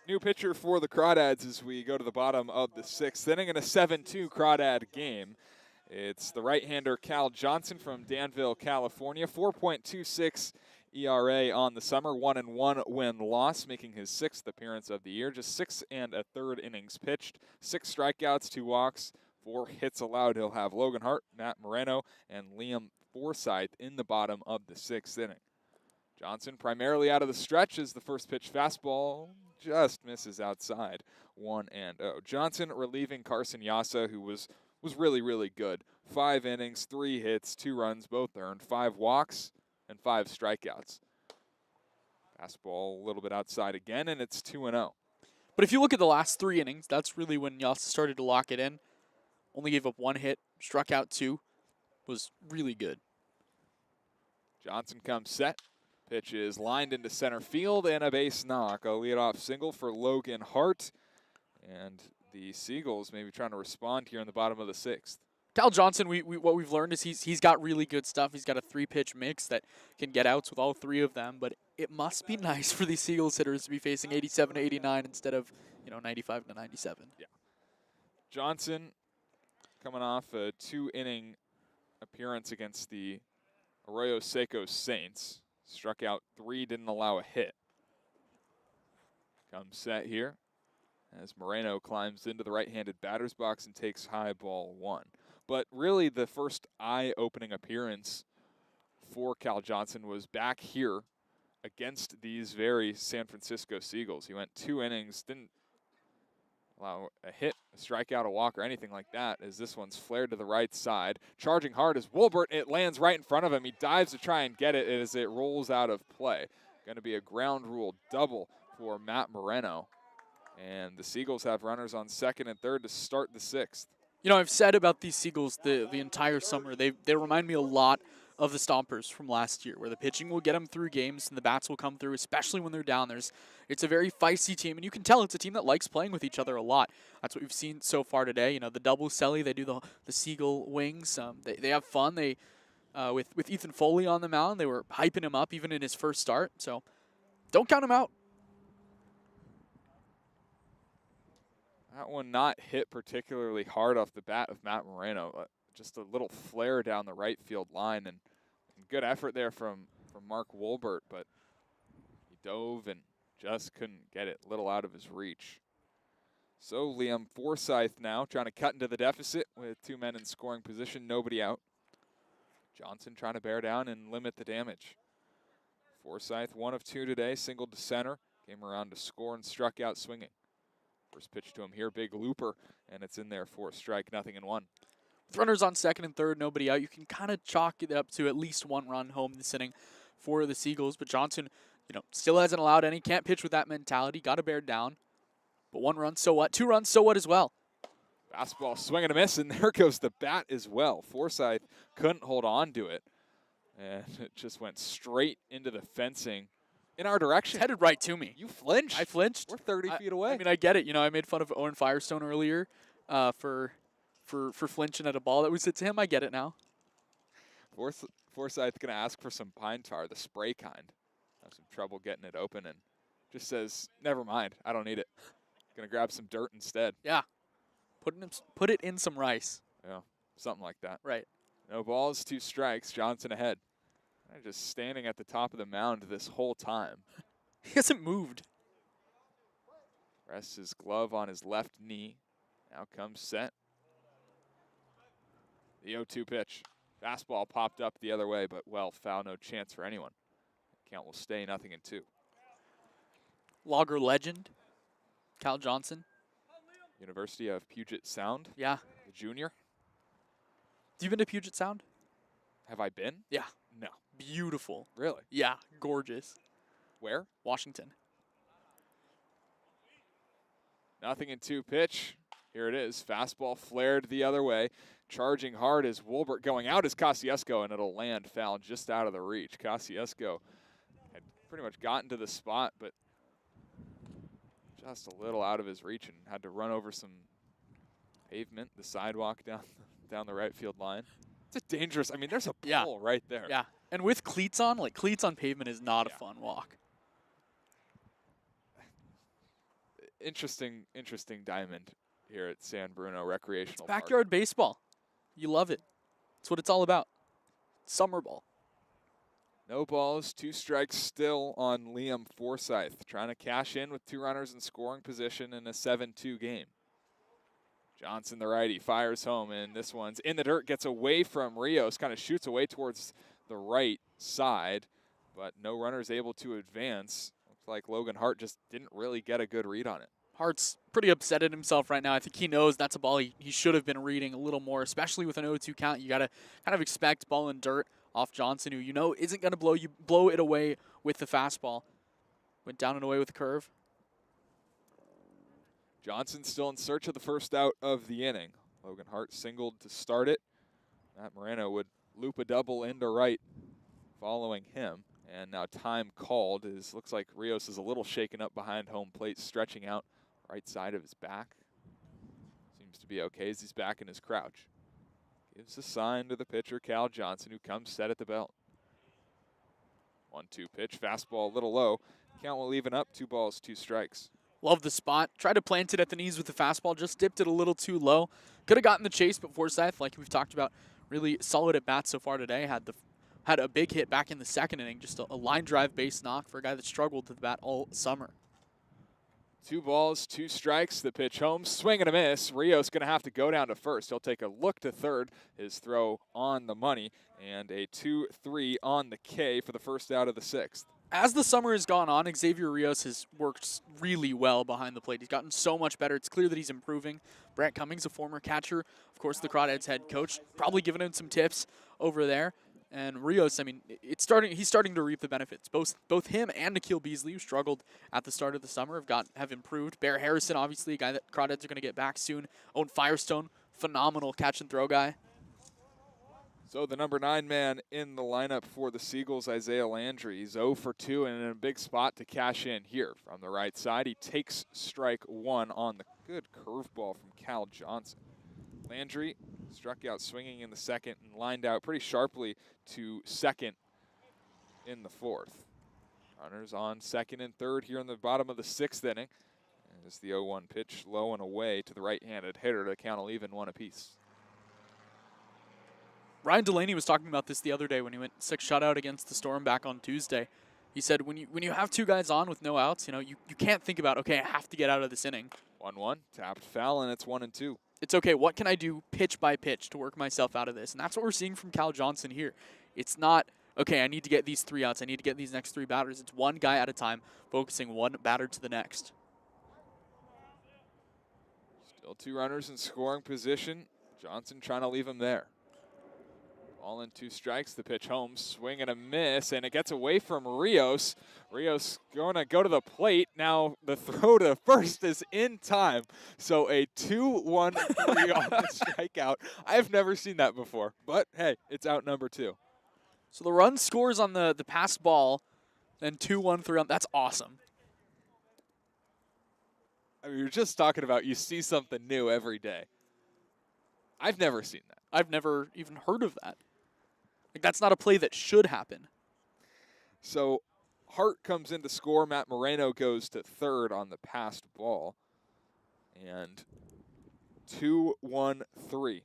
New pitcher for the Crawdads as we go to the bottom of the 6th inning in a 7-2 Crawdad game. It's the right-hander Cal Johnson from Danville, California. 4.26 ERA on the summer, 1-1 win-loss, making his 6th appearance of the year. Just 6 1/3 innings pitched, 6 strikeouts, 2 walks, 4 hits allowed. He'll have Logan Hart, Matt Moreno, and Liam Forsythe in the bottom of the 6th inning. Johnson primarily out of the stretch as the first pitch fastball just misses outside, 1-0. Johnson relieving Carson Yasa, who was really, really good. 5 innings, 3 hits, 2 runs, both earned, 5 walks, and 5 strikeouts. Fastball a little bit outside again, and it's 2-0. But if you look at the last 3 innings, that's really when Yasa started to lock it in. Only gave up 1 hit, struck out 2. Was really good. Johnson comes set. Pitch is lined into center field and a base knock. A leadoff single for Logan Hart. And the Seagulls maybe trying to respond here in the bottom of the 6th. Cal Johnson, what we've learned is he's got really good stuff. He's got a 3-pitch mix that can get outs with all 3 of them. But it must be nice for these Seagulls hitters to be facing 87 to 89 instead of 95 to 97. Yeah. Johnson coming off a 2-inning appearance against the Arroyo Seco Saints. Struck out 3, didn't allow a hit. Comes set here as Moreno climbs into the right-handed batter's box and takes high ball 1. But really the first eye-opening appearance for Cal Johnson was back here against these very San Francisco Seagulls. He went 2 innings, didn't allow a hit, a strikeout, a walk, or anything like that, as this one's flared to the right side. Charging hard is Wolbert. It lands right in front of him. He dives to try and get it as it rolls out of play. Going to be a ground rule double for Matt Moreno. And the Seagulls have runners on 2nd and 3rd to start the 6th. I've said about these Seagulls the entire summer, they remind me a lot of the Stompers from last year, where the pitching will get them through games and the bats will come through, especially when they're down. It's a very feisty team, and you can tell it's a team that likes playing with each other a lot. That's what we've seen so far today. The double celly, they do the Seagull wings. They have fun. They with Ethan Foley on the mound, they were hyping him up even in his first start. So don't count him out. That one not hit particularly hard off the bat of Matt Moreno. Just a little flare down the right field line, and good effort there from Mark Wolbert, but he dove and just couldn't get it, little out of his reach. So Liam Forsythe now trying to cut into the deficit with 2 men in scoring position, nobody out. Johnson trying to bear down and limit the damage. Forsythe 1 of 2 today, singled to center, came around to score and struck out swinging. First pitch to him here, big looper, and it's in there for a strike, 0-1. With runners on 2nd and 3rd, nobody out, you can kind of chalk it up to at least 1 run home this inning for the Seagulls. But Johnson, still hasn't allowed any. Can't pitch with that mentality. Got to bear down. But 1 run, so what? 2 runs, so what as well? Fastball swing and a miss, and there goes the bat as well. Forsythe couldn't hold on to it, and it just went straight into the fencing in our direction. It's headed right to me. You flinched. I flinched. We're 30 feet away. I mean, I get it. I made fun of Owen Firestone earlier for flinching at a ball that was hit to him. I get it now. Forsythe's going to ask for some pine tar, the spray kind. Have some trouble getting it open, and just says, never mind, I don't need it. Going to grab some dirt instead. Yeah. Put it in some rice. Yeah, something like that. Right. No balls, 2 strikes, Johnson ahead. They're just standing at the top of the mound this whole time. He hasn't moved. Rests his glove on his left knee. Now comes set. The 0-2 pitch. Fastball popped up the other way, but foul, no chance for anyone. Count will stay 0-2. Logger legend, Cal Johnson. University of Puget Sound. Yeah. The junior. Have you been to Puget Sound? Have I been? Yeah. No. Beautiful. Really? Yeah, gorgeous. Where? Washington. 0-2 pitch. Here it is. Fastball flared the other way. Charging hard is Wolbert. Going out is Kosciuszko, and it'll land foul just out of the reach. Kosciuszko had pretty much gotten to the spot, but just a little out of his reach and had to run over some pavement, the sidewalk down the right field line. It's a dangerous, there's a pole right there. Yeah, and with cleats on, cleats on pavement is not a fun walk. interesting diamond here at San Bruno Recreational Park. Backyard baseball. You love it. That's what it's all about. Summer ball. No balls, 2 strikes still on Liam Forsyth, trying to cash in with 2 runners in scoring position in a 7-2 game. Johnson, the righty, fires home, and this one's in the dirt, gets away from Rios, kind of shoots away towards the right side, but no runners able to advance. Looks like Logan Hart just didn't really get a good read on it. Hart's pretty upset at himself right now. I think he knows that's a ball he should have been reading a little more, especially with an 0-2 count. You got to kind of expect ball in dirt off Johnson, who you know isn't going to blow it away with the fastball. Went down and away with the curve. Johnson still in search of the first out of the inning. Logan Hart singled to start it. Matt Moreno would loop a double into right following him. And now time called. Looks like Rios is a little shaken up behind home plate, stretching out right side of his back. Seems to be okay as he's back in his crouch. Gives a sign to the pitcher, Cal Johnson, who comes set at the belt. 1-2 pitch, fastball a little low. Count will even up, 2 balls, 2 strikes. Love the spot. Tried to plant it at the knees with the fastball, just dipped it a little too low. Could have gotten the chase, but Forsyth, like we've talked about, really solid at bats so far today. Had a big hit back in the second inning, just a line drive base knock for a guy that struggled to the bat all summer. 2 balls, 2 strikes. The pitch home, swing and a miss. Rios going to have to go down to first. He'll take a look to third. His throw on the money, and a 2-3 on the K for the first out of the 6th. As the summer has gone on, Xavier Rios has worked really well behind the plate. He's gotten so much better. It's clear that he's improving. Brett Cummings, a former catcher, of course, the Crawdads head coach, probably giving him some tips over there. And Rios, I mean, he's starting to reap the benefits. Both him and Nikhil Beasley, who struggled at the start of the summer, have improved. Bear Harrison, obviously, a guy that Crawdads are going to get back soon. Owen Firestone, phenomenal catch and throw guy. So the number 9 man in the lineup for the Seagulls, Isaiah Landry. He's 0 for 2 and in a big spot to cash in here from the right side. He takes strike 1 on the good curveball from Cal Johnson. Landry struck out swinging in the second and lined out pretty sharply to second in the 4th. Runners on second and third here in the bottom of the 6th inning. As the 0-1 pitch low and away to the right-handed hitter to count will even 1 apiece. Ryan Delaney was talking about this the other day when he went 6 shutout against the Storm back on Tuesday. He said when you have 2 guys on with no outs, you can't think about, okay, I have to get out of this inning. 1-1, tapped foul, and it's 1-2. It's okay, what can I do pitch by pitch to work myself out of this? And that's what we're seeing from Cal Johnson here. It's not, okay, I need to get these 3 outs. I need to get these next 3 batters. It's one guy at a time, focusing one batter to the next. Still 2 runners in scoring position. Johnson trying to leave him there. All in 2 strikes, the pitch home, swing and a miss, and it gets away from Rios. Rios going to go to the plate. Now the throw to first is in time. So a 2-1-3 on the strikeout. I've never seen that before, but hey, it's out number 2. So the run scores on the pass ball, then 2-1-3 on, that's awesome. I mean, you're just talking about you see something new every day. I've never seen that. I've never even heard of that. Like, that's not a play that should happen. So Hart comes in to score. Matt Moreno goes to third on the passed ball. And 2-1-3.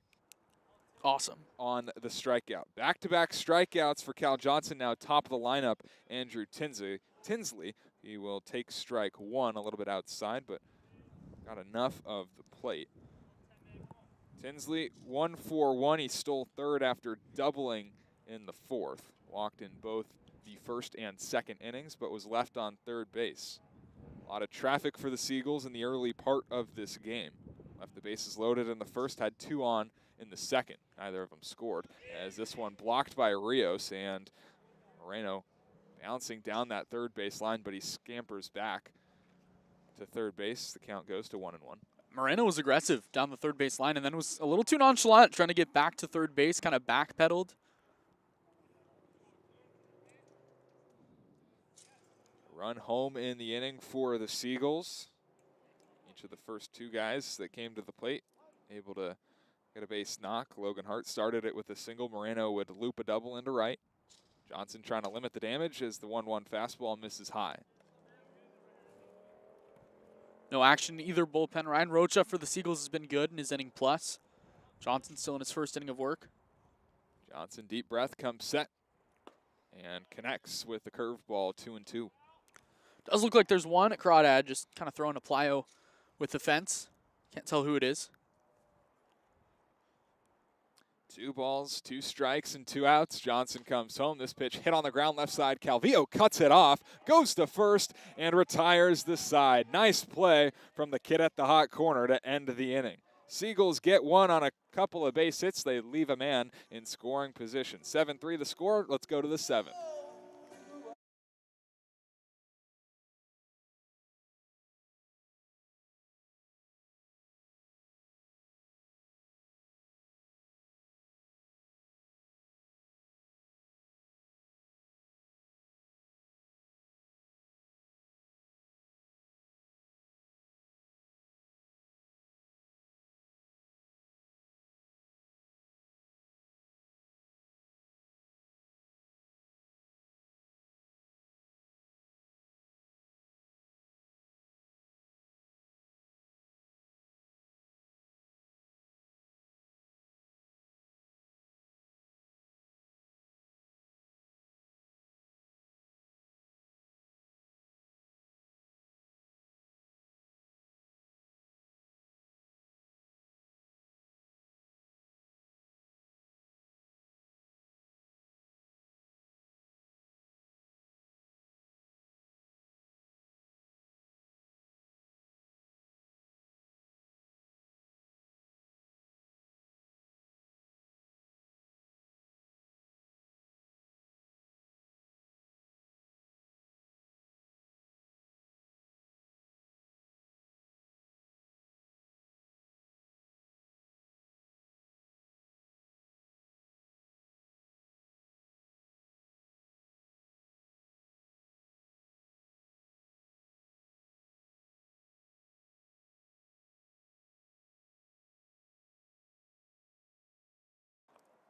Awesome. On the strikeout. Back-to-back strikeouts for Cal Johnson now. Top of the lineup, Andrew Tinsley. He will take strike 1 a little bit outside, but got enough of the plate. Tinsley, 1-for-1. He stole third after doubling in the 4th. Walked in both the first and second innings, but was left on third base. A lot of traffic for the Seagulls in the early part of this game. Left the bases loaded in the first, had 2 on in the second. Neither of them scored, as this one blocked by Rios, and Moreno bouncing down that third base line, but he scampers back to third base. The count goes to 1-1. Moreno was aggressive down the third base line and then was a little too nonchalant trying to get back to third base, kind of backpedaled. Run home in the inning for the Seagulls. Each of the first 2 guys that came to the plate able to get a base knock. Logan Hart started it with a single. Moreno would loop a double into right. Johnson trying to limit the damage as the 1-1 fastball misses high. No action in either bullpen. Ryan Rocha for the Seagulls has been good in his inning plus. Johnson still in his first inning of work. Johnson, deep breath, comes set, and connects with the curveball, 2-2. Does look like there's one at Crawdad, just kind of throwing a plyo with the fence. Can't tell who it is. 2 balls, 2 strikes, and 2 outs. Johnson comes home. This pitch hit on the ground left side. Calvillo cuts it off, goes to first, and retires the side. Nice play from the kid at the hot corner to end the inning. Seagulls get one on a couple of base hits. They leave a man in scoring position. 7-3 the score. Let's go to the 7th.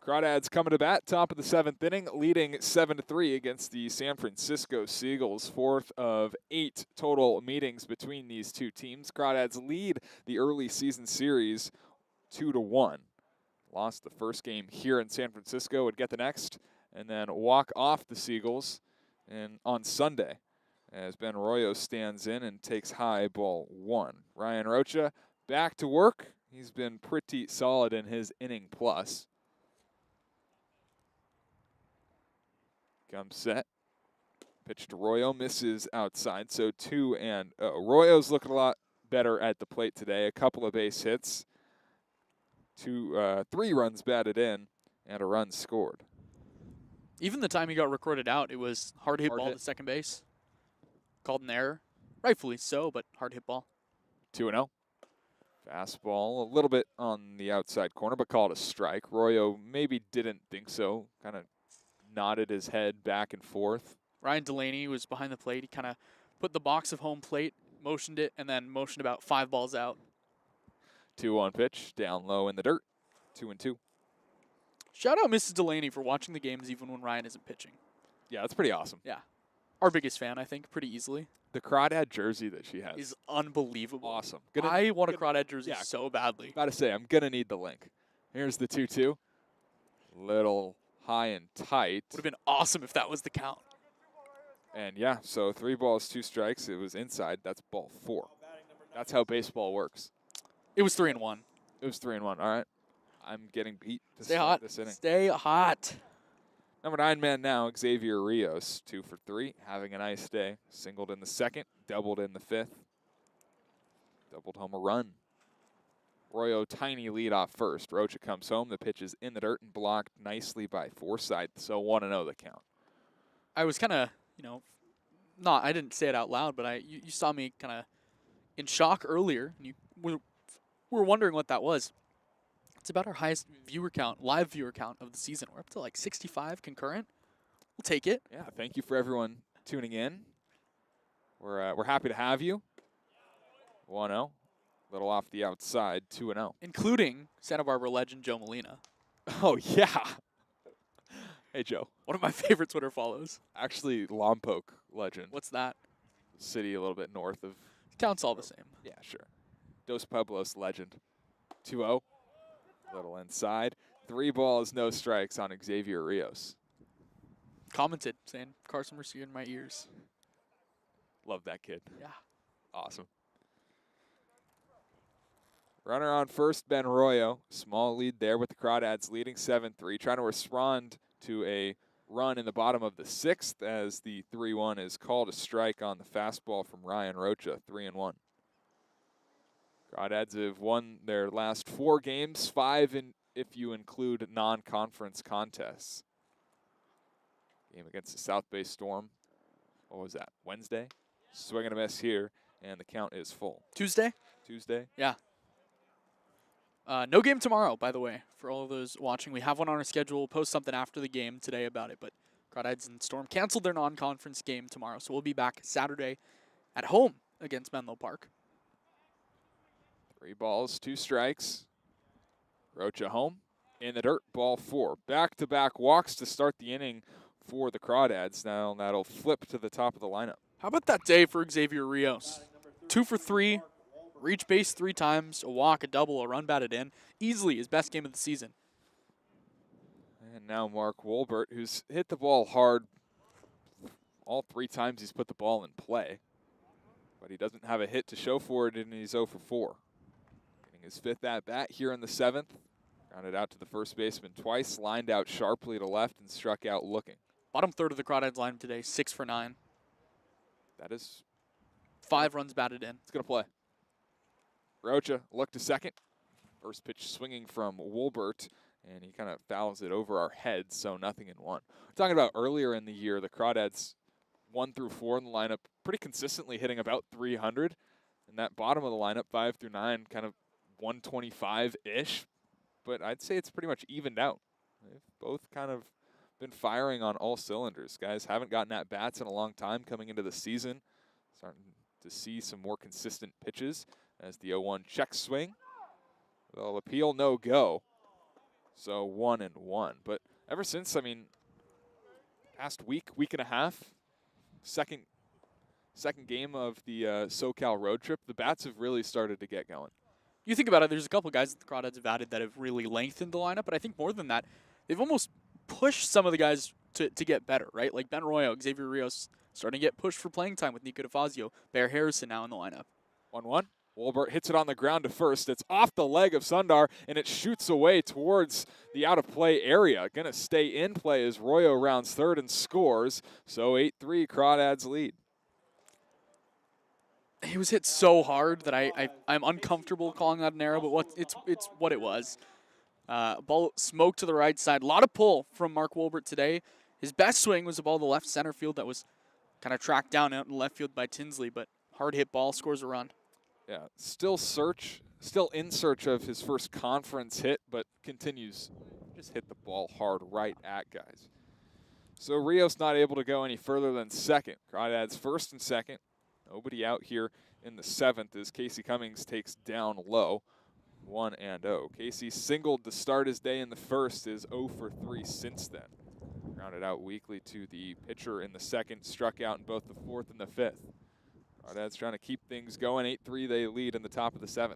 Crawdads coming to bat, top of the 7th inning, leading 7-3 against the San Francisco Seagulls. 4th of 8 total meetings between these two teams. Crawdads lead the early season series 2-1. Lost the first game here in San Francisco, would get the next, and then walk off the Seagulls and on Sunday as Ben Arroyo stands in and takes high ball 1. Ryan Rocha back to work. He's been pretty solid in his inning plus. Comes set. Pitch to Arroyo, misses outside, so 2-0. Arroyo's looking a lot better at the plate today. A couple of base hits. 3 runs batted in, and a run scored. Even the time he got recorded out, it was hard hit ball to second base. Called an error. Rightfully so, but hard hit ball. 2-0. Fastball a little bit on the outside corner, but called a strike. Arroyo maybe didn't think so. Kind of nodded his head back and forth. Ryan Delaney was behind the plate. He kind of put the box of home plate, motioned it, and then motioned about 5 balls out. 2-1 pitch, down low in the dirt. 2-2. Shout out Mrs. Delaney for watching the games even when Ryan isn't pitching. Yeah, that's pretty awesome. Yeah. Our biggest fan, I think, pretty easily. The Crawdad jersey that she has is unbelievable. Awesome. I want a Crawdad jersey so badly. About to say, I'm going to need the link. Here's the 2-2. Little high and tight. Would have been awesome if that was the count. And yeah, so 3 balls, 2 strikes. It was inside. That's ball 4. That's how baseball works. It was 3-1. It was 3-1. All right. I'm getting beat to Stay start hot. this inning. Stay hot. Number 9 man now, Xavier Rios, 2 for 3, having a nice day. Singled in the 2nd, doubled in the 5th. Doubled home a run. Arroyo, tiny lead off first. Rocha comes home. The pitch is in the dirt and blocked nicely by Forsythe. So 1-0 the count. I was kind of, I didn't say it out loud, but you saw me kind of in shock earlier. And you were wondering what that was. It's about our highest live viewer count of the season. We're up to like 65 concurrent. We'll take it. Yeah, thank you for everyone tuning in. We're happy to have you. 1-0. Little off the outside, 2-0. Including Santa Barbara legend Joe Molina. Oh, yeah. Hey, Joe. One of my favorite Twitter follows. Actually, Lompoc legend. What's that? City a little bit north of Counts all the same. Yeah, sure. Dos Pueblos legend. 2-0. Little inside. 3 balls, no strikes on Xavier Rios. Commented saying Carson Mercier in my ears. Love that kid. Yeah. Awesome. Runner on first, Ben Royo. Small lead there with the Crawdads leading 7-3. Trying to respond to a run in the bottom of the 6th as the 3-1 is called a strike on the fastball from Ryan Rocha, 3-1. Crawdads have won their last 4 games, 5 if you include non-conference contests. Game against the South Bay Storm. What was that? Wednesday? Swing and a miss here, and the count is full. Tuesday? Tuesday? Yeah. No game tomorrow, by the way, for all of those watching. We have one on our schedule. We'll post something after the game today about it, but Crawdads and Storm canceled their non-conference game tomorrow, so we'll be back Saturday at home against Menlo Park. 3 balls, 2 strikes. Rocha home. In the dirt, ball 4. Back-to-back walks to start the inning for the Crawdads. Now that'll flip to the top of the lineup. How about that day for Xavier Rios? 2 for 3, reach base 3 times, a walk, a double, a run batted in. Easily his best game of the season. And now Mark Wolbert, who's hit the ball hard all 3 times he's put the ball in play. But he doesn't have a hit to show for it, and he's 0 for 4. Getting his 5th at-bat here in the 7th. Grounded out to the first baseman twice, lined out sharply to left, and struck out looking. Bottom third of the Crawdads lineup today, 6 for 9. That is 5 runs batted in. It's going to play. Rocha look to second. First pitch swinging from Wolbert, and he kind of fouls it over our heads, so nothing in 1. We're talking about earlier in the year, the Crawdads 1 through 4 in the lineup pretty consistently hitting about 300. And that bottom of the lineup, 5 through 9, kind of 125-ish. But I'd say it's pretty much evened out. They've both kind of been firing on all cylinders. Guys haven't gotten at bats in a long time coming into the season. Starting to see some more consistent pitches as the 0-1 check swing. Well, appeal, no go. So 1-1. But ever since, I mean, past week and a half, second game of the SoCal road trip, the bats have really started to get going. You think about it, there's a couple guys that the Crawdads have added that have really lengthened the lineup, but I think more than that, they've almost pushed some of the guys to get better, right? Like Ben Royo, Xavier Rios starting to get pushed for playing time with Nico DeFazio. Bear Harrison now in the lineup. 1-1. Wolbert hits it on the ground to first. It's off the leg of Sundar, and it shoots away towards the out-of-play area. Going to stay in play as Royo rounds third and scores. So 8-3, Crawdads lead. He was hit so hard that I'm uncomfortable calling that an error, but it's what it was. Ball smoked to the right side. A lot of pull from Mark Wolbert today. His best swing was a ball to left center field that was kind of tracked down out in left field by Tinsley, but hard hit ball, scores a run. Yeah, still in search of his first conference hit, but continues just hit the ball hard right at guys. So Rios not able to go any further than second. Crawdads first and second. Nobody out here in the 7th as Casey Cummings takes down low. 1-0. Casey singled to start his day in the first, is 0 for 3 since then. Grounded out weakly to the pitcher in the 2nd, struck out in both the 4th and the 5th. Crawdads trying to keep things going. 8-3 they lead in the top of the 7th.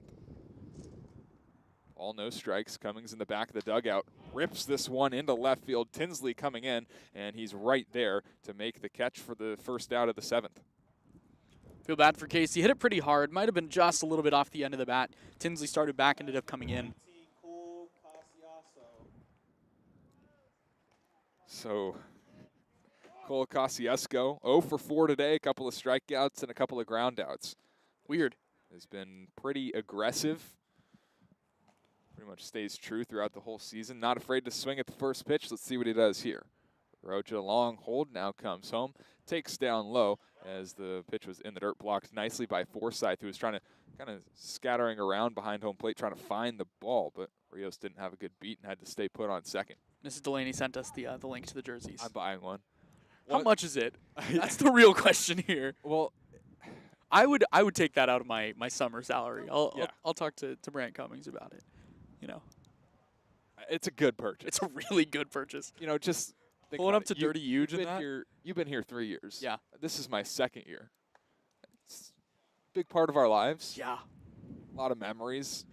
All no strikes. Cummings in the back of the dugout. Rips this one into left field. Tinsley coming in, and he's right there to make the catch for the first out of the 7th. Feel bad for Casey. Hit it pretty hard. Might have been just a little bit off the end of the bat. Tinsley started back, ended up coming in. So Cole Kosciuszko, 0 for 4 today. A couple of strikeouts and a couple of groundouts. Weird. Has been pretty aggressive. Pretty much stays true throughout the whole season. Not afraid to swing at the first pitch. Let's see what he does here. Rocha long hold, now comes home. Takes down low as the pitch was in the dirt, blocked nicely by Forsythe, who was trying to kind of scattering around behind home plate, trying to find the ball, but Rios didn't have a good beat and had to stay put on second. Mrs. Delaney sent us the link to the jerseys. I'm buying one. How much is it? That's the real question here. Well, I would take that out of my summer salary. I'll talk to Brant Cummings about it. You know, it's a good purchase. It's a really good purchase. You know, just pulling up to Dirty Huge in that. You've been here 3 years. Yeah. This is my 2nd year. big part of our lives. Yeah. A lot of memories.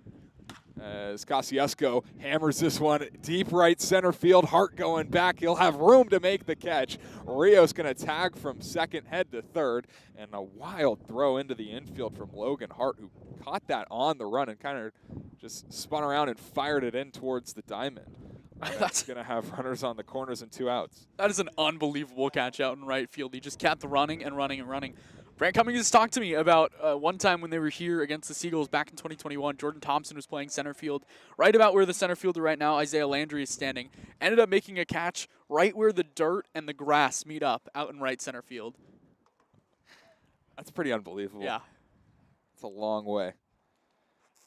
As Kosciuszko hammers this one deep right center field. Hart going back. He'll have room to make the catch. Rios going to tag from second, head to third. And a wild throw into the infield from Logan Hart, who caught that on the run and kind of just spun around and fired it in towards the diamond. That's going to have runners on the corners and 2 outs. That is an unbelievable catch out in right field. He just kept running and running and running. Brant Cummings talked to me about one time when they were here against the Seagulls back in 2021. Jordan Thompson was playing center field, right about where the center fielder right now, Isaiah Landry, is standing. Ended up making a catch right where the dirt and the grass meet up out in right center field. That's pretty unbelievable. Yeah. It's a long way.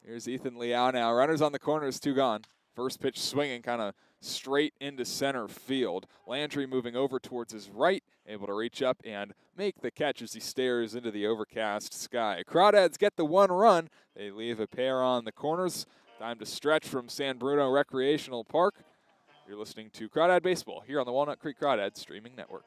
Here's Ethan Liao now. Runners on the corners, 2 gone. First pitch swinging kind of straight into center field. Landry moving over towards his right, able to reach up and make the catch as he stares into the overcast sky. Crawdads get the 1 run. They leave a pair on the corners. Time to stretch from San Bruno Recreational Park. You're listening to Crawdad Baseball here on the Walnut Creek Crawdads Streaming Network.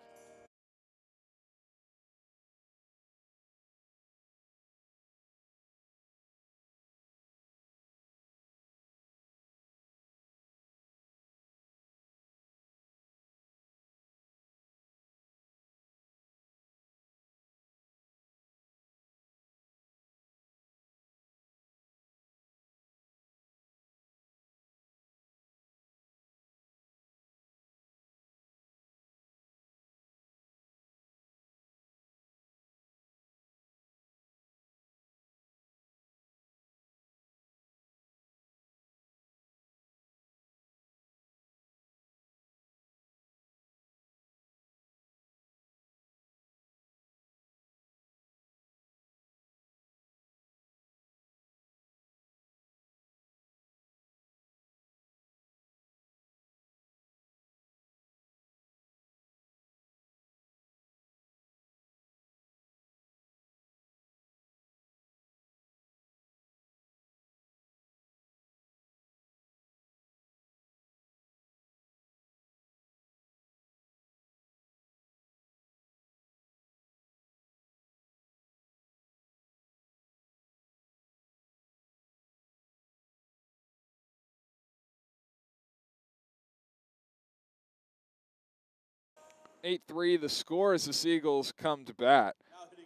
(8-3) the score as the Seagulls come to bat.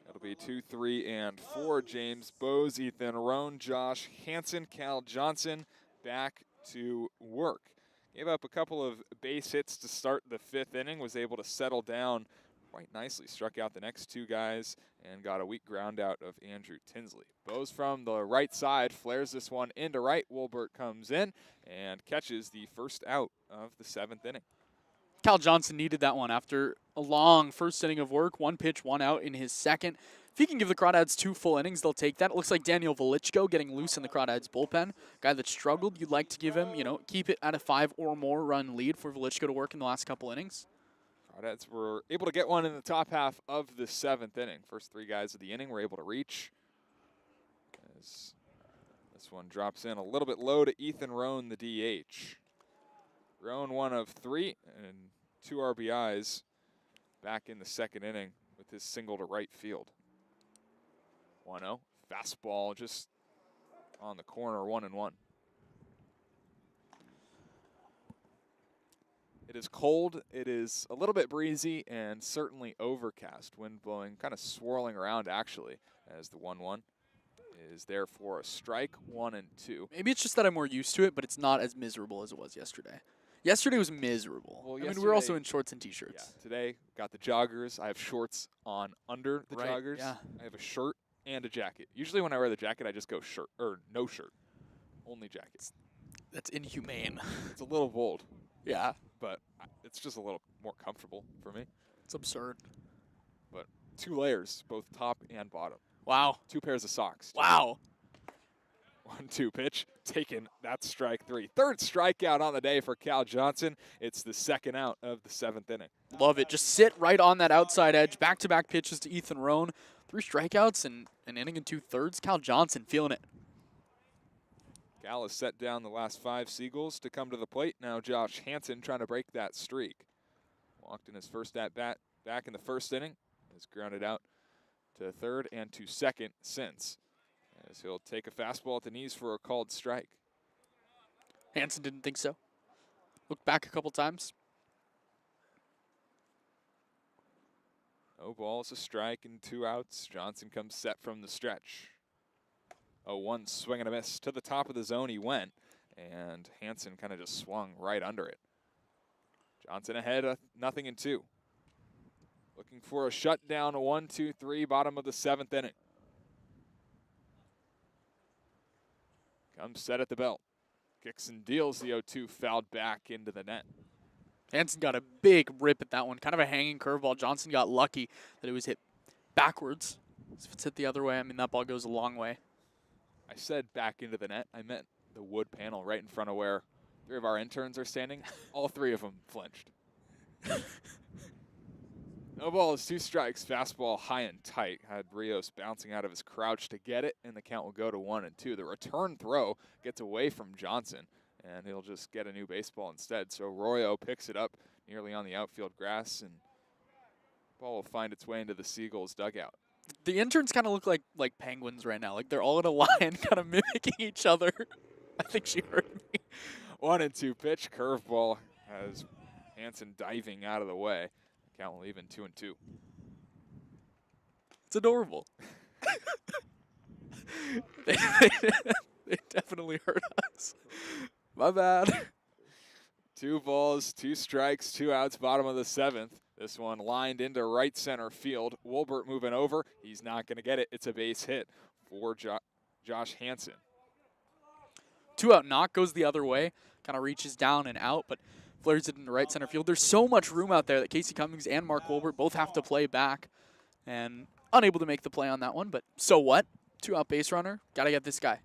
It'll be 2, 3, and 4. James Bose, Ethan Roan, Josh Hansen, Cal Johnson back to work. Gave up a couple of base hits to start the 5th inning, was able to settle down quite nicely. Struck out the next 2 guys and got a weak ground out of Andrew Tinsley. Bose from the right side flares this one into right. Wolbert comes in and catches the first out of the 7th inning. Cal Johnson needed that one after a long first inning of work. 1 pitch, 1 out in his second. If he can give the Crawdads 2 full innings, they'll take that. It looks like Daniel Velichko getting loose in the Crawdads bullpen. Guy that struggled, you'd like to give him, keep it at a 5 or more run lead for Velichko to work in the last couple innings. Crawdads were able to get one in the top half of the 7th inning. First 3 guys of the inning were able to reach. As this one drops in a little bit low to Ethan Roan, the DH. Roan 1 of 3 and 2 RBIs back in the 2nd inning with his single to right field. 1-0, fastball just on the corner, 1-1. It is cold, it is a little bit breezy, and certainly overcast. Wind blowing, kind of swirling around actually, as the 1-1 is there for a strike, 1 and 2. Maybe it's just that I'm more used to it, but it's not as miserable as it was yesterday. Yesterday was miserable. Well, I mean, we're also in shorts and T-shirts. Yeah, today, got the joggers. I have shorts on under the joggers. Yeah. I have a shirt and a jacket. Usually when I wear the jacket, I just go shirt, or no shirt. Only jackets. That's inhumane. It's a little bold, Yeah. but it's just a little more comfortable for me. It's absurd. But 2 layers, both top and bottom. Wow. 2 pairs of socks. Wow. 1-2 pitch, taken. That's strike 3. 3rd strikeout on the day for Cal Johnson. It's the 2nd out of the 7th inning. Love it. Just sit right on that outside edge. Back-to-back pitches to Ethan Roan. 3 strikeouts and an inning and 2/3. Cal Johnson feeling it. Cal has set down the last 5 Seagulls to come to the plate. Now Josh Hansen trying to break that streak. Walked in his first at-bat back in the 1st inning. Has grounded out to third and to second since, as he'll take a fastball at the knees for a called strike. Hansen didn't think so. Looked back a couple times. No balls, a strike, and 2 outs. Johnson comes set from the stretch. 0-1 swing and a miss. To the top of the zone he went, and Hansen kind of just swung right under it. Johnson ahead, 0-2. Looking for a shutdown, 1-2-3, bottom of the 7th inning. Comes set at the belt. Kicks and deals the 0-2, fouled back into the net. Hansen got a big rip at that one. Kind of a hanging curveball. Johnson got lucky that it was hit backwards. If it's hit the other way, I mean, that ball goes a long way. I said back into the net. I meant the wood panel right in front of where 3 of our interns are standing. All 3 of them flinched. No balls, 2 strikes. Fastball high and tight. Had Rios bouncing out of his crouch to get it, and the count will go to 1-2. The return throw gets away from Johnson, and he'll just get a new baseball instead. So Royo picks it up nearly on the outfield grass, and ball will find its way into the Seagulls dugout. The interns kind of look like penguins right now. Like they're all in a line kind of mimicking each other. I think she heard me. 1-2 pitch, curveball has Hansen diving out of the way. Count will even 2-2. It's adorable. they definitely hurt us. My bad. 2 balls, 2 strikes, 2 outs, bottom of the 7th. This one lined into right center field. Wolbert moving over. He's not going to get it. It's a base hit for Josh Hansen. 2-out knock goes the other way. Kind of reaches down and out, but flares it into right center field. There's so much room out there that Casey Cummings and Mark Wolbert both have to play back. And unable to make the play on that one, but so what? 2-out base runner. Got to get this guy.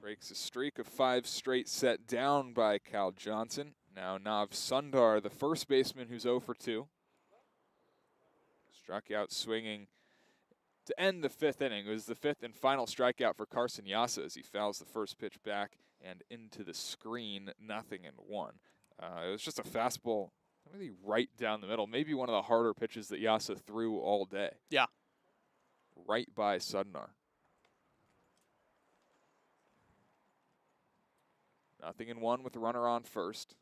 Breaks a streak of 5 straight set down by Cal Johnson. Now Nav Sundar, the first baseman, who's 0 for 2. Struck out swinging to end the 5th inning. It was the 5th and final strikeout for Carson Yasa as he fouls the first pitch back and into the screen, 0-1. It was just a fastball really right down the middle. Maybe one of the harder pitches that Yasa threw all day. Yeah. Right by Sundar. 0-1 with the runner on first.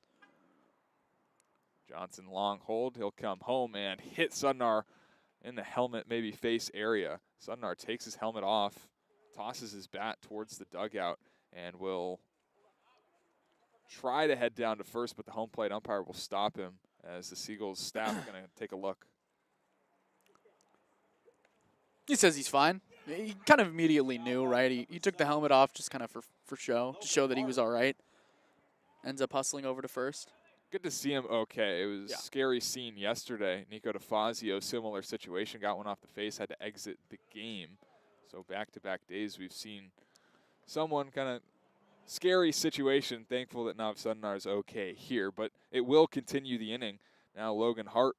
Johnson long hold. He'll come home and hit Sundar in the helmet, maybe face area. Sundar takes his helmet off, tosses his bat towards the dugout, and will try to head down to first, but the home plate umpire will stop him as the Seagulls staff are going to take a look. He says he's fine. He kind of immediately knew, right? He took the helmet off just kind of for show, to show that he was all right. Ends up hustling over to first. Good to see him okay. It was a scary scene yesterday. Nico DeFazio, similar situation, got one off the face, had to exit the game. So back-to-back days we've seen someone kind of scary situation. Thankful that Nav Sundar is okay here, but it will continue the inning. Now Logan Hart,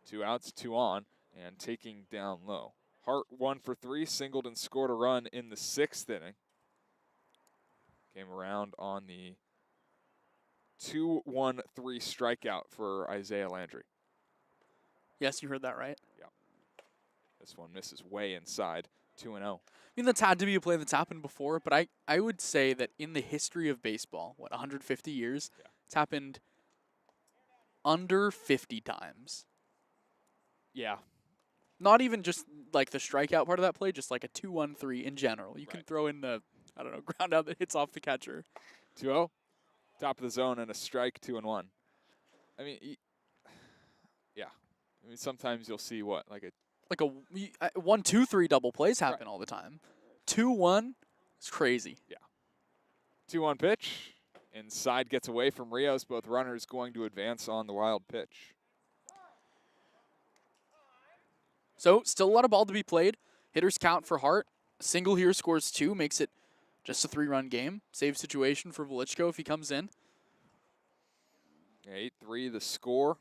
2 outs, 2 on, and taking down low. Hart 1 for 3, singled and scored a run in the 6th inning. Came around on the 2-1-3 strikeout for Isaiah Landry. Yes, you heard that right. Yeah. This one misses way inside, 2-0. I mean, that's had to be a play that's happened before, but I would say that in the history of baseball, 150 years, it's happened under 50 times. Yeah. Not even just like the strikeout part of that play, just like a 2-1-3 in general. You can throw in the, I don't know, ground out that hits off the catcher. 2-0, top of the zone and a strike, 2-1. I mean, yeah. I mean, sometimes you'll see what, like a 1-2-3 double plays happen all the time. 2-1 is crazy. Yeah. 2-1 pitch. Inside gets away from Rios. Both runners going to advance on the wild pitch. So still a lot of ball to be played. Hitters count for Hart. A single here scores 2, makes it just a 3-run game. Save situation for Velichko if he comes in. 8-3 the score.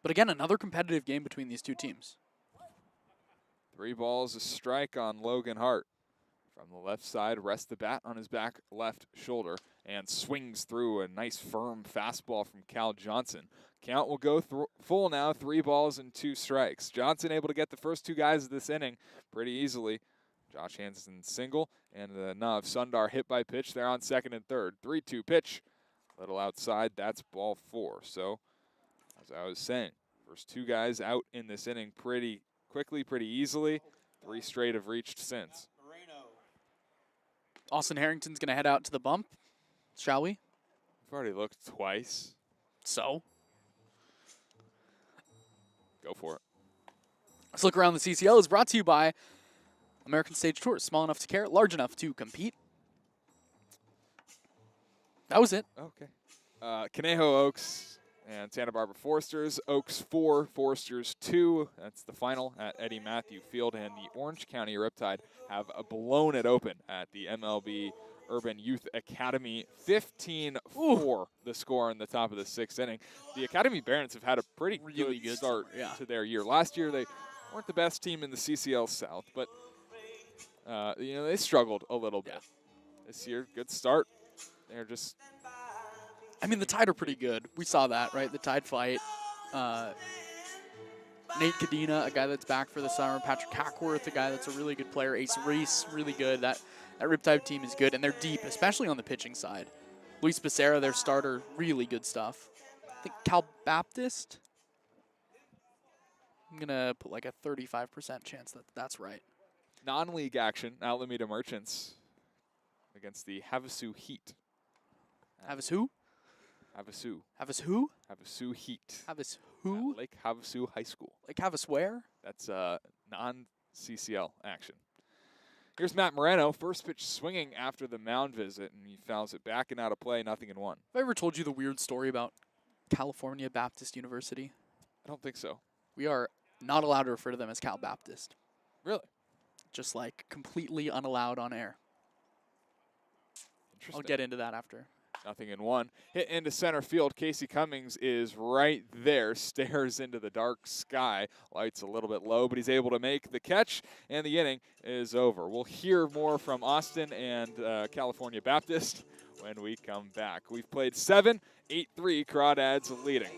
But again, another competitive game between these two teams. 3 balls, a strike on Logan Hart. From the left side, rests the bat on his back left shoulder and swings through a nice firm fastball from Cal Johnson. Count will go full now, 3 balls and 2 strikes. Johnson able to get the first 2 guys of this inning pretty easily. Josh Hansen single, and Nav Sundar hit by pitch there on second and third. 3-2 pitch, little outside, that's ball 4. So, as I was saying, first 2 guys out in this inning pretty quickly, pretty easily. 3 straight have reached since. Austin Harrington's going to head out to the bump, shall we? We've already looked twice. So? Go for it. Let's look around the CCL. Is brought to you by American Stage Tours. Small enough to care, large enough to compete. That was it. Okay. Conejo Oaks and Santa Barbara Foresters. Oaks 4, Foresters 2. That's the final at Eddie Matthew Field. And the Orange County Riptide have blown it open at the MLB Urban Youth Academy. 15-4 the score in the top of the 6th inning. The Academy Barons have had a pretty really good start summer, yeah. to their year. Last year they weren't the best team in the CCL South, but they struggled a little bit. This year, good start. They're just... I mean, the Tide are pretty good. We saw that, right? The Tide fight. Nate Cadena, a guy that's back for the summer. Patrick Hackworth, a guy that's a really good player. Ace Reese, really good. That Riptide team is good, and they're deep, especially on the pitching side. Luis Becerra, their starter, really good stuff. I think Cal Baptist. I'm going to put like a 35% chance that that's right. Non-league action, Alameda Merchants against the Havasu Heat. Havasu who? Havasu. Havasu who? Havasu Heat. Havasu who? Lake Havasu High School. Like Havas where? That's non-CCL action. Here's Matt Moreno, first pitch swinging after the mound visit, and he fouls it back and out of play, 0-1. Have I ever told you the weird story about California Baptist University? I don't think so. We are not allowed to refer to them as Cal Baptist. Really? Just like completely unallowed on air. Interesting. I'll get into that after. 0-1. Hit into center field. Casey Cummings is right there, stares into the dark sky. Lights a little bit low, but he's able to make the catch, and the inning is over. We'll hear more from Austin and California Baptist when we come back. We've played 7, 8-3, Crawdads leading.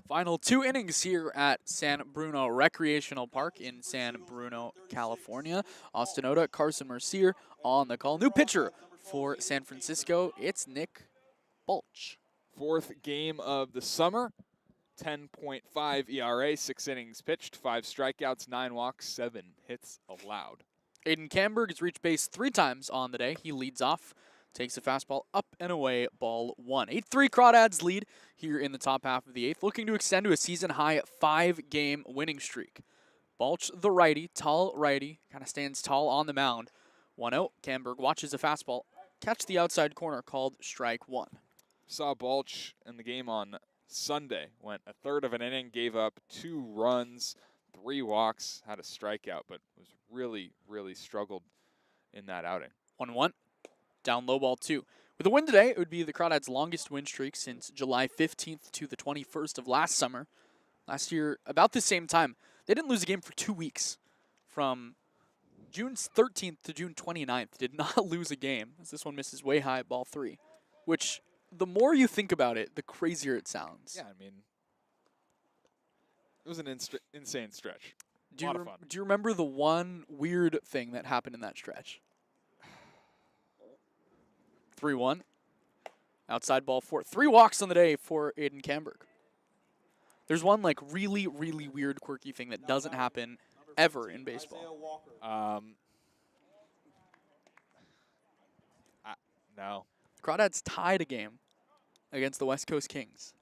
Final 2 innings here at San Bruno Recreational Park in San Bruno, California. Austin Oda, Carson Mercier on the call. New pitcher for San Francisco, it's Nick Bulch. Fourth game of the summer. 10.5 ERA, 6 innings pitched, 5 strikeouts, 9 walks, 7 hits allowed. Aiden Camberg has reached base 3 times on the day. He leads off, takes a fastball up and away, ball 1. 8-3 Crawdads lead here in the top half of the 8th, looking to extend to a season-high 5-game winning streak. Balch, the righty, tall righty, kind of stands tall on the mound. 1-0, Camberg watches a fastball, catch the outside corner, called strike 1. Saw Balch in the game on Sunday, went a third of an inning, gave up 2 runs, 3 walks, had a strikeout, but was really, really struggled in that outing. 1-1, down low ball 2. With a win today, it would be the Crawdads' longest win streak since July 15th to the 21st of last summer. Last year, about the same time, they didn't lose a game for 2 weeks. From June 13th to June 29th, did not lose a game, as this one misses way high at ball 3, which the more you think about it, the crazier it sounds. Yeah, I mean, it was an insane stretch. Do a lot of fun. Do you remember the one weird thing that happened in that stretch? 3-1. Outside ball 4. 3 walks on the day for Aiden Camberg. There's one like really, really weird, quirky thing that doesn't happen ever in baseball. No. Crawdads tied a game against the West Coast Kings.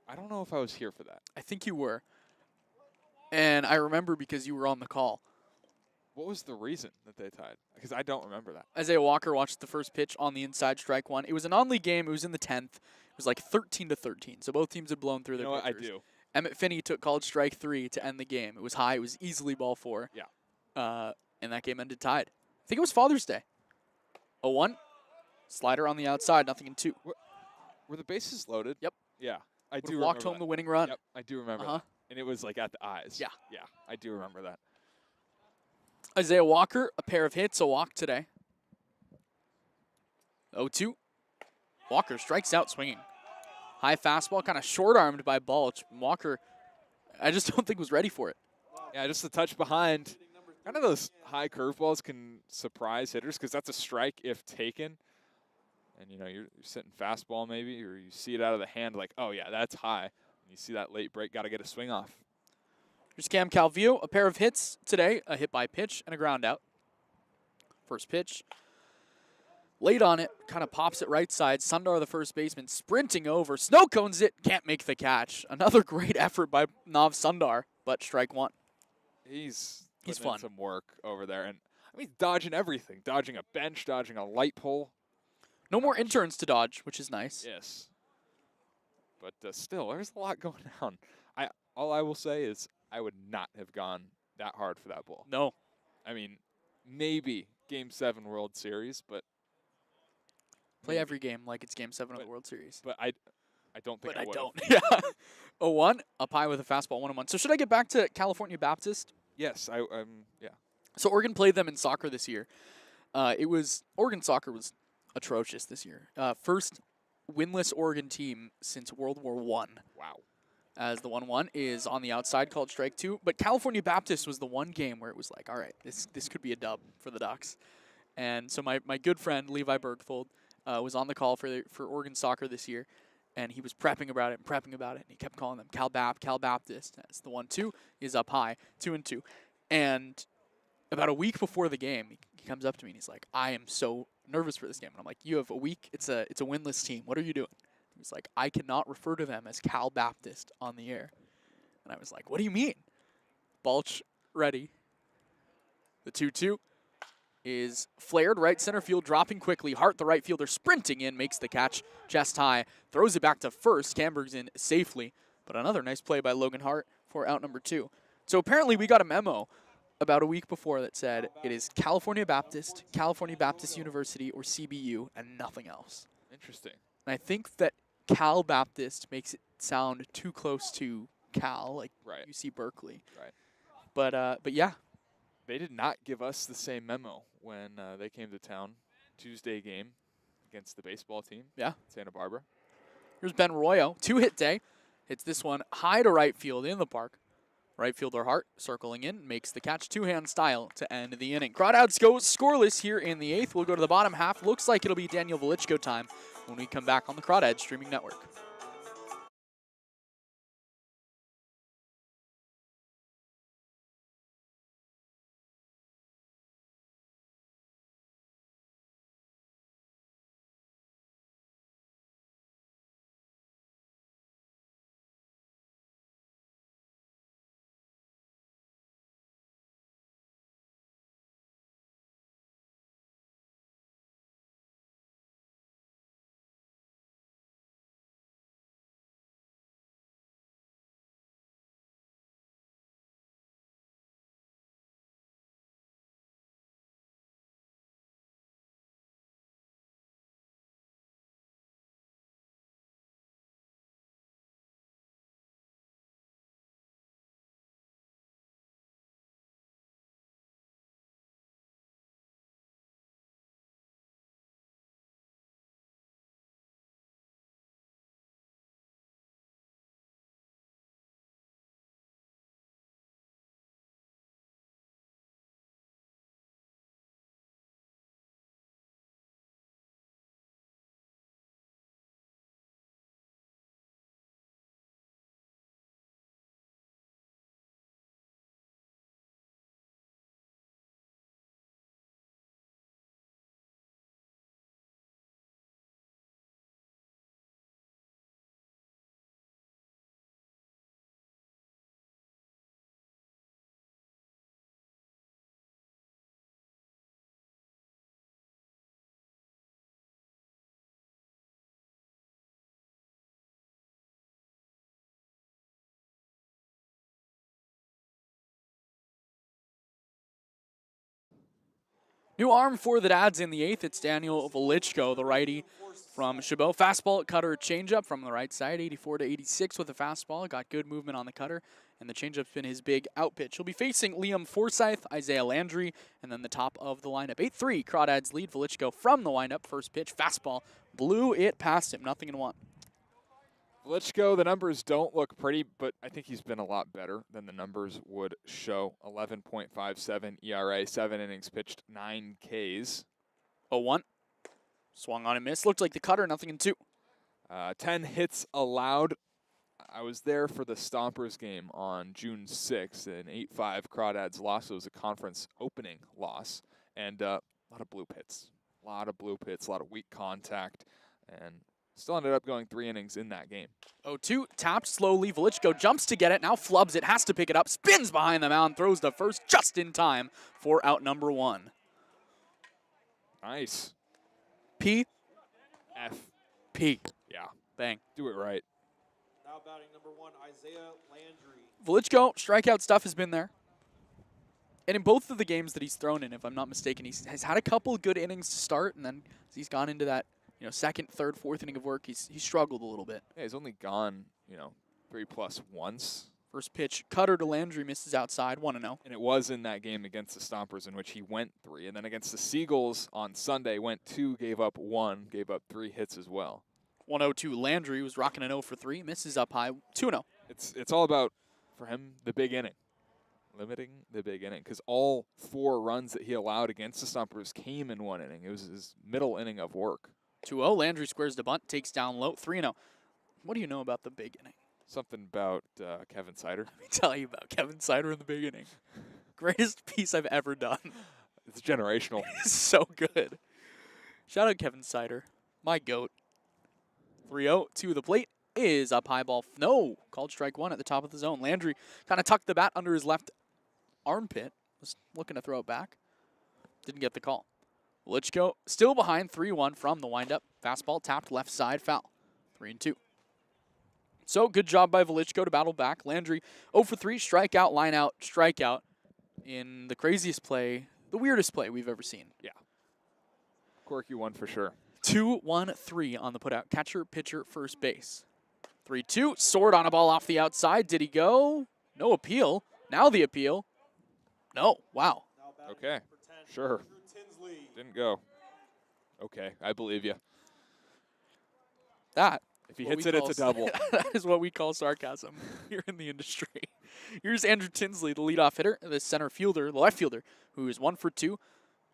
I don't know if I was here for that. I think you were. And I remember because you were on the call. What was the reason that they tied? Because I don't remember that. Isaiah Walker watched the first pitch on the inside, strike 1. It was a non-league game. It was in the 10th. It was like 13-13. So both teams had blown through You their know what? I pitchers. do. Emmett Finney called strike 3 to end the game. It was high. It was easily ball 4. Yeah. And that game ended tied. I think it was Father's Day. 0-1. Slider on the outside. Nothing in 2. Were the bases loaded? Yep. Yeah. I Would've do walked remember home that. the winning run. Yep. I do remember that. And it was like at the eyes. Yeah. Yeah. I do remember that. Isaiah Walker, a pair of hits, a walk today. 0-2. Walker strikes out swinging. High fastball, kind of short-armed by Balch. Walker, I just don't think was ready for it. Yeah, just a touch behind. Kind of those high curveballs can surprise hitters because that's a strike if taken. And, you know, you're sitting fastball maybe, or you see it out of the hand like, oh, yeah, that's high. And you see that late break, got to get a swing off. Here's Cam Calvillo, a pair of hits today, a hit by pitch and a ground out. First pitch. Late on it, kind of pops it right side. Sundar, the first baseman, sprinting over. Snow cones it, can't make the catch. Another great effort by Nav Sundar, but strike 1. He's fun. in some work over there. And, I mean, dodging everything. Dodging a bench, dodging a light pole. No more interns to dodge, which is nice. Yes. But still, there's a lot going on. All I will say is I would not have gone that hard for that ball. No. I mean, maybe Game 7 World Series, but Play every game like it's Game 7 of the World Series. But I don't think I would. don't. Yeah. 0-1, up high with a fastball, 1-1. So should I get back to California Baptist? Yes, yeah. So Oregon played them in soccer this year. Oregon soccer was atrocious this year. First winless Oregon team since World War I. Wow. As the 1-1 is on the outside, called strike 2. But California Baptist was the one game where it was like, all right, this could be a dub for the Ducks. And so my good friend Levi Bergthold was on the call for Oregon soccer this year, and he was prepping about it, and he kept calling them Cal Baptist. As the 1-2 is up high, 2-2. And about a week before the game, he comes up to me and he's like, I am so nervous for this game. And I'm like, you have a week? It's a winless team. What are you doing? He's like, I cannot refer to them as Cal Baptist on the air. And I was like, what do you mean? Balch ready. The 2-2 is flared right center field, dropping quickly. Hart, the right fielder, sprinting in, makes the catch chest high, throws it back to first. Camberg's in safely. But another nice play by Logan Hart for out number 2. So apparently we got a memo about a week before that said it is California Baptist University, or CBU, and nothing else. Interesting. And I think that Cal Baptist makes it sound too close to Cal, like UC Berkeley. Right. But yeah. They did not give us the same memo when they came to town. Tuesday game against the baseball team. Yeah. Santa Barbara. Here's Ben Royo. 2-hit day. Hits this one high to right field in the park. Right fielder Hart circling in, makes the catch, two-hand style to end the inning. Crawdads goes scoreless here in the 8th. We'll go to the bottom half. Looks like it'll be Daniel Velichko time when we come back on the Crawdads streaming network. New arm for the Dads in the 8th. It's Daniel Velichko, the righty from Chabot. Fastball, cutter, changeup from the right side. 84 to 86 with the fastball. Got good movement on the cutter, and the changeup's been his big out pitch. He'll be facing Liam Forsyth, Isaiah Landry, and then the top of the lineup. 8-3, Crawdads lead. Velichko from the windup. First pitch, fastball. Blew it past him. 0-1. Velichko, the numbers don't look pretty, but I think he's been a lot better than the numbers would show. 11.57 ERA, 7 innings pitched, 9 Ks. 0-1. Swung on and missed. Looked like the cutter, 0-2. 10 hits allowed. I was there for the Stompers game on June 6th, an 8-5 Crawdads loss. It was a conference opening loss, and a lot of bloop hits. A lot of weak contact, and still ended up going 3 innings in that game. 0-2, tapped slowly. Velichko jumps to get it, now flubs it, has to pick it up, spins behind the mound, throws to first just in time for out number 1. Nice. P. F. P. Yeah. Bang. Do it right. Now batting number 1, Isaiah Landry. Velichko, strikeout stuff has been there. And in both of the games that he's thrown in, if I'm not mistaken, he has had a couple good innings to start, and then as he's gone into that second, third, fourth inning of work, he's struggled a little bit. Yeah, he's only gone, 3+ once. First pitch, cutter to Landry, misses outside, 1-0. And it was in that game against the Stompers in which he went 3. And then against the Seagulls on Sunday, went 2, gave up 1, gave up 3 hits as well. 1-0 Landry was rocking an 0 for 3, misses up high, 2-0. It's all about, for him, the big inning. Limiting the big inning, because all 4 runs that he allowed against the Stompers came in 1 inning. It was his middle inning of work. 2-0, Landry squares the bunt, takes down low, 3-0. What do you know about the big inning? Something about Kevin Sider. Let me tell you about Kevin Sider in the big inning. Greatest piece I've ever done. It's generational. It's so good. Shout out Kevin Sider, my GOAT. 3-0 to the plate is up high ball. No, called strike 1 at the top of the zone. Landry kind of tucked the bat under his left armpit. Was looking to throw it back. Didn't get the call. Velichko still behind 3-1 from the windup. Fastball tapped left side, foul. 3-2. So good job by Velichko to battle back. Landry 0 for 3, strikeout, line out, strikeout in the craziest play, the weirdest play we've ever seen. Yeah. Quirky one for sure. 2-1-3 on the putout. Catcher, pitcher, first base. 3-2. Sword on a ball off the outside. Did he go? No appeal. Now the appeal. No. Wow. Okay. Sure. Didn't go. Okay. I believe you. That. If he hits it, it's a double. That is what we call sarcasm here in the industry. Here's Andrew Tinsley, the leadoff hitter, the center fielder, the left fielder, who is 1 for 2.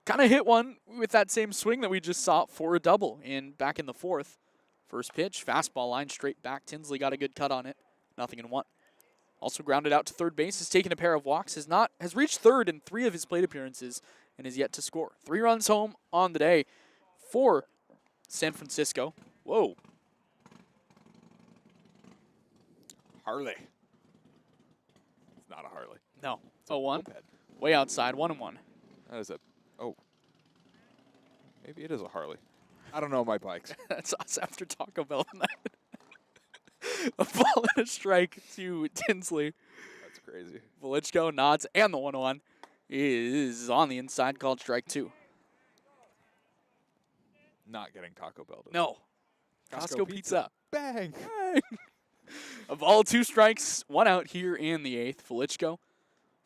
Kind of hit one with that same swing that we just saw for a double back in the 4th. First pitch, fastball line straight back. Tinsley got a good cut on it. 0-1. Also grounded out to third base, has taken a pair of walks, has reached third in 3 of his plate appearances, and is yet to score. 3 runs home on the day for San Francisco. Whoa. Harley. It's not a Harley. No. 0-1. Moped. Way outside. 1-1. That is a, oh. Maybe it is a Harley. I don't know my bikes. That's us after Taco Bell tonight. A ball and a strike to Tinsley. That's crazy. Velichko nods, and the 1-1 is on the inside, called strike 2. Not getting Taco Bell today. No. Costco pizza. Bang. Bang. A ball, 2 strikes, 1 out here in the 8th. Velichko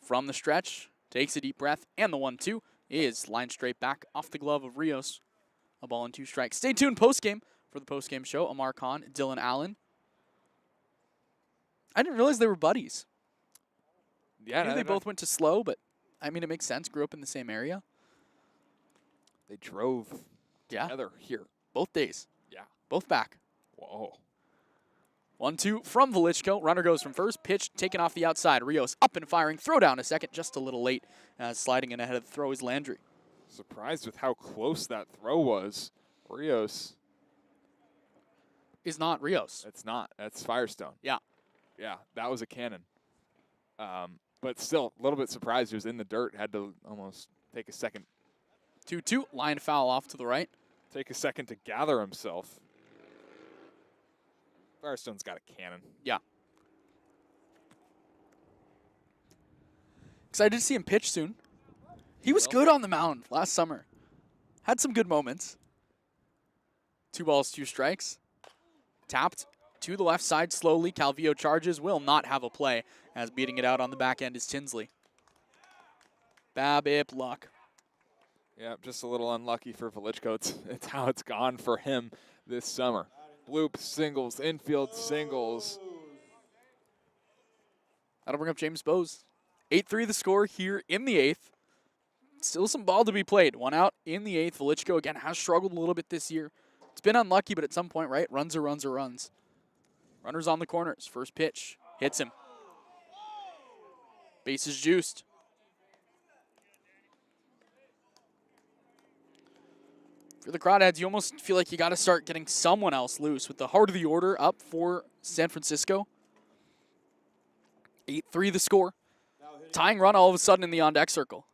from the stretch takes a deep breath, and the 1-2 is lined straight back off the glove of Rios. A ball and 2 strikes. Stay tuned postgame for the postgame show. Ammar Khan, Dylan Allen. I didn't realize they were buddies. Yeah, I knew they both went to SLO, but I mean, it makes sense. Grew up in the same area. They drove together here. Both days. Yeah. Both back. Whoa. 1-2 from Velichko. Runner goes from first. Pitch taken off the outside. Rios up and firing. Throw down to second. Just a little late. Sliding in ahead of the throw is Landry. Surprised with how close that throw was. Rios. Is not Rios. It's not. That's Firestone. Yeah. Yeah, that was a cannon. But still, a little bit surprised he was in the dirt. Had to almost take a second. 2-2. Line foul off to the right. Take a second to gather himself. Firestone's got a cannon. Yeah. Excited to see him pitch soon. He was good on the mound last summer. Had some good moments. 2 balls, 2 strikes. Tapped to the left side slowly. Calvillo charges. Will not have a play, as beating it out on the back end is Tinsley. Babip luck. Yeah, just a little unlucky for Velichko. It's how it's gone for him this summer. Bloop singles, infield singles. That'll bring up James Bose. 8-3 the score here in the 8th. Still some ball to be played. 1 out in the 8th. Velichko, again, has struggled a little bit this year. It's been unlucky, but at some point, right? Runs are runs are runs. Runners on the corners. First pitch. Hits him. Bases juiced. For the Crawdads, you almost feel like you got to start getting someone else loose with the heart of the order up for San Francisco. 8-3 the score. Tying run all of a sudden in the on-deck circle.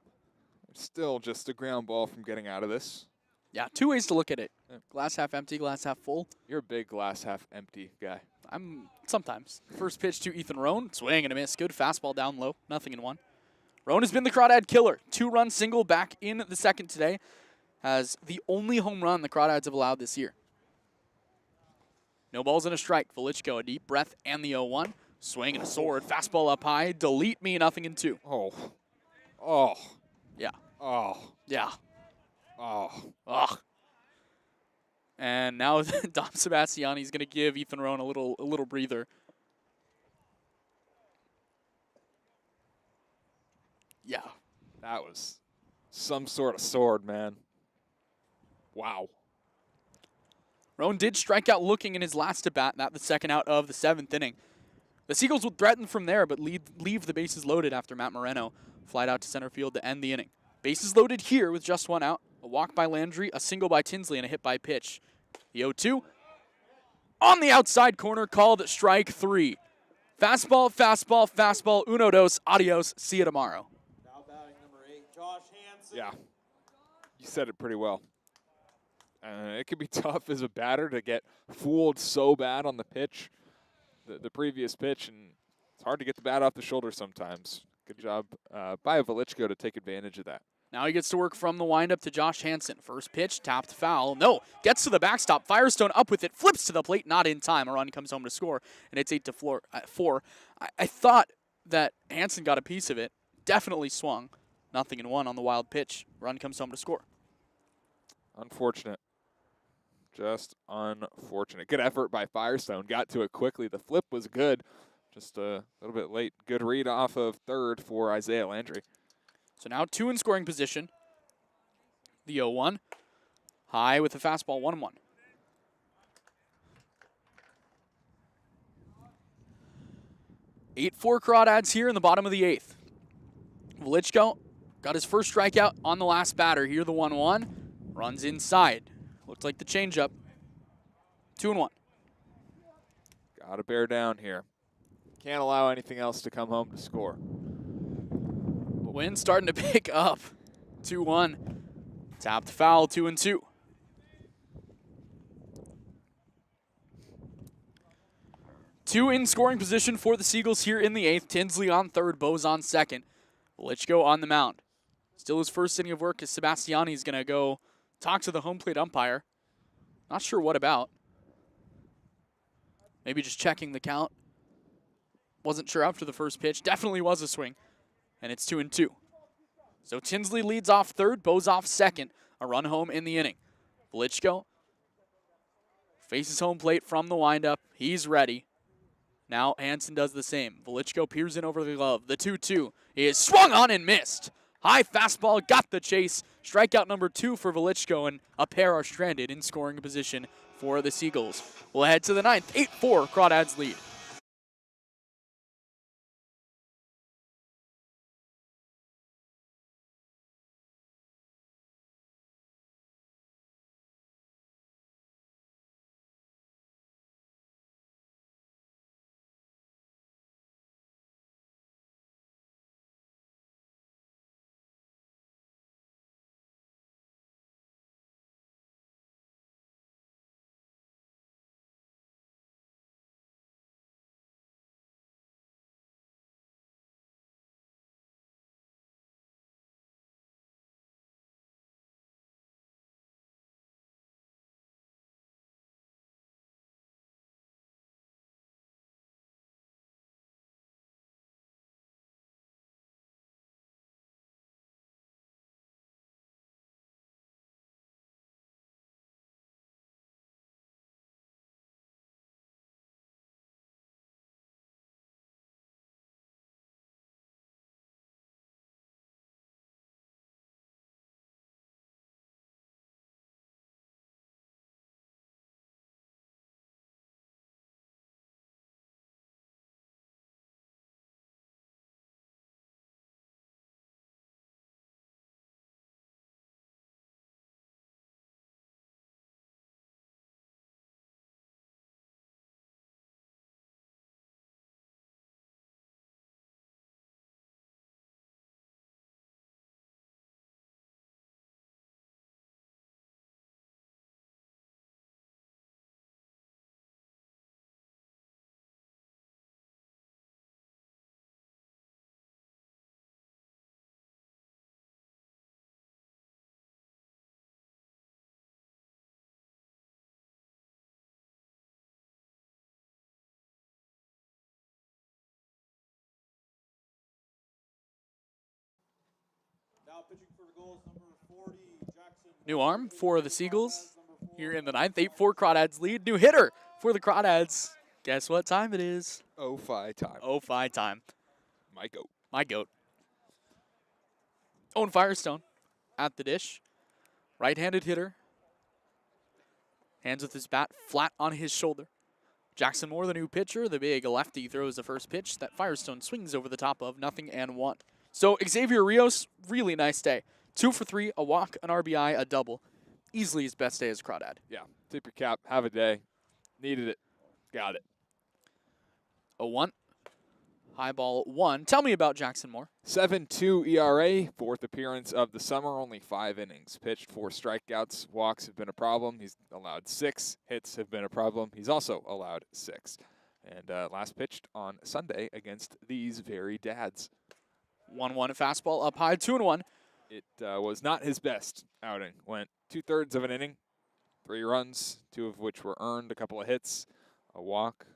Still just a ground ball from getting out of this. Yeah, 2 ways to look at it. Yeah. Glass half empty, glass half full. You're a big glass half empty guy. I'm sometimes. First pitch to Ethan Roan. Swing and a miss. Good fastball down low. 0-1. Roan has been the Crawdad killer. 2-run single back in the 2nd today. Has the only home run the Crawdads have allowed this year. No balls and a strike. Velichko, a deep breath, and the 0-1. Swing and a sword. Fastball up high. Delete me. 0-2. Oh. Oh. Yeah. Oh. Yeah. Oh. Ugh. And now Dom Sebastiani's going to give Ethan Roan a little breather. Yeah. That was some sort of sword, man. Wow. Roan did strike out looking in his last at-bat, that the 2nd out of the 7th inning. The Seagulls would threaten from there, but leave the bases loaded after Matt Moreno flied out to center field to end the inning. Bases loaded here with just 1 out. A walk by Landry, a single by Tinsley, and a hit by pitch. The 0-2 on the outside corner, called strike 3. Fastball, fastball, fastball, uno dos, adios, see you tomorrow. Now batting number 8, Josh Hansen. Yeah. You said it pretty well. It could be tough as a batter to get fooled so bad on the pitch, the previous pitch, and it's hard to get the bat off the shoulder sometimes. Good job by Velichko to take advantage of that. Now he gets to work from the windup to Josh Hansen. First pitch, tapped foul. No, gets to the backstop. Firestone up with it, flips to the plate, not in time. A run comes home to score, and it's 8-4. I thought that Hansen got a piece of it. Definitely swung. 0-1 on the wild pitch. Run comes home to score. Unfortunate. Just unfortunate. Good effort by Firestone. Got to it quickly. The flip was good. Just a little bit late. Good read off of third for Isaiah Landry. So now 2 in scoring position. The 0-1. High with the fastball, 1-1. 8-4 Crawdads here in the bottom of the 8th. Velichko got his first strikeout on the last batter. Here the 1-1. Runs inside. Looked like the changeup. 2-1. Got to bear down here. Can't allow anything else to come home to score. The wind starting to pick up. 2-1. Tapped foul, 2-2. Two in scoring position for the Seagulls here in the 8th. Tinsley on third, Bose on second. Velichko on the mound. Still his first inning of work as Sebastiani is going to go talk to the home plate umpire. Not sure what about. Maybe just checking the count. Wasn't sure after the first pitch. Definitely was a swing. And it's 2-2. So Tinsley leads off third, Bose off second. A run home in the inning. Velichko faces home plate from the windup. He's ready. Now Hansen does the same. Velichko peers in over the glove. The 2-2 is swung on and missed. High fastball, got the chase. Strikeout number 2 for Velichko, and a pair are stranded in scoring position for the Seagulls. We'll head to the 9th. 8-4, Crawdads lead. Now pitching for the Gulls, number 40, Jackson. New arm for the Seagulls here in the 9th. 8-4 Crawdads lead. New hitter for the Crawdads. Guess what time it is? 0-5 time. 0-5 time. My goat. My goat. Owen Firestone at the dish. Right-handed hitter. Hands with his bat flat on his shoulder. Jackson Moore, the new pitcher, the big lefty, throws the first pitch that Firestone swings over the top of. 0-1. So Xavier Rios, really nice day. 2 for 3, a walk, an RBI, a double. Easily his best day as a Crawdad. Yeah, tip your cap, have a day. Needed it, got it. 0-1. High ball 1. Tell me about Jackson Moore. 7.2 ERA, 4th appearance of the summer, only 5 innings. Pitched 4 strikeouts, walks have been a problem. He's allowed 6, hits have been a problem. He's also allowed 6. And last pitched on Sunday against these very dads. 1-1 fastball up high, 2-1. It was not his best outing. Went 2/3 of an inning, 3 runs, 2 of which were earned, a couple of hits, a walk.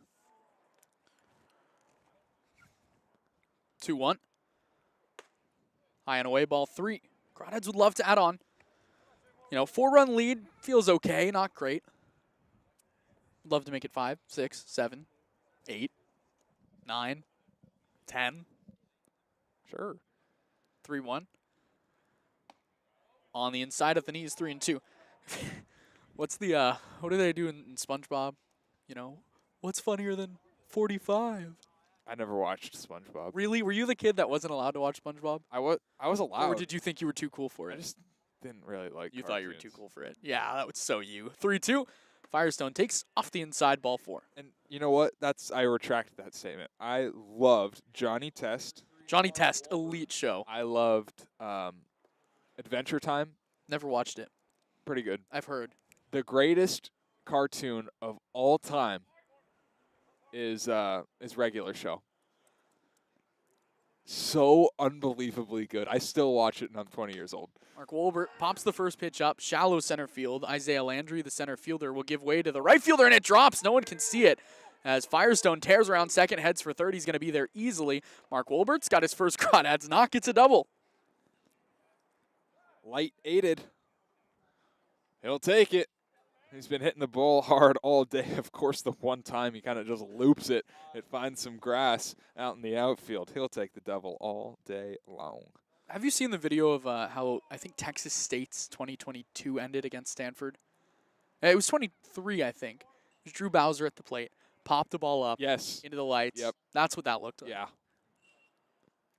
2-1. High and away, ball 3. Crawdads would love to add on. 4-run lead feels okay, not great. Love to make it 5, 6, 7, 8, 9, 10. Sure. 3-1. On the inside of the knees, 3-2. What do they do in SpongeBob? What's funnier than 45? I never watched SpongeBob. Really? Were you the kid that wasn't allowed to watch SpongeBob? I was allowed. Or did you think you were too cool for I it? just didn't really like. You thought you were too cartoons. cool for it. Yeah, that was so you. 3-2. Firestone takes off the inside, ball 4. And you know what? I retract that statement. I loved Johnny Test. Johnny Test, elite show. I loved Adventure Time. Never watched it. Pretty good. I've heard. The greatest cartoon of all time is Regular Show. So unbelievably good. I still watch it and I'm 20 years old. Mark Wolbert pops the first pitch up, shallow center field. Isaiah Landry, the center fielder, will give way to the right fielder, and it drops. No one can see it. As Firestone tears around second, heads for third. He's going to be there easily. Mark Wolbert's got his first Crawdads knock. It's a double. Light aided. He'll take it. He's been hitting the ball hard all day. Of course, the one time he kind of just loops it. It finds some grass out in the outfield. He'll take the double all day long. Have you seen the video of how I think Texas State's 2022 ended against Stanford? It was 23, I think. It was Drew Bowser at the plate. Popped the ball up Yes. into the lights. Yep. That's what that looked like. Yeah.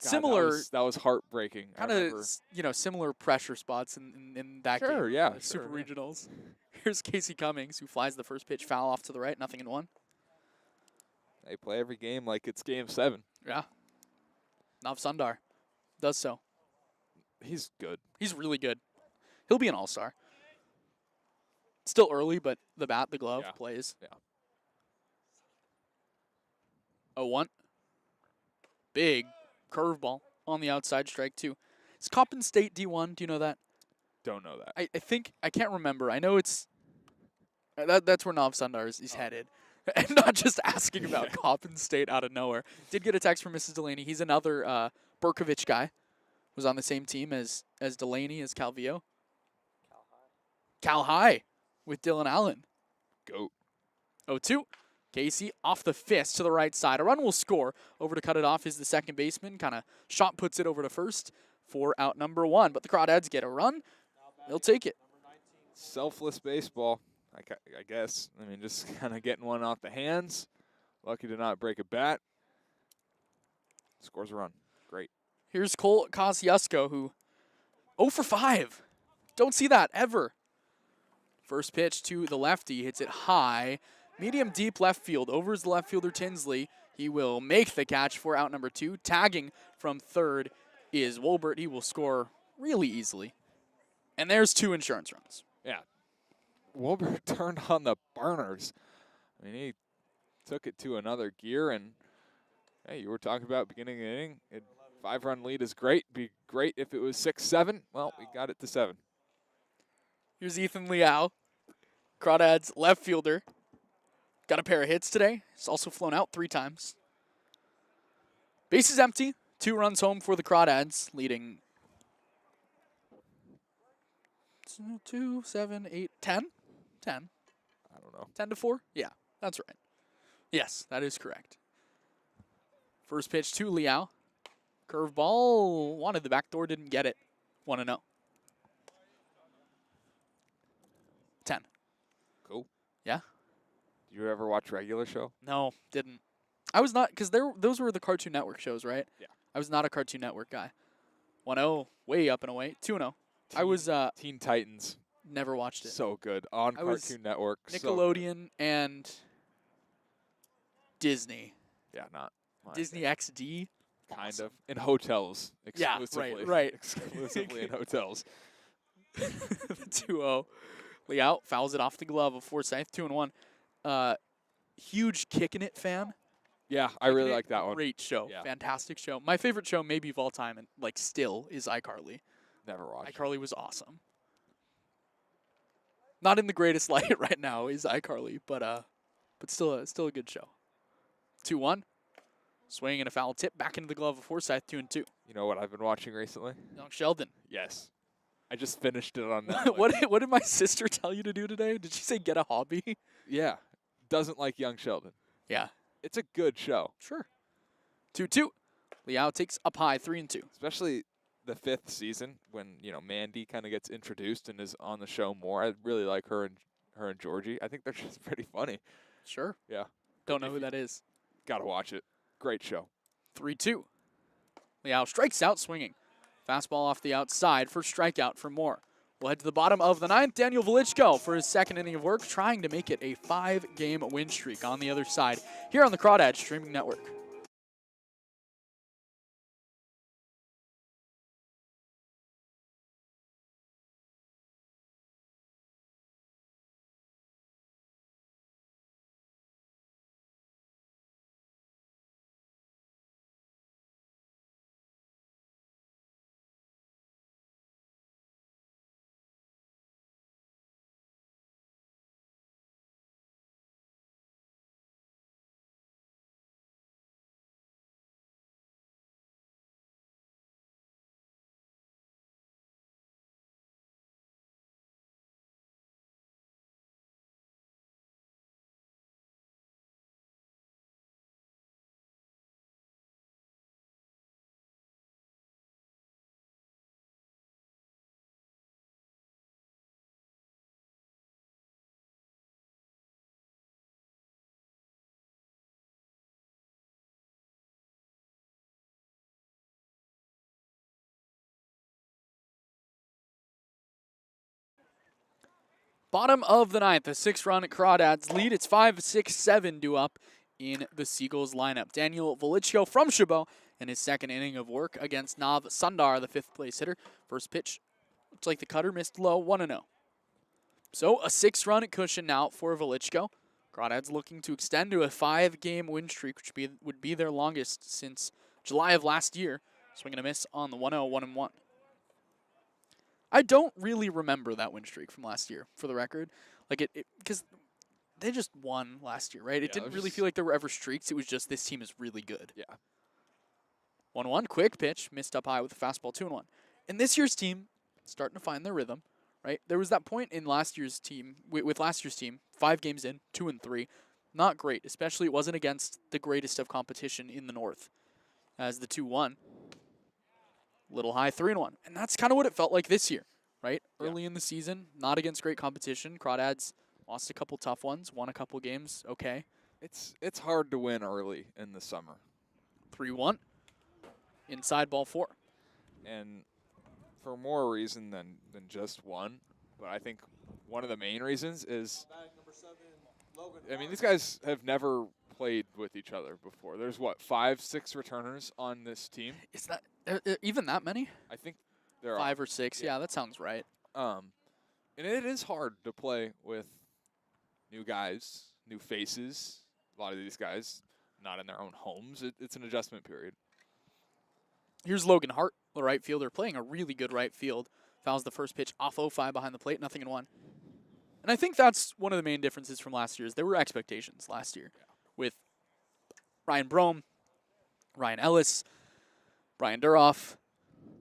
God, Similar, that was heartbreaking. kind of, similar pressure spots in that game. Sure, yeah. Super sure, yeah. regionals. Here's Casey Cummings, who flies the first pitch foul off to the right, 0-1. They play every game like it's game 7. Yeah. Nav Sundar does so. He's good. He's really good. He'll be an all-star. Still early, but the bat, the glove Yeah. plays. Yeah. 0-1. Big curveball on the outside, strike 2. Is Coppin State D1? Do you know that? Don't know that. I think, I can't remember. I know it's, that's where Nav Sundar is headed. And not just asking about Coppin State out of nowhere. Did get a text from Mrs. Delaney. He's another Berkovich guy. Was on the same team as Delaney, as Calvillo. Cal High with Dylan Allen. Goat. 0-2. Casey off the fist to the right side. A run will score. Over to cut it off is the second baseman. Kind of shot puts it over to first for out number 1. But the Crawdads get a run. They'll take it. Selfless baseball, I guess. I mean, just kind of getting one off the hands. Lucky to not break a bat. Scores a run. Great. Here's Cole Kosciuszko, who 0 for 5. Don't see that ever. First pitch to the lefty. Hits it high. Medium deep left field. Over is the left fielder Tinsley. He will make the catch for out number 2. Tagging from third is Wolbert. He will score really easily. And there's 2 insurance runs. Yeah. Wilbur turned on the burners. I mean, he took it to another gear. And, hey, you were talking about beginning of the inning. 5-run lead is great. Be great if it was 6-7. Well, we got it to 7. Here's Ethan Liao, Crawdads left fielder. Got a pair of hits today. He's also flown out 3 times. Base is empty. 2 runs home for the Crawdads, leading 2, 7, 8, 10? 10. I don't know. 10-4? Yeah, that's right. Yes, that is correct. First pitch to Liao. Curveball, wanted the back door, didn't get it. 1-0. 10. Cool. Yeah? Did you ever watch Regular Show? No, didn't. I was not, because those were the Cartoon Network shows, right? Yeah. I was not a Cartoon Network guy. 1-0, way up and away. 2-0. I was Teen Titans. never watched it. So good. On I was Cartoon Network. Nickelodeon and Disney. Yeah, not mine. Disney XD. Kind Awesome. of. In hotels. Yeah, Exclusively. right. Exclusively in hotels. 2-0. Liao fouls it off the glove of Forsyth. 2-1. Huge Kickin' It fan. Yeah, I really Kickin' It, like that one. Great show. Yeah. Fantastic show. My favorite show maybe of all time, and like still, is iCarly. Never watched. iCarly was awesome. Not in the greatest light right now is iCarly, but still a good show. 2-1. Swing and a foul tip back into the glove of Forsyth. 2-2. You know what I've been watching recently? Young Sheldon. Yes. I just finished it on Netflix. What did my sister tell you to do today? Did she say get a hobby? Yeah. Doesn't like Young Sheldon. Yeah. It's a good show. Sure. 2-2. Liao takes up high. 3-2. Especially the 5th season when, Mandy kind of gets introduced and is on the show more. I really like her and Georgie. I think they're just pretty funny. Sure. Yeah. Don't know who that is. Gotta watch it. great show. 3-2. Liao strikes out swinging. Fastball off the outside for strikeout for Moore. We'll head to the bottom of the ninth. Daniel Velichko for his second inning of work, trying to make it a 5-game win streak on the other side here on the Crawdads Streaming Network. Bottom of the ninth, a 6-run Crawdads lead. It's 5-6-7 due up in the Seagulls lineup. Daniel Velichko from Chabot in his second inning of work against Nav Sundar, the 5th place hitter. First pitch, looks like the cutter missed low, 1-0. So a 6-run cushion now for Velichko. Crawdads looking to extend to a 5-game win streak, which would be their longest since July of last year. Swing and a miss on the 1-0, 1-1. I don't really remember that win streak from last year, for the record. Like because they just won last year, right? It didn't really feel like there were ever streaks. It was just this team is really good. Yeah. 1-1, quick pitch, missed up high with a fastball, 2-1. And this year's team starting to find their rhythm, right? There was that point in last year's team, with last year's team, 5 games in, 2-3. Not great, especially it wasn't against the greatest of competition in the North as the 2-1. Little high, 3-1. And that's kind of what it felt like this year, right? Yeah. Early in the season, not against great competition. Crawdads lost a couple tough ones, won a couple games, okay. It's hard to win early in the summer. 3-1. Inside ball 4. And for more reason than just one, but I think one of the main reasons is, I mean, these guys have never played with each other before. There's what, 5, 6 returners on this team? Is that even that many? I think there are 5 or 6. Yeah, that sounds right. And it is hard to play with new guys, new faces. A lot of these guys not in their own homes. It's an adjustment period. Here's Logan Hart, the right fielder, playing a really good right field. Fouls the first pitch off 0-5 behind the plate, 0-1. And I think that's one of the main differences from last year. There were expectations last year with Ryan Brome, Ryan Ellis, Brian Duroff,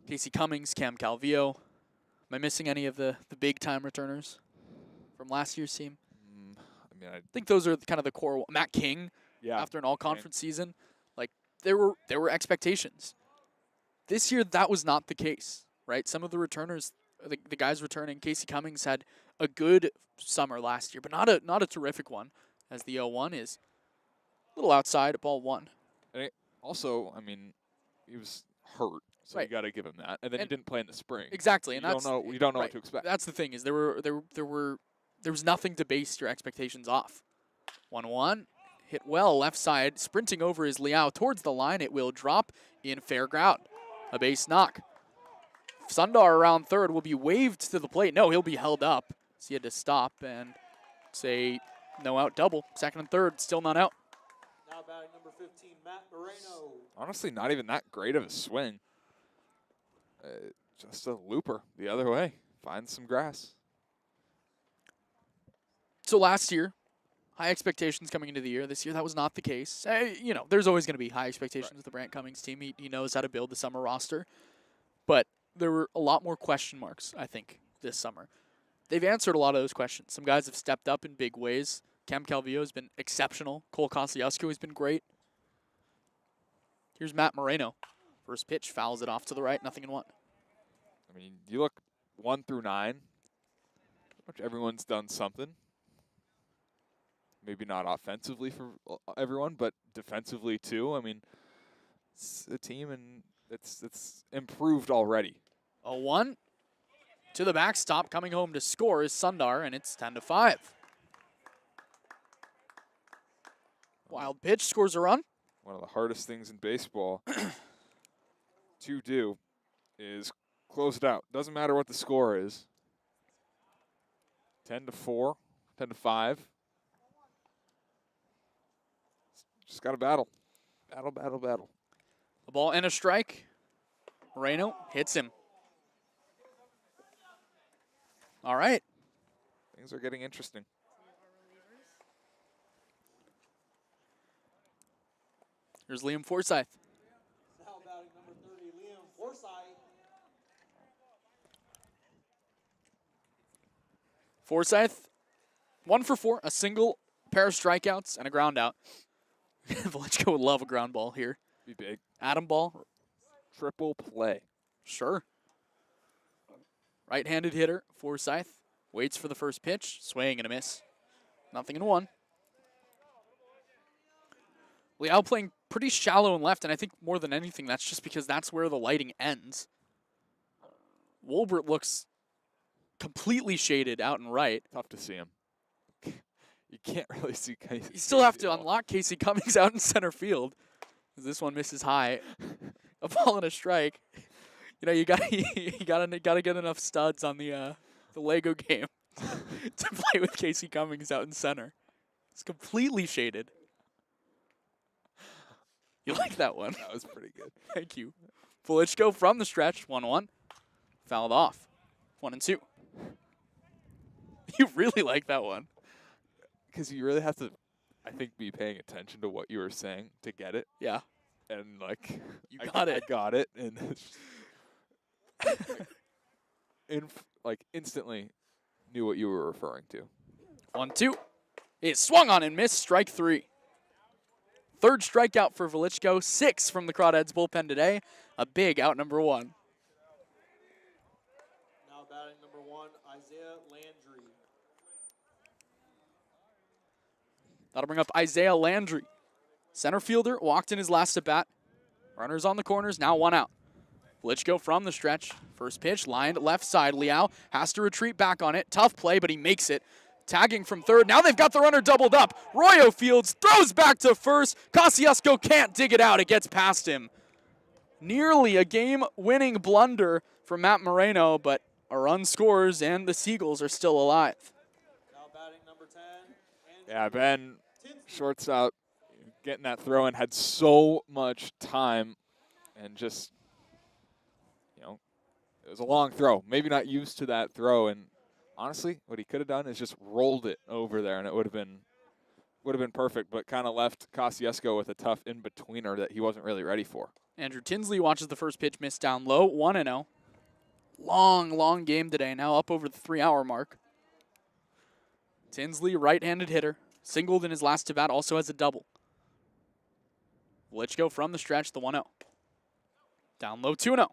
Casey Cummings, Cam Calvillo. Am I missing any of the big-time returners from last year's team? I think those are kind of the core. Matt King, after an all-conference season. Like, there were expectations. This year, that was not the case, right? Some of the returners, the guys returning, Casey Cummings had a good summer last year, but not a terrific one, as the 0-1 is a little outside at ball 1. And also, I mean, he was hurt, so you got to give him that. And then he didn't play in the spring. Exactly, you and you don't know what to expect. That's the thing, is there was nothing to base your expectations off. 1-1, hit well left side, sprinting over is Liao towards the line. It will drop in fair ground. A base knock. Sundar around third will be waved to the plate. No, he'll be held up. So he had to stop and say no out double. Second and third, still not out. Now batting number 15, Matt Moreno. Honestly, not even that great of a swing. Just a looper the other way. Finds some grass. So last year, high expectations coming into the year. This year, that was not the case. There's always going to be high expectations with the Brant Cummings team. He knows how to build the summer roster. But there were a lot more question marks, I think, this summer. They've answered a lot of those questions. Some guys have stepped up in big ways. Cam Calvillo has been exceptional. Cole Kosciuszko has been great. Here's Matt Moreno. First pitch, fouls it off to the right, 0-1. I mean, you look 1 through 9. Pretty much everyone's done something. maybe not offensively for everyone, but defensively too. I mean, it's a team, and it's improved already. A 1 to the backstop. Coming home to score is Sundar, and it's 10-5. Wild pitch scores a run. One of the hardest things in baseball to do is close it out. Doesn't matter what the score is. 10-4, 10-5. Just got to battle. Battle, battle, battle. A ball and a strike. Moreno hits him. All right. Things are getting interesting. Here's Liam Forsyth. Now batting number 30, Liam Forsyth. Forsyth, 1 for 4, a single, pair of strikeouts, and a ground out. Velichko would love a ground ball here. Be big. Atom ball. Triple play. Sure. Right-handed hitter, Forsyth, waits for the first pitch, swing and a miss. 0-1. Liao playing pretty shallow and left, and I think more than anything, that's just because that's where the lighting ends. Wolbert looks completely shaded out and right. Tough to see him. You can't really see Casey. You still have to unlock Casey Cummings out in center field. This one misses high. A ball and a strike. You know, you gotta get enough studs on the Lego game to play with Casey Cummings out in center. It's completely shaded. You like that one? That was pretty good. Thank you. Velichko from the stretch, 1-1. Fouled off. 1-2. You really like that one. Because you really have to, I think, be paying attention to what you were saying to get it. Yeah. And, like, You got it. I got it. And instantly knew what you were referring to. 1-2. It swung on and missed. Strike 3. Third strikeout for Velichko. 6 from the Crawdads bullpen today. A big out number 1. Now batting number 1, Isaiah Landry. That'll bring up Isaiah Landry. Center fielder walked in his last at bat. Runners on the corners, now 1 out. Velichko from the stretch. First pitch, lined left side. Liao has to retreat back on it. Tough play, but he makes it. Tagging from third. Now they've got the runner doubled up. Royo Fields throws back to first. Kosciuszko can't dig it out. It gets past him. Nearly a game-winning blunder from Matt Moreno, but a run scores, and the Seagulls are still alive. Now batting number 10. Yeah, Ben, shortstop, getting that throw in, had so much time, and just, you know, it was a long throw. Maybe not used to that throw, and honestly, what he could have done is just rolled it over there, and it would have been perfect, but kind of left Kosciuszko with a tough in-betweener that he wasn't really ready for. Andrew Tinsley watches the first pitch miss down low, 1-0. Long game today, now up over the 3-hour mark. Tinsley, right-handed hitter, singled in his last at-bat, also has a double. Velichko from the stretch, the 1-0. Down low, 2-0.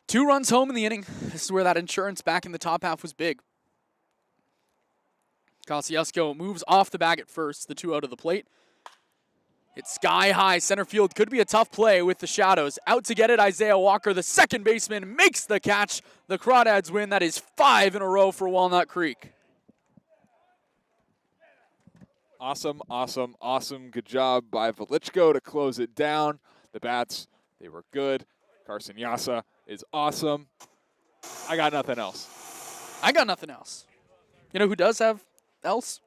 Two runs home in the inning. This is where that insurance back in the top half was big. Kosciuszko moves off the bag at first, the 2 out of the plate. It's sky high. Center field could be a tough play with the shadows. Out to get it, Isaiah Walker, the second baseman, makes the catch. The Crawdads win. That is 5 in a row for Walnut Creek. Awesome. Good job by Velichko to close it down. The bats, they were good. Carson Yasa is awesome. I got nothing else. You know who does have else?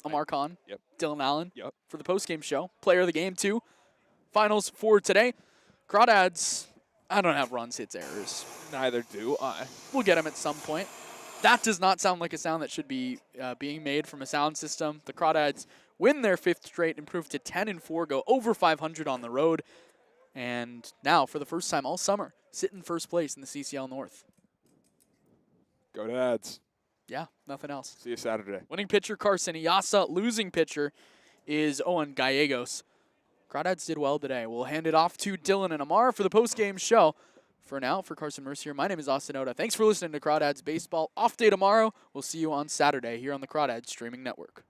Ammar Khan. Yep. Dylan Allen. Yep. For the postgame show. Player of the game, too. Finals for today. Crawdads, I don't have runs, hits, errors. Neither do I. We'll get them at some point. That does not sound like a sound that should be being made from a sound system. The Crawdads win their 5th straight, improve to 10-4, go over 500 on the road. And now, for the first time all summer, sit in first place in the CCL North. Go Dads. Yeah, nothing else. See you Saturday. Winning pitcher, Carson Yasa. Losing pitcher is Owen Gallegos. Crawdads did well today. We'll hand it off to Dylan and Ammar for the postgame show For now, for Carson Mercier, my name is Austin Oda. Thanks for listening to Crawdads Baseball. Off day tomorrow. We'll see you on Saturday here on the Crawdads Streaming Network.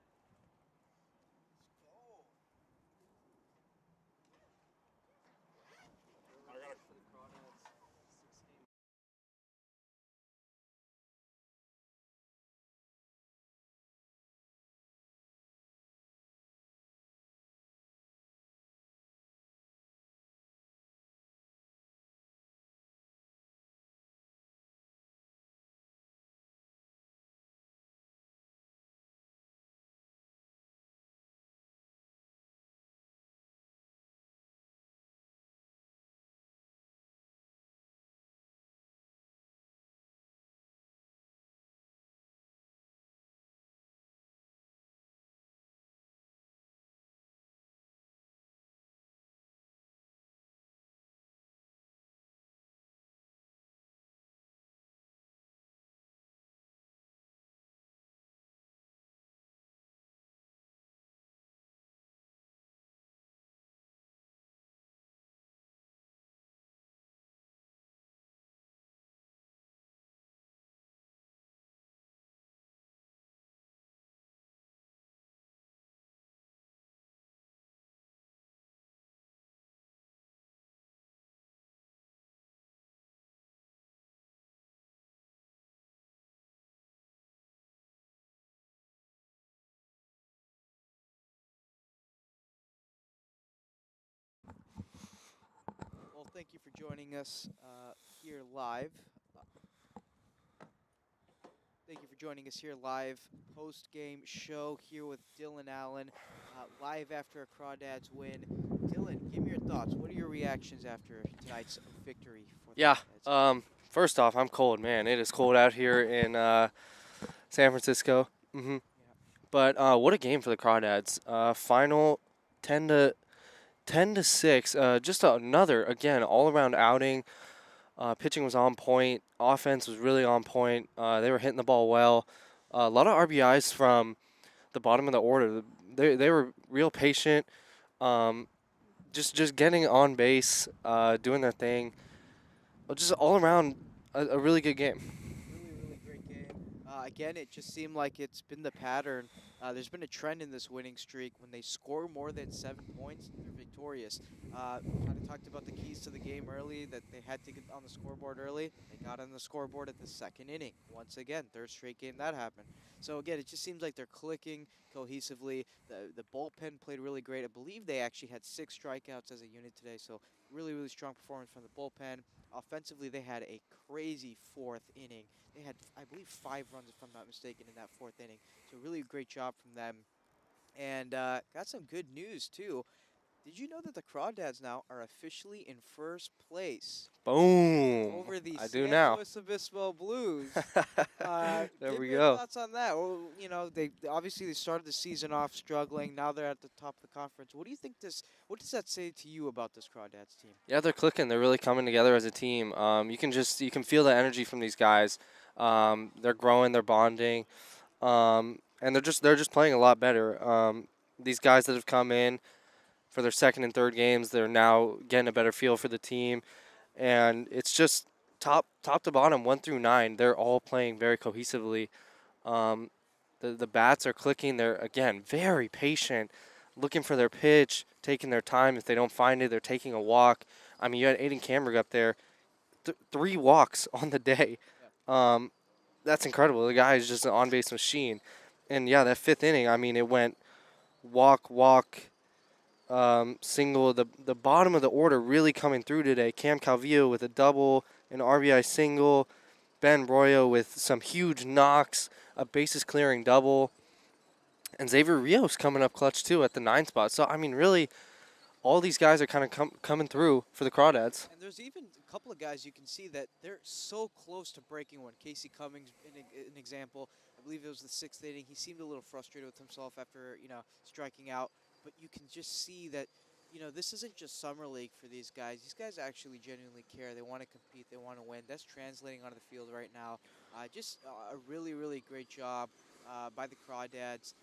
Well, thank you for joining us here live. Thank you for joining us here live, post-game show here with Dylan Allen, live after a Crawdads win. Dylan, give me your thoughts. What are your reactions after tonight's victory for the Yeah. Crawdads? First off, I'm cold, man. It is cold out here in San Francisco. Yeah. But what a game for the Crawdads. Final 10 to 6. Just another again all-around outing. Pitching was on point. Offense was really on point. They were hitting the ball well. A lot of RBIs from the bottom of the order. They were real patient. Just getting on base, doing their thing. Just all around a really good game. Really great game. Again, it just seemed like it's been the pattern. There's been a trend in this winning streak. When they score more than 7 points, they're victorious. Kind of talked about the keys to the game early, that they had to get on the scoreboard early. They got on the scoreboard at the second inning. Once again, third straight game that happened. So again, it just seems like they're clicking cohesively. The bullpen played really great. I believe they actually had 6 strikeouts as a unit today. So really strong performance from the bullpen. Offensively, they had a crazy 4th inning. They had, I believe, 5 runs, if I'm not mistaken, in that 4th inning. So really great job from them. And got some good news, too. Did you know that the Crawdads now are officially in first place Boom. over the I do San now. Luis Obispo Blues? There Give we me your go. thoughts on that. Well, you know, they obviously they started the season off struggling. Now they're at the top of the conference. What do you think what does that say to you about this Crawdads team? Yeah, they're clicking. They're really coming together as a team. You can feel the energy from these guys. They're growing. They're bonding, and they're just playing a lot better. These guys that have come in for their second and third games, they're now getting a better feel for the team, and it's just top to bottom, 1 through 9. They're all playing very cohesively. The bats are clicking. They're again very patient, looking for their pitch, taking their time. If they don't find it, they're taking a walk. I mean, you had Aiden Camberg up there, 3 walks on the day. That's incredible. The guy is just an on-base machine. And yeah, that 5th inning, I mean, it went walk, single. The bottom of the order really coming through today. Cam Calvillo with a double, an RBI single, Ben Royo with some huge knocks, a bases clearing double, and Xavier Rios coming up clutch too at the 9 spot. So I mean, really, all these guys are kind of coming through for the Crawdads. And there's even a couple of guys you can see that they're so close to breaking one. Casey Cummings, an example. I believe it was the 6th inning. He seemed a little frustrated with himself after, striking out. But you can just see that, this isn't just summer league for these guys. These guys actually genuinely care. They want to compete. They want to win. That's translating onto the field right now. Just a really great job by the Crawdads.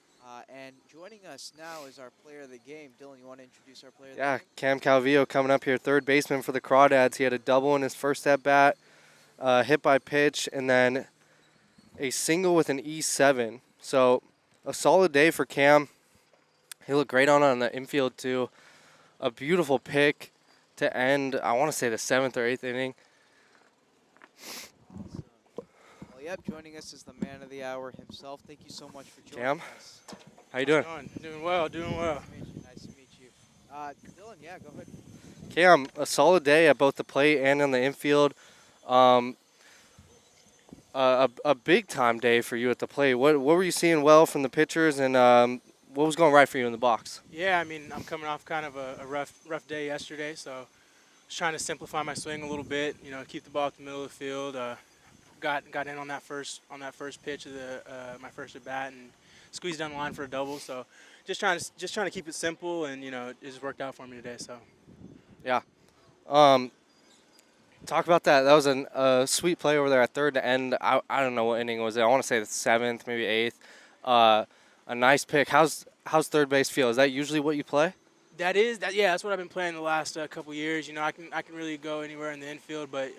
And joining us now is our player of the game. Dylan, you want to introduce our player of Yeah, the game? Cam Calvillo coming up here, third baseman for the Crawdads. He had a double in his first at-bat, hit by pitch, and then a single with an E7. So a solid day for Cam. He looked great on the infield, too. A beautiful pick to end, I want to say, the 7th or 8th inning. Awesome. Well, yep, joining us is the man of the hour himself. Thank you so much for joining Cam? us. How you doing? Doing well, doing well. Nice to meet you. Dylan, yeah, go ahead. Cam, a solid day at both the plate and on the infield. A big-time day for you at the plate. What were you seeing well from the pitchers, and what was going right for you in the box? Yeah, I mean, I'm coming off kind of a rough day yesterday, so just trying to simplify my swing a little bit. You know, keep the ball at the middle of the field. Got in on that first pitch of my first at bat and squeezed down the line for a double. So just trying to keep it simple, and it just worked out for me today. So Yeah. Talk about that. That was a sweet play over there at third to end. I don't know what inning it was. I want to say the 7th, maybe 8th. A nice pick. How's third base feel? Is that usually what you play? that's what I've been playing the last couple years. I can really go anywhere in the infield, but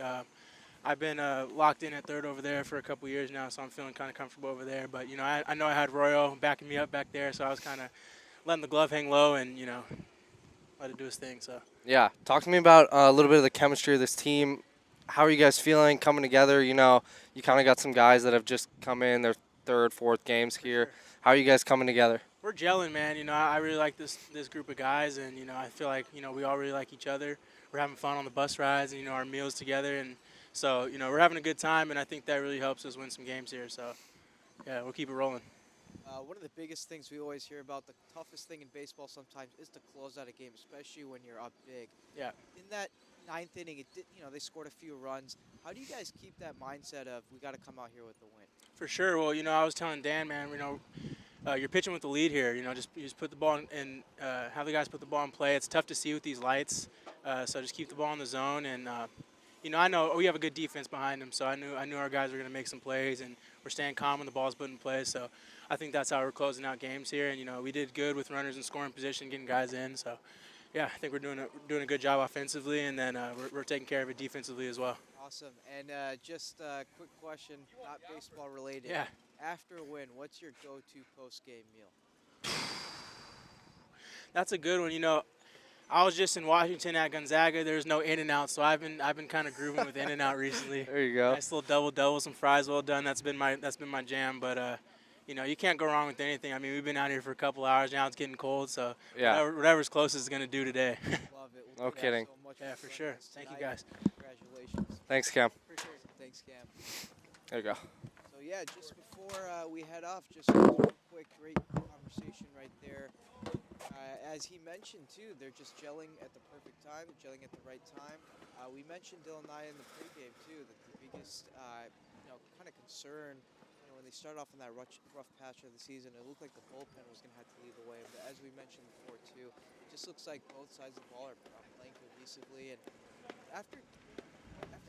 I've been locked in at third over there for a couple years now, so I'm feeling kind of comfortable over there. But I know I had Royo backing me up back there, so I was kind of letting the glove hang low and let it do its thing. So. Yeah. Talk to me about a little bit of the chemistry of this team. How are you guys feeling coming together? You kind of got some guys that have just come in their third, fourth games here. Sure. How are you guys coming together? We're gelling, man. I really like this group of guys, and I feel like we all really like each other. We're having fun on the bus rides and our meals together, and so we're having a good time, and I think that really helps us win some games here. So yeah, we'll keep it rolling. One of the biggest things we always hear about, the toughest thing in baseball sometimes is to close out a game, especially when you're up big. Yeah. In that 9th inning, they scored a few runs. How do you guys keep that mindset of we got to come out here with the win? For sure. Well, I was telling Dan, man, you're pitching with the lead here. Just put the ball in, have the guys put the ball in play. It's tough to see with these lights, so just keep the ball in the zone. And I know we have a good defense behind them, so I knew our guys were going to make some plays, and we're staying calm when the ball's put in play. So I think that's how we're closing out games here. And we did good with runners in scoring position, getting guys in. So yeah, I think we're doing a good job offensively, and then we're taking care of it defensively as well. Awesome. And just a quick question, not baseball related. Yeah. After a win, what's your go-to post-game meal? That's a good one. I was just in Washington at Gonzaga. There's no In-N-Out, so I've been kind of grooving with In-N-Out recently. There you go. Nice little double, some fries well done. That's been my jam. But you can't go wrong with anything. I mean, we've been out here for a couple hours now. It's getting cold, so Yeah. whatever's closest is gonna do today. Love it. No kidding. So much Yeah, for sure. Thank you, guys. Congratulations. Thanks, Cam. Thanks, Cam. There you go. So yeah, just before we head off, just a quick, great conversation right there. As he mentioned too, they're just gelling at the perfect time. They're gelling at the right time. We mentioned Dylan and I in the pregame too that the biggest, kind of concern, when they started off in that rough patch of the season, it looked like the bullpen was going to have to lead the way. But as we mentioned before too, it just looks like both sides of the ball are playing cohesively. And after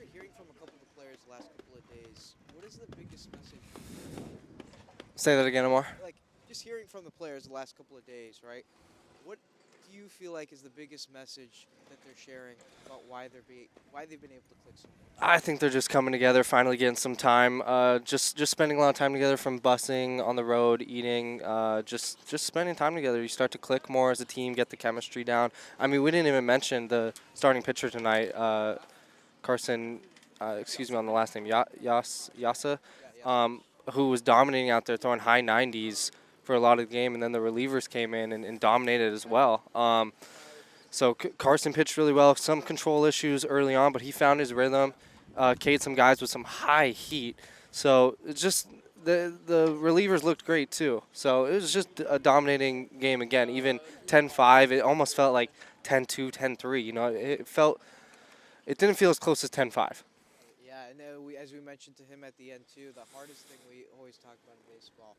hearing from a couple of the players the last couple of days, what is the biggest message? Say that again, Ammar. Like, just hearing from the players the last couple of days, right? What do you feel like is the biggest message that they're sharing about why they've been able to click so much? I think they're just coming together, finally getting some time. Just spending a lot of time together from busing, on the road, eating, just spending time together. You start to click more as a team, get the chemistry down. I mean, we didn't even mention the starting pitcher tonight, Carson, excuse me on the last name, Yasa, who was dominating out there, throwing high 90s for a lot of the game, and then the relievers came in and dominated as well. So Carson pitched really well, some control issues early on, but he found his rhythm, K'd some guys with some high heat. So it's just the relievers looked great too. So it was just a dominating game again, even 10-5. It almost felt like 10-2, 10-3. It didn't feel as close as 10-5. Yeah, and as we mentioned to him at the end too, the hardest thing we always talk about in baseball,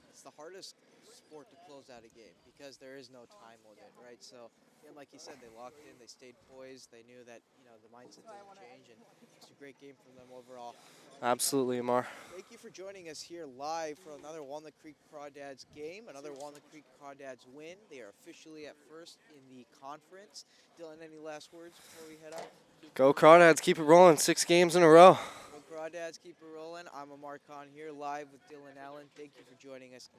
it's the hardest sport to close out a game because there is no time limit, right? So, yeah, like you said, they locked in, they stayed poised, they knew that the mindset didn't change, and it's a great game from them overall. Absolutely, Ammar. Thank you for for joining us here live for another Walnut Creek Crawdads game, another Walnut Creek Crawdads win. They are officially at first in the conference. Dylan, any last words before we head out? Go Crawdads, keep it rolling. 6 games in a row. Go Crawdads, keep it rolling. I'm Ammar here live with Dylan Allen. Thank you for joining us.